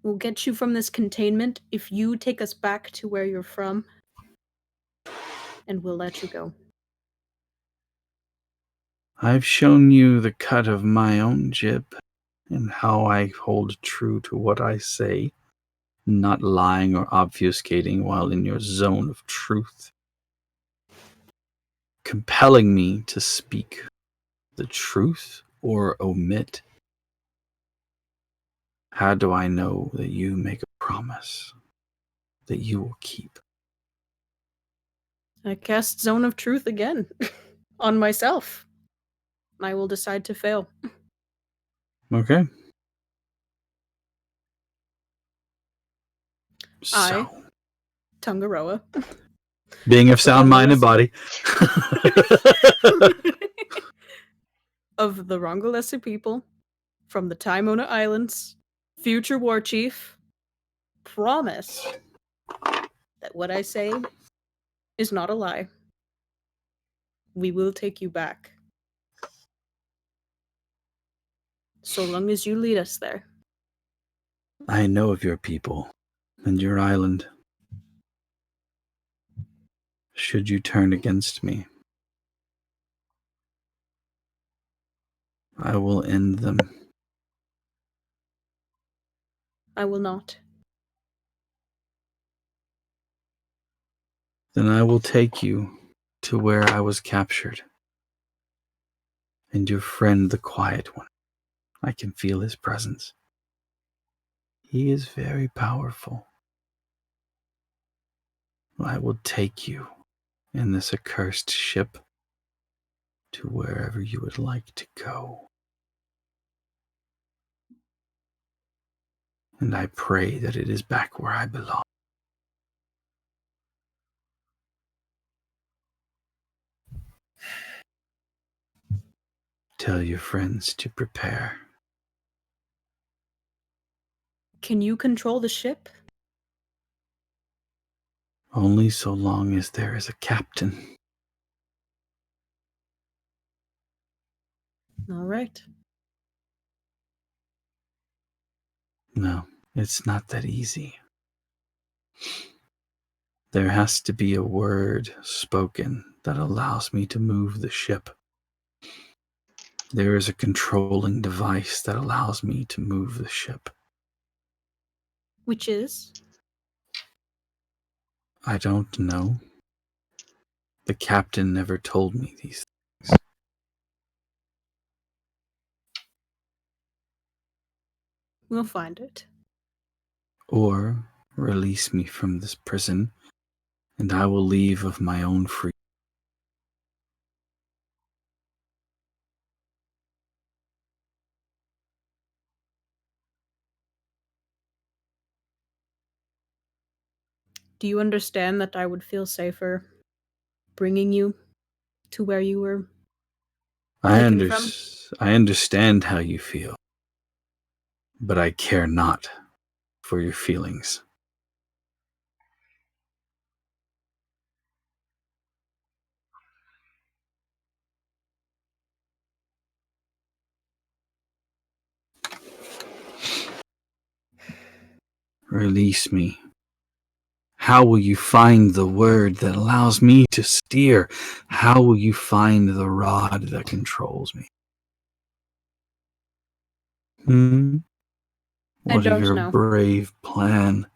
We'll get you from this containment if you take us back to where you're from, and we'll let you go. I've shown you the cut of my own jib and how I hold true to what I say, not lying or obfuscating while in your zone of truth, compelling me to speak the truth or omit. How do I know that you make a promise that you will keep? I cast Zone of Truth again on myself. I will decide to fail. Okay. I, So, Tungaroa, being of sound mind and body. of the Rongalesa people, from the Taimona Islands, future war chief, promise that what I say is not a lie. We will take you back. So long as you lead us there. I know of your people and your island. Should you turn against me, I will end them. I will not. Then I will take you to where I was captured. And your friend, the Quiet One, I can feel his presence. He is very powerful. I will take you in this accursed ship to wherever you would like to go. And I pray that it is back where I belong. Tell your friends to prepare. Can you control the ship? Only so long as there is a captain. All right. No, it's not that easy. There has to be a word spoken that allows me to move the ship. There is a controlling device that allows me to move the ship. Which is? I don't know. The captain never told me these things. We'll find it. Or release me from this prison, and I will leave of my own free. Do you understand that I would feel safer bringing you to where you were taken from? I understand how you feel, but I care not for your feelings. Release me. How will you find the word that allows me to steer? How will you find the rod that controls me? I What of don't your know. brave plan,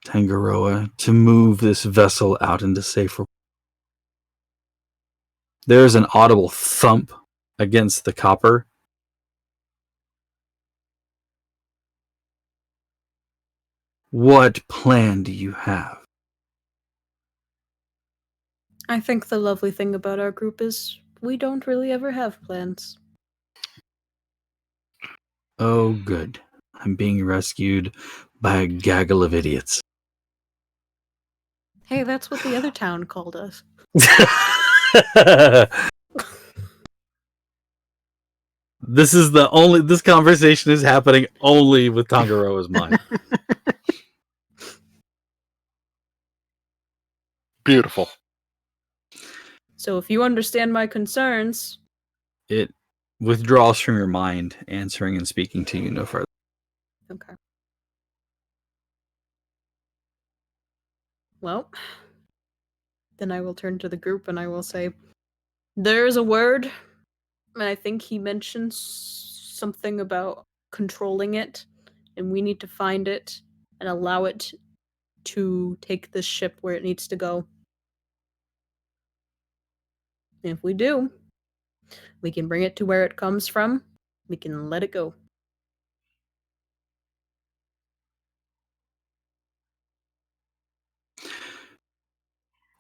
Tangaroa, to move this vessel out into safer? There is an audible thump against the copper. What plan do you have? I think the lovely thing about our group is we don't really ever have plans. Oh, good. I'm being rescued by a gaggle of idiots. Hey, that's what the other town called us. This conversation is happening only with Tangaroa's mind. Beautiful. So if you understand my concerns, It withdraws from your mind, answering and speaking to you no further. okay. Well, then I will turn to the group and I will say, there is a word, and I think he mentions something about controlling it, and we need to find it and allow it to take this ship where it needs to go. And if we do, we can bring it to where it comes from. We can let it go.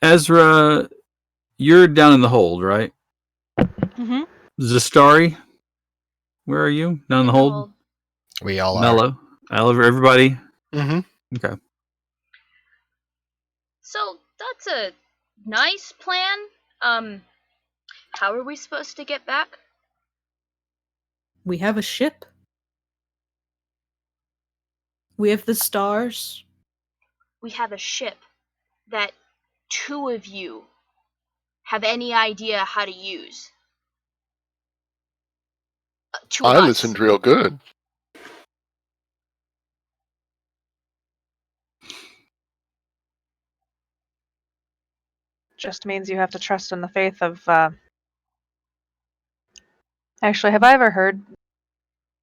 Ezra, you're down in the hold, right? Mm-hmm. Zastari, where are you? Down in the hold? We all are. Mello. Everybody. Mm-hmm. Okay. So that's a nice plan. How are we supposed to get back? We have a ship. We have the stars. We have a ship that 2 of you have any idea how to use. 2 of I us. listened real good. Just means you have to trust in the faith of. Actually, have I ever heard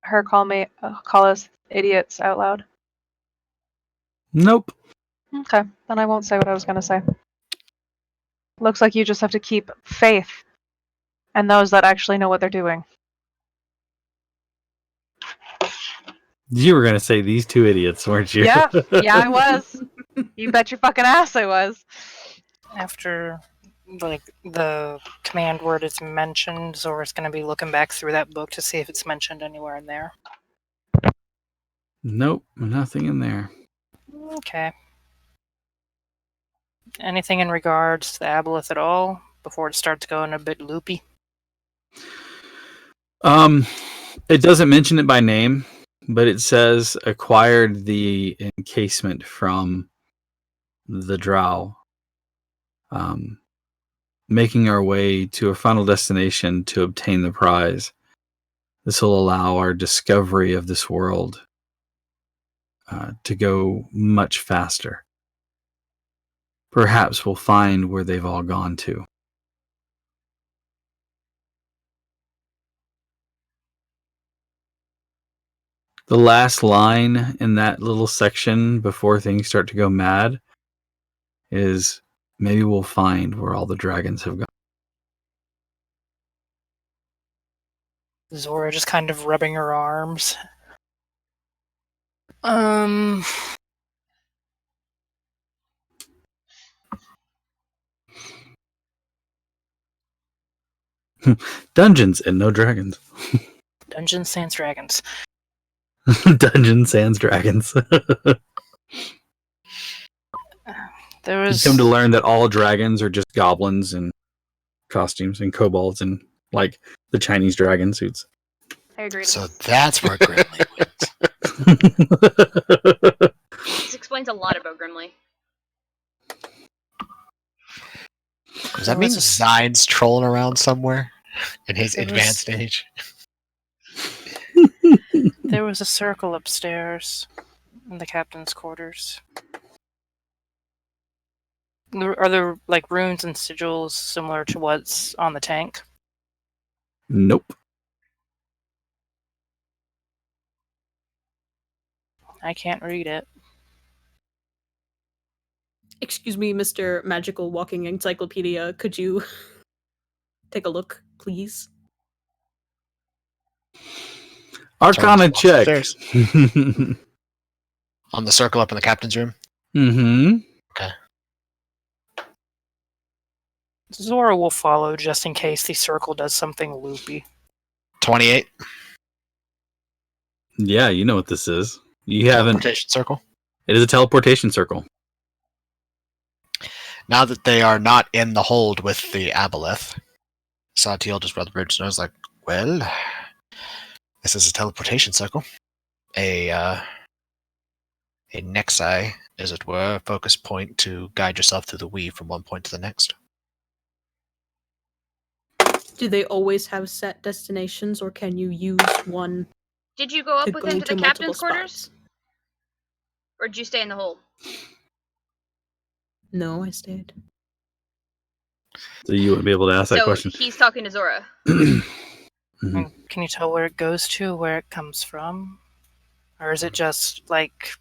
her call us idiots out loud? Nope. Okay, then I won't say what I was going to say. Looks like you just have to keep faith in those that actually know what they're doing. You were going to say these 2 idiots, weren't you? Yeah, I was. You bet your fucking ass I was. After the command word is mentioned, Zora's going to be looking back through that book to see if it's mentioned anywhere in there. Nope, nothing in there. Okay. Anything in regards to the aboleth at all before it starts going a bit loopy? It doesn't mention it by name, but it says acquired the encasement from the drow. Making our way to a final destination to obtain the prize. This will allow our discovery of this world to go much faster. Perhaps we'll find where they've all gone to. The last line in that little section before things start to go mad is maybe we'll find where all the dragons have gone. Zora just kind of rubbing her arms. Dungeons and no dragons. Dungeons sans dragons. Dungeons sans dragons. There You was come to learn that all dragons are just goblins and costumes and kobolds and like the Chinese dragon suits. I agree. So that's where Grimly went. This explains a lot about Grimly. Does that Well, mean it's a- Zine's trolling around somewhere in his It was- advanced age? There was a circle upstairs in the captain's quarters. Are there like runes and sigils similar to what's on the tank? Nope. I can't read it. Excuse me, Mr. Magical Walking Encyclopedia. Could you take a look, please? Arcana check. Upstairs. On the circle up in the captain's room. Mm-hmm. Zora will follow just in case the circle does something loopy. 28. Yeah, you know what this is. You haven't. Teleportation circle. It is a teleportation circle. Now that they are not in the hold with the aboleth, Satiel just rubbed the bird's nose like, well, this is a teleportation circle. A nexi, as it were, a focus point to guide yourself through the weave from one point to the next. Do they always have set destinations, or can you use one Did you go up to with go him to to the multiple captain's quarters? spots? Or did you stay in the hold? No, I stayed. So you wouldn't be able to ask that So question. he's talking to Zora. Mhm. Can you tell where it goes to, where it comes from? Or is it just like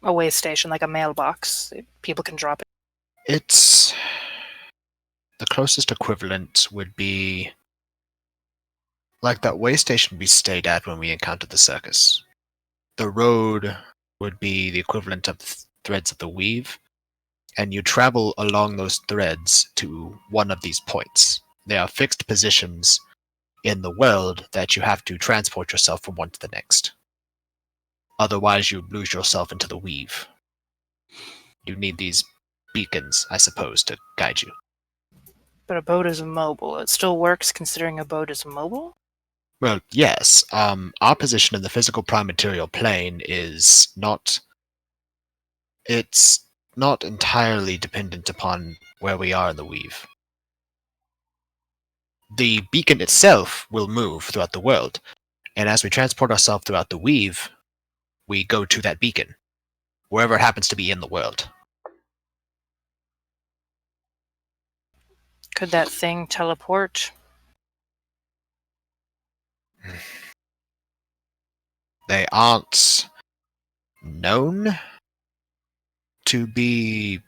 a way station, like a mailbox? People can drop it. It's the closest equivalent would be like that way station we stayed at when we encountered the circus. The road would be the equivalent of the threads of the weave, and you travel along those threads to one of these points. They are fixed positions in the world that you have to transport yourself from one to the next. Otherwise, you lose yourself into the weave. You need these beacons, I suppose, to guide you. But a boat is immobile. It still works considering a boat is immobile? Well, yes. Our position in the physical prime material plane is not... It's not entirely dependent upon where we are in the weave. The beacon itself will move throughout the world, and as we transport ourselves throughout the weave, we go to that beacon, wherever it happens to be in the world. Could that thing teleport? They aren't known to be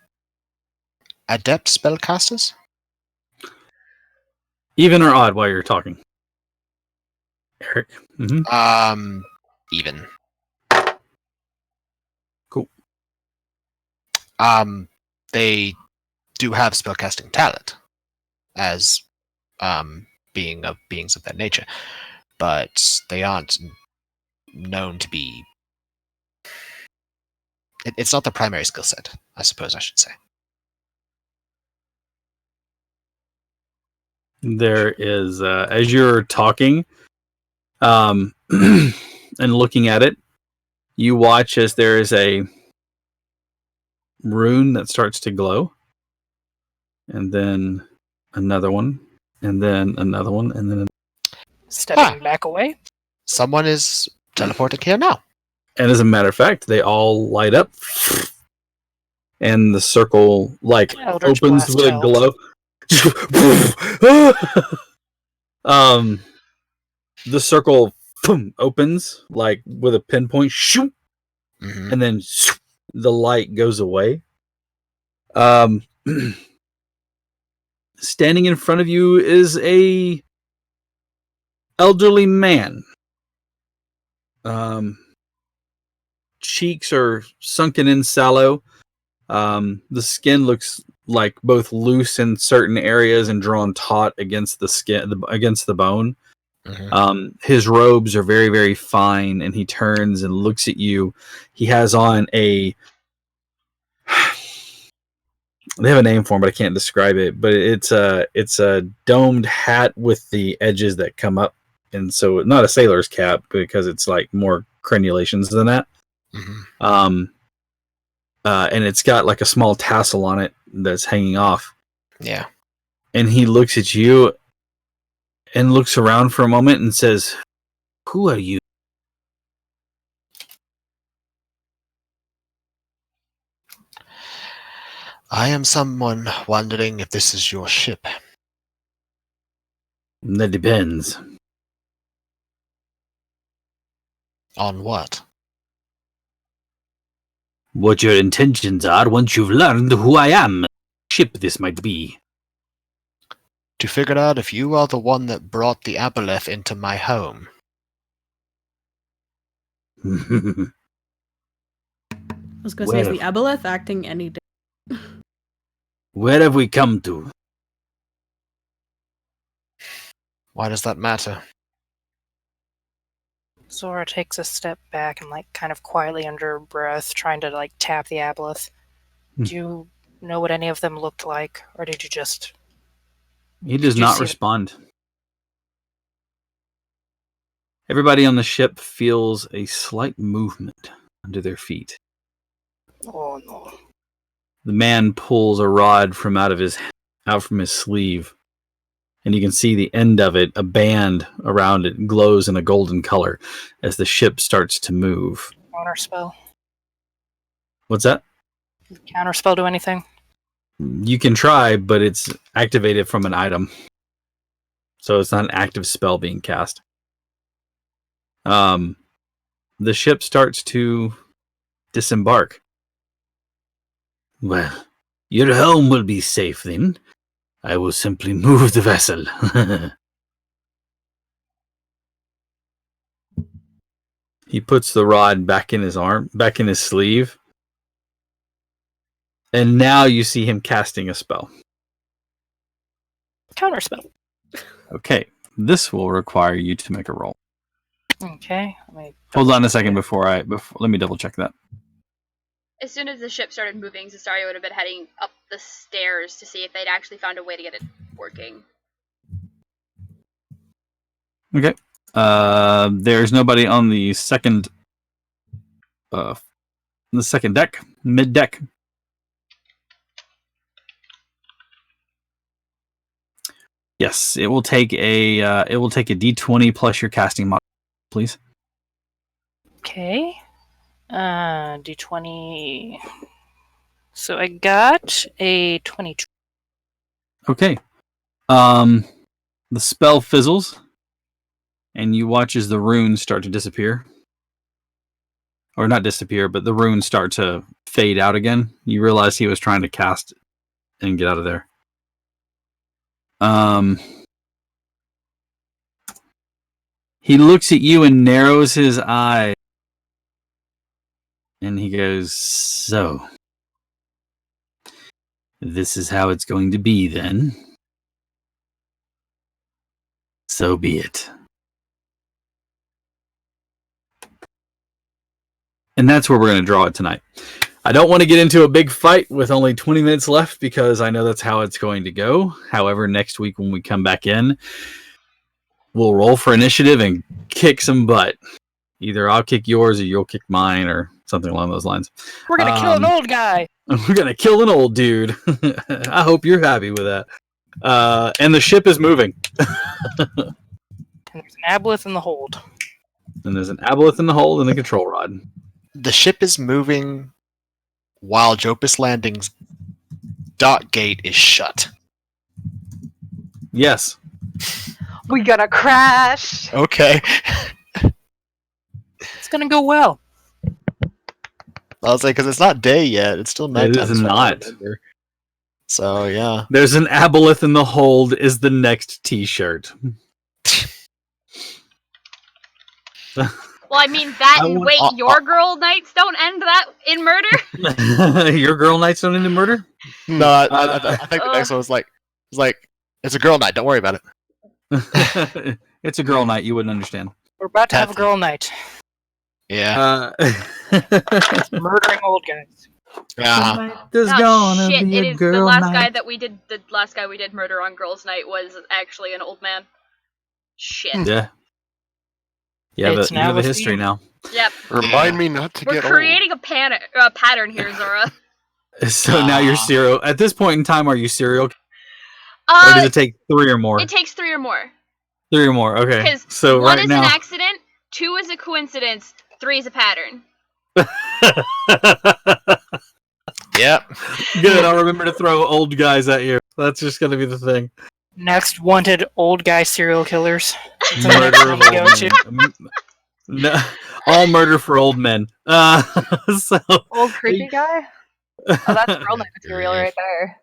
adept spellcasters. Even or odd while you're talking. Eric. Mm-hmm. Even. Cool. They do have spellcasting talent as beings of that nature, but they aren't known to be. It's not the primary skill set, I suppose I should say. There is, as you're talking, and looking at it, you watch as there is a rune that starts to glow, and then another one, and then another one, and then Stepping back away? Someone is teleporting here now. and as a matter of fact, they all light up, and the circle Eldritch opens Blast with a held. glow. The circle opens with a pinpoint, shoot, Mm-hmm. and then the light goes away. Standing in front of you is a elderly man. Cheeks are sunken in sallow. The skin looks like both loose in certain areas and drawn taut against the skin, against the bone. Mm-hmm. His robes are very, very fine, and he turns and looks at you. He has on a... They have a name for him, but I can't describe it. But it's a domed hat with the edges that come up, and so not a sailor's cap because it's like more crenulations than that. Mm-hmm. And it's got like a small tassel on it that's hanging off. Yeah. And he looks at you and looks around for a moment and says, "Who are you?" I am someone wondering if this is your ship. That depends. On what? What your intentions are once you've learned who I am. Ship this might be. To figure out if you are the one that brought the aboleth into my home. I was gonna say, is the aboleth acting any day? Where have we come to? Why does that matter? Zora takes a step back and, kind of quietly under her breath, trying to, tap the aboleth. Do you know what any of them looked like? Or did you just... He does not respond. Everybody on the ship feels a slight movement under their feet. Oh, no. The man pulls a rod out from his sleeve, and you can see the end of it, a band around it glows in a golden color as the ship starts to move. Counterspell. What's that? Counterspell do anything? You can try, but it's activated from an item. So it's not an active spell being cast. The ship starts to disembark. Well, your home will be safe then. I will simply move the vessel. He puts the rod back in his sleeve. And now you see him casting a spell. Counterspell. Okay, this will require you to make a roll. Okay. Hold on a second let me double check that. As soon as the ship started moving, Cesario would have been heading up the stairs to see if they'd actually found a way to get it working. Okay. There's nobody on the second deck, mid deck. Yes, it will take a D20 plus your casting mod, please. Okay. D20. So I got a 22. Okay. The spell fizzles, and you watch as the runes start to disappear. Or not disappear, but the runes start to fade out again. You realize he was trying to cast and get out of there. He looks at you and narrows his eye. And he goes, so, this is how it's going to be then. So be it. And that's where we're going to draw it tonight. I don't want to get into a big fight with only 20 minutes left because I know that's how it's going to go. However, next week when we come back in, we'll roll for initiative and kick some butt. Either I'll kick yours or you'll kick mine or something along those lines. We're going to kill an old guy. We're going to kill an old dude. I hope you're happy with that. And the ship is moving. And there's an aboleth in the hold. And there's an aboleth in the hold and a control rod. The ship is moving while Jopus Landing's dock gate is shut. Yes. We gonna crash. Okay. It's going to go well. I was like, because it's not day yet. It's still night. It is not. So, yeah. There's an aboleth in the hold is the next t-shirt. Well, I mean, your girl nights don't end that in murder? Your girl nights don't end in murder? No, I think the next one was it's a girl night. Don't worry about it. It's a girl night. You wouldn't understand. We're about to have a girl night. Yeah. Murdering old guys. Yeah. There's Oh, shit, be it a is girl the last night. the last guy we did murder on girls' night was actually an old man. Shit. Yeah. Yeah, It's but you have now a a history theme. now. Yep. Remind me not to We're get creating a pattern here, Zora. So now you're serial. At this point in time, are you serial? Or does it take 3 or more? It takes 3 or more. 3 or more. Okay. Because So 1 right is now, an accident, 2 is a coincidence, 3 is a pattern. Yep. Good. I'll remember to throw old guys at you. That's just going to be the thing. Next, wanted old guy serial killers. That's the Murder next of one to go old to. men. No, all murder for old men. So Old creepy guy? Oh, that's real nice material right there.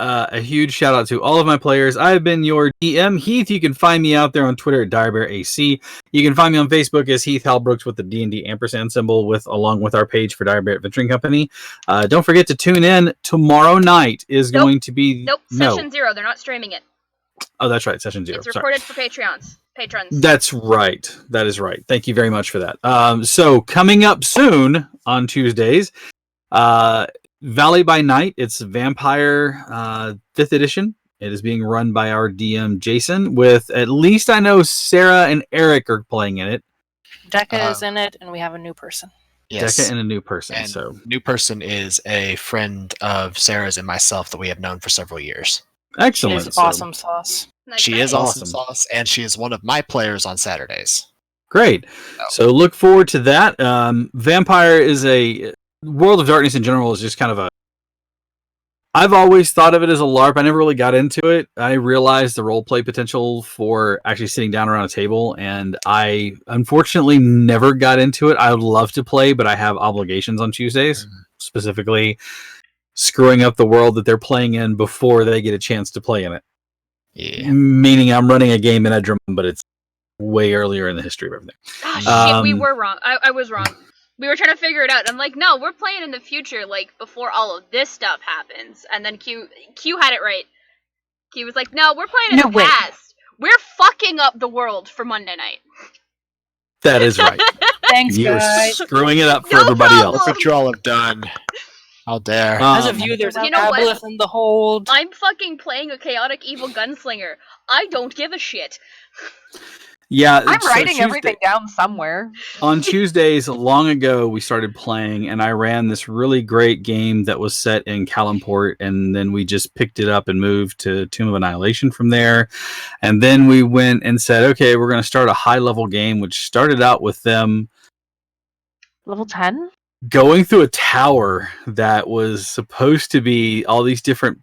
a huge shout out to all of my players. I've been your DM, Heath. You can find me out there on Twitter at DireBearAC. You can find me on Facebook as Heath Halbrooks with the D&D ampersand symbol, along with our page for Dire Bear Adventuring Company. Don't forget to tune in. Tomorrow night is going to be... Nope, Session 0. They're not streaming it. Oh, that's right, Session 0. It's recorded for patrons. That's right. That is right. Thank you very much for that. So coming up soon on Tuesdays, Valley by Night. It's Vampire 5th edition. It is being run by our DM Jason. With at least I know Sarah and Eric are playing in it. Decca is in it, and we have a new person. Yes. Decca and a new person. And so new person is a friend of Sarah's and myself that we have known for several years. excellent. She is awesome sauce. She is awesome Awesome. sauce, and she is one of my players on Saturdays. Great. So look forward to that. Vampire is a World of Darkness in general is just kind of a. I've always thought of it as a LARP. I never really got into it. I realized the role play potential for actually sitting down around a table, and I unfortunately never got into it. I would love to play, but I have obligations on Tuesdays, specifically screwing up the world that they're playing in before they get a chance to play in it. Yeah. Meaning I'm running a game in Edrum, but it's way earlier in the history of everything. Ah, shit, we were wrong. I was wrong. We were trying to figure it out. I'm like, no, we're playing in the future, like, before all of this stuff happens. And then Q had it right. Q was like, no, we're playing in the past. We're fucking up the world for Monday night. That is right. Thanks, You're guys. screwing it up for No everybody problem. else. Look what you all have done. How dare. As of you, there's You a know what? Aboleth in the hold. I'm fucking playing a chaotic evil gunslinger. I don't give a shit. Yeah, I'm so writing Tuesday- everything down somewhere. On Tuesdays, long ago, we started playing, and I ran this really great game that was set in Calimport, and then we just picked it up and moved to Tomb of Annihilation from there. And then we went and said, okay, we're going to start a high-level game, which started out with them Level 10? going through a tower that was supposed to be all these different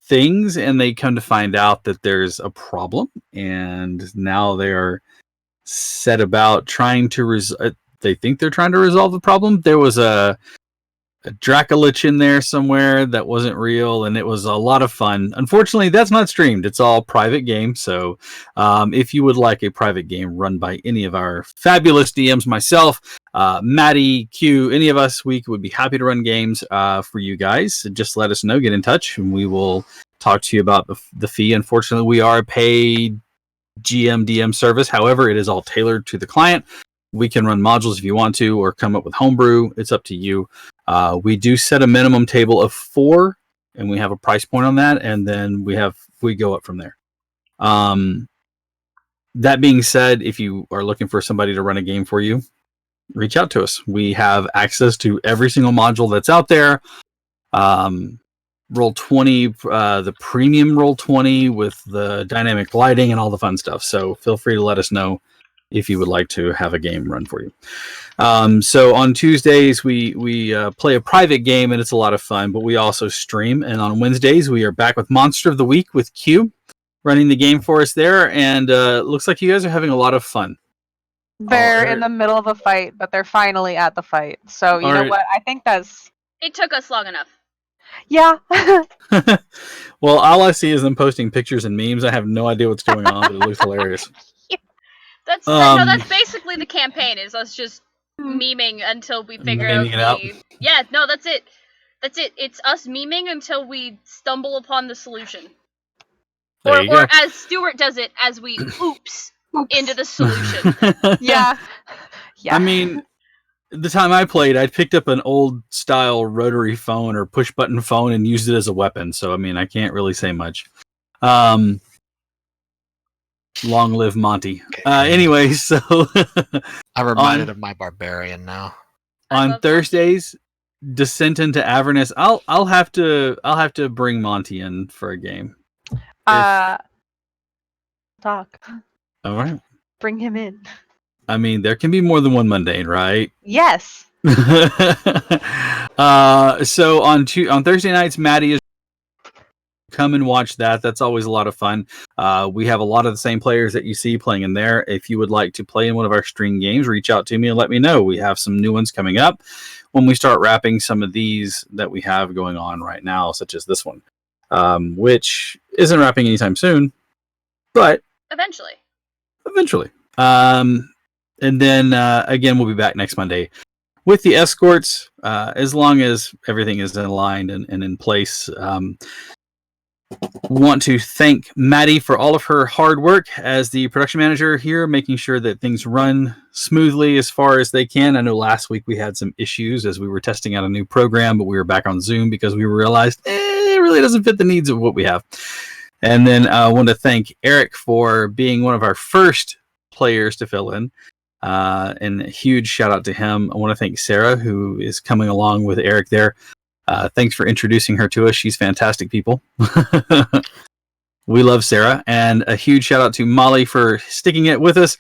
things, and they come to find out that there's a problem, and now they are set about trying to they think they're trying to resolve the problem. There was a Dracolich in there somewhere that wasn't real, and it was a lot of fun. Unfortunately, that's not streamed. It's all private game. So if you would like a private game run by any of our fabulous DMs, myself, Maddie, Q, any of us, we would be happy to run games for you guys. Just let us know, get in touch, and we will talk to you about the fee. Unfortunately, we are a paid GM DM service. However, it is all tailored to the client. We can run modules if you want to, or come up with homebrew. It's up to you. We do set a minimum table of 4, and we have a price point on that, and then we go up from there. That being said, if you are looking for somebody to run a game for you, reach out to us. We have access to every single module that's out there. Roll20, the premium Roll20 with the dynamic lighting and all the fun stuff. So feel free to let us know if you would like to have a game run for you. So on Tuesdays, we play a private game, and it's a lot of fun, but we also stream. And on Wednesdays, we are back with Monster of the Week with Q running the game for us there. And looks like you guys are having a lot of fun. They're in the middle of a fight, but they're finally at the fight. So, you know what? I think that's... It took us long enough. Yeah. Well, all I see is them posting pictures and memes. I have no idea what's going on, but it looks hilarious. That's no, that's basically the campaign. Is us just memeing until we figure Memeing it out. Yeah, no, that's it. That's it. It's us memeing until we stumble upon the solution. There you Or go. as Stuart does it, as we oops into the solution. Yeah. I mean, the time I played, I picked up an old style rotary phone or push button phone and used it as a weapon. So, I mean, I can't really say much. Long live Monty. Anyway, so I'm reminded of my barbarian now. on Thursdays, Descent into Avernus. I'll have to bring Monty in for a game. Talk. All right. Bring him in. I mean, there can be more than one mundane, right? Yes. So on Thursday nights, Maddie is come and watch that. That's always a lot of fun. We have a lot of the same players that you see playing in there. If you would like to play in one of our stream games, reach out to me and let me know. We have some new ones coming up when we start wrapping some of these that we have going on right now, such as this one, which isn't wrapping anytime soon, but Eventually. And then again, we'll be back next Monday with the escorts, as long as everything is aligned and in place. Want to thank Maddie for all of her hard work as the production manager here, making sure that things run smoothly as far as they can. I know last week we had some issues as we were testing out a new program, but we were back on Zoom because we realized it really doesn't fit the needs of what we have. And then I want to thank Eric for being one of our first players to fill in. And a huge shout out to him. I want to thank Sarah, who is coming along with Eric there. Thanks for introducing her to us. She's fantastic people. We love Sarah. And a huge shout out to Molly for sticking it with us.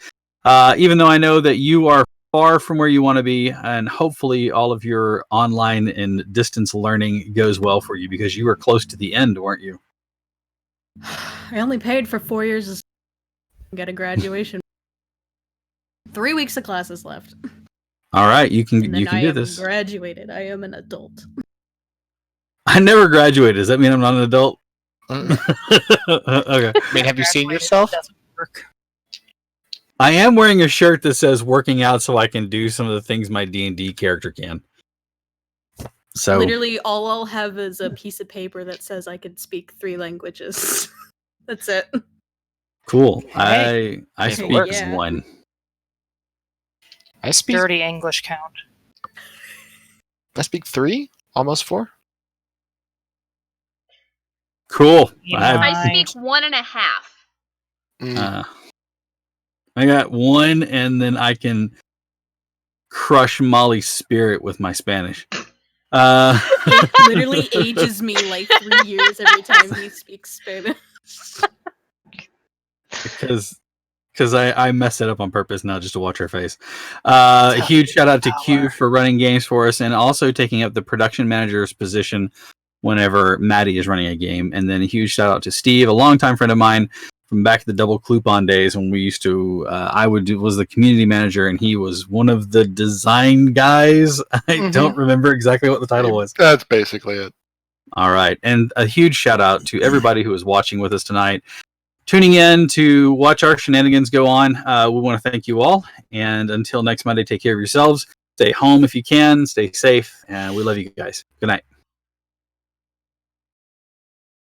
Even though I know that you are far from where you want to be, and hopefully all of your online and distance learning goes well for you, because you were close to the end, weren't you? I only paid for 4 years to get a graduation. 3 weeks of classes left. All right, you can And then I do am this. graduated. I am an adult. I never graduated. Does that mean I'm not an adult? Mm. Okay. I mean, have you seen yourself? Doesn't work. I am wearing a shirt that says "working out" so I can do some of the things my D&D character can. So Literally, all I'll have is a piece of paper that says I can speak 3 languages. That's it. cool. Hey. I It speak works. one. I speak. Dirty English count. I speak 3, almost 4. Cool. Yeah. I Nice. speak 1.5. Mm. I got 1, and then I can crush Molly's spirit with my Spanish. It literally ages me like 3 years every time he speaks Spanish. because I messed it up on purpose now just to watch her face. A huge shout out to Q for running games for us and also taking up the production manager's position whenever Maddie is running a game. And then a huge shout out to Steve, a longtime friend of mine from back to the double Clupon days when we used to. Was the community manager and he was one of the design guys. I don't remember exactly what the title was. That's basically it. All right. And a huge shout out to everybody who is watching with us tonight, tuning in to watch our shenanigans go on. We want to thank you all. And until next Monday, take care of yourselves. Stay home if you can. Stay safe. And we love you guys. Good night.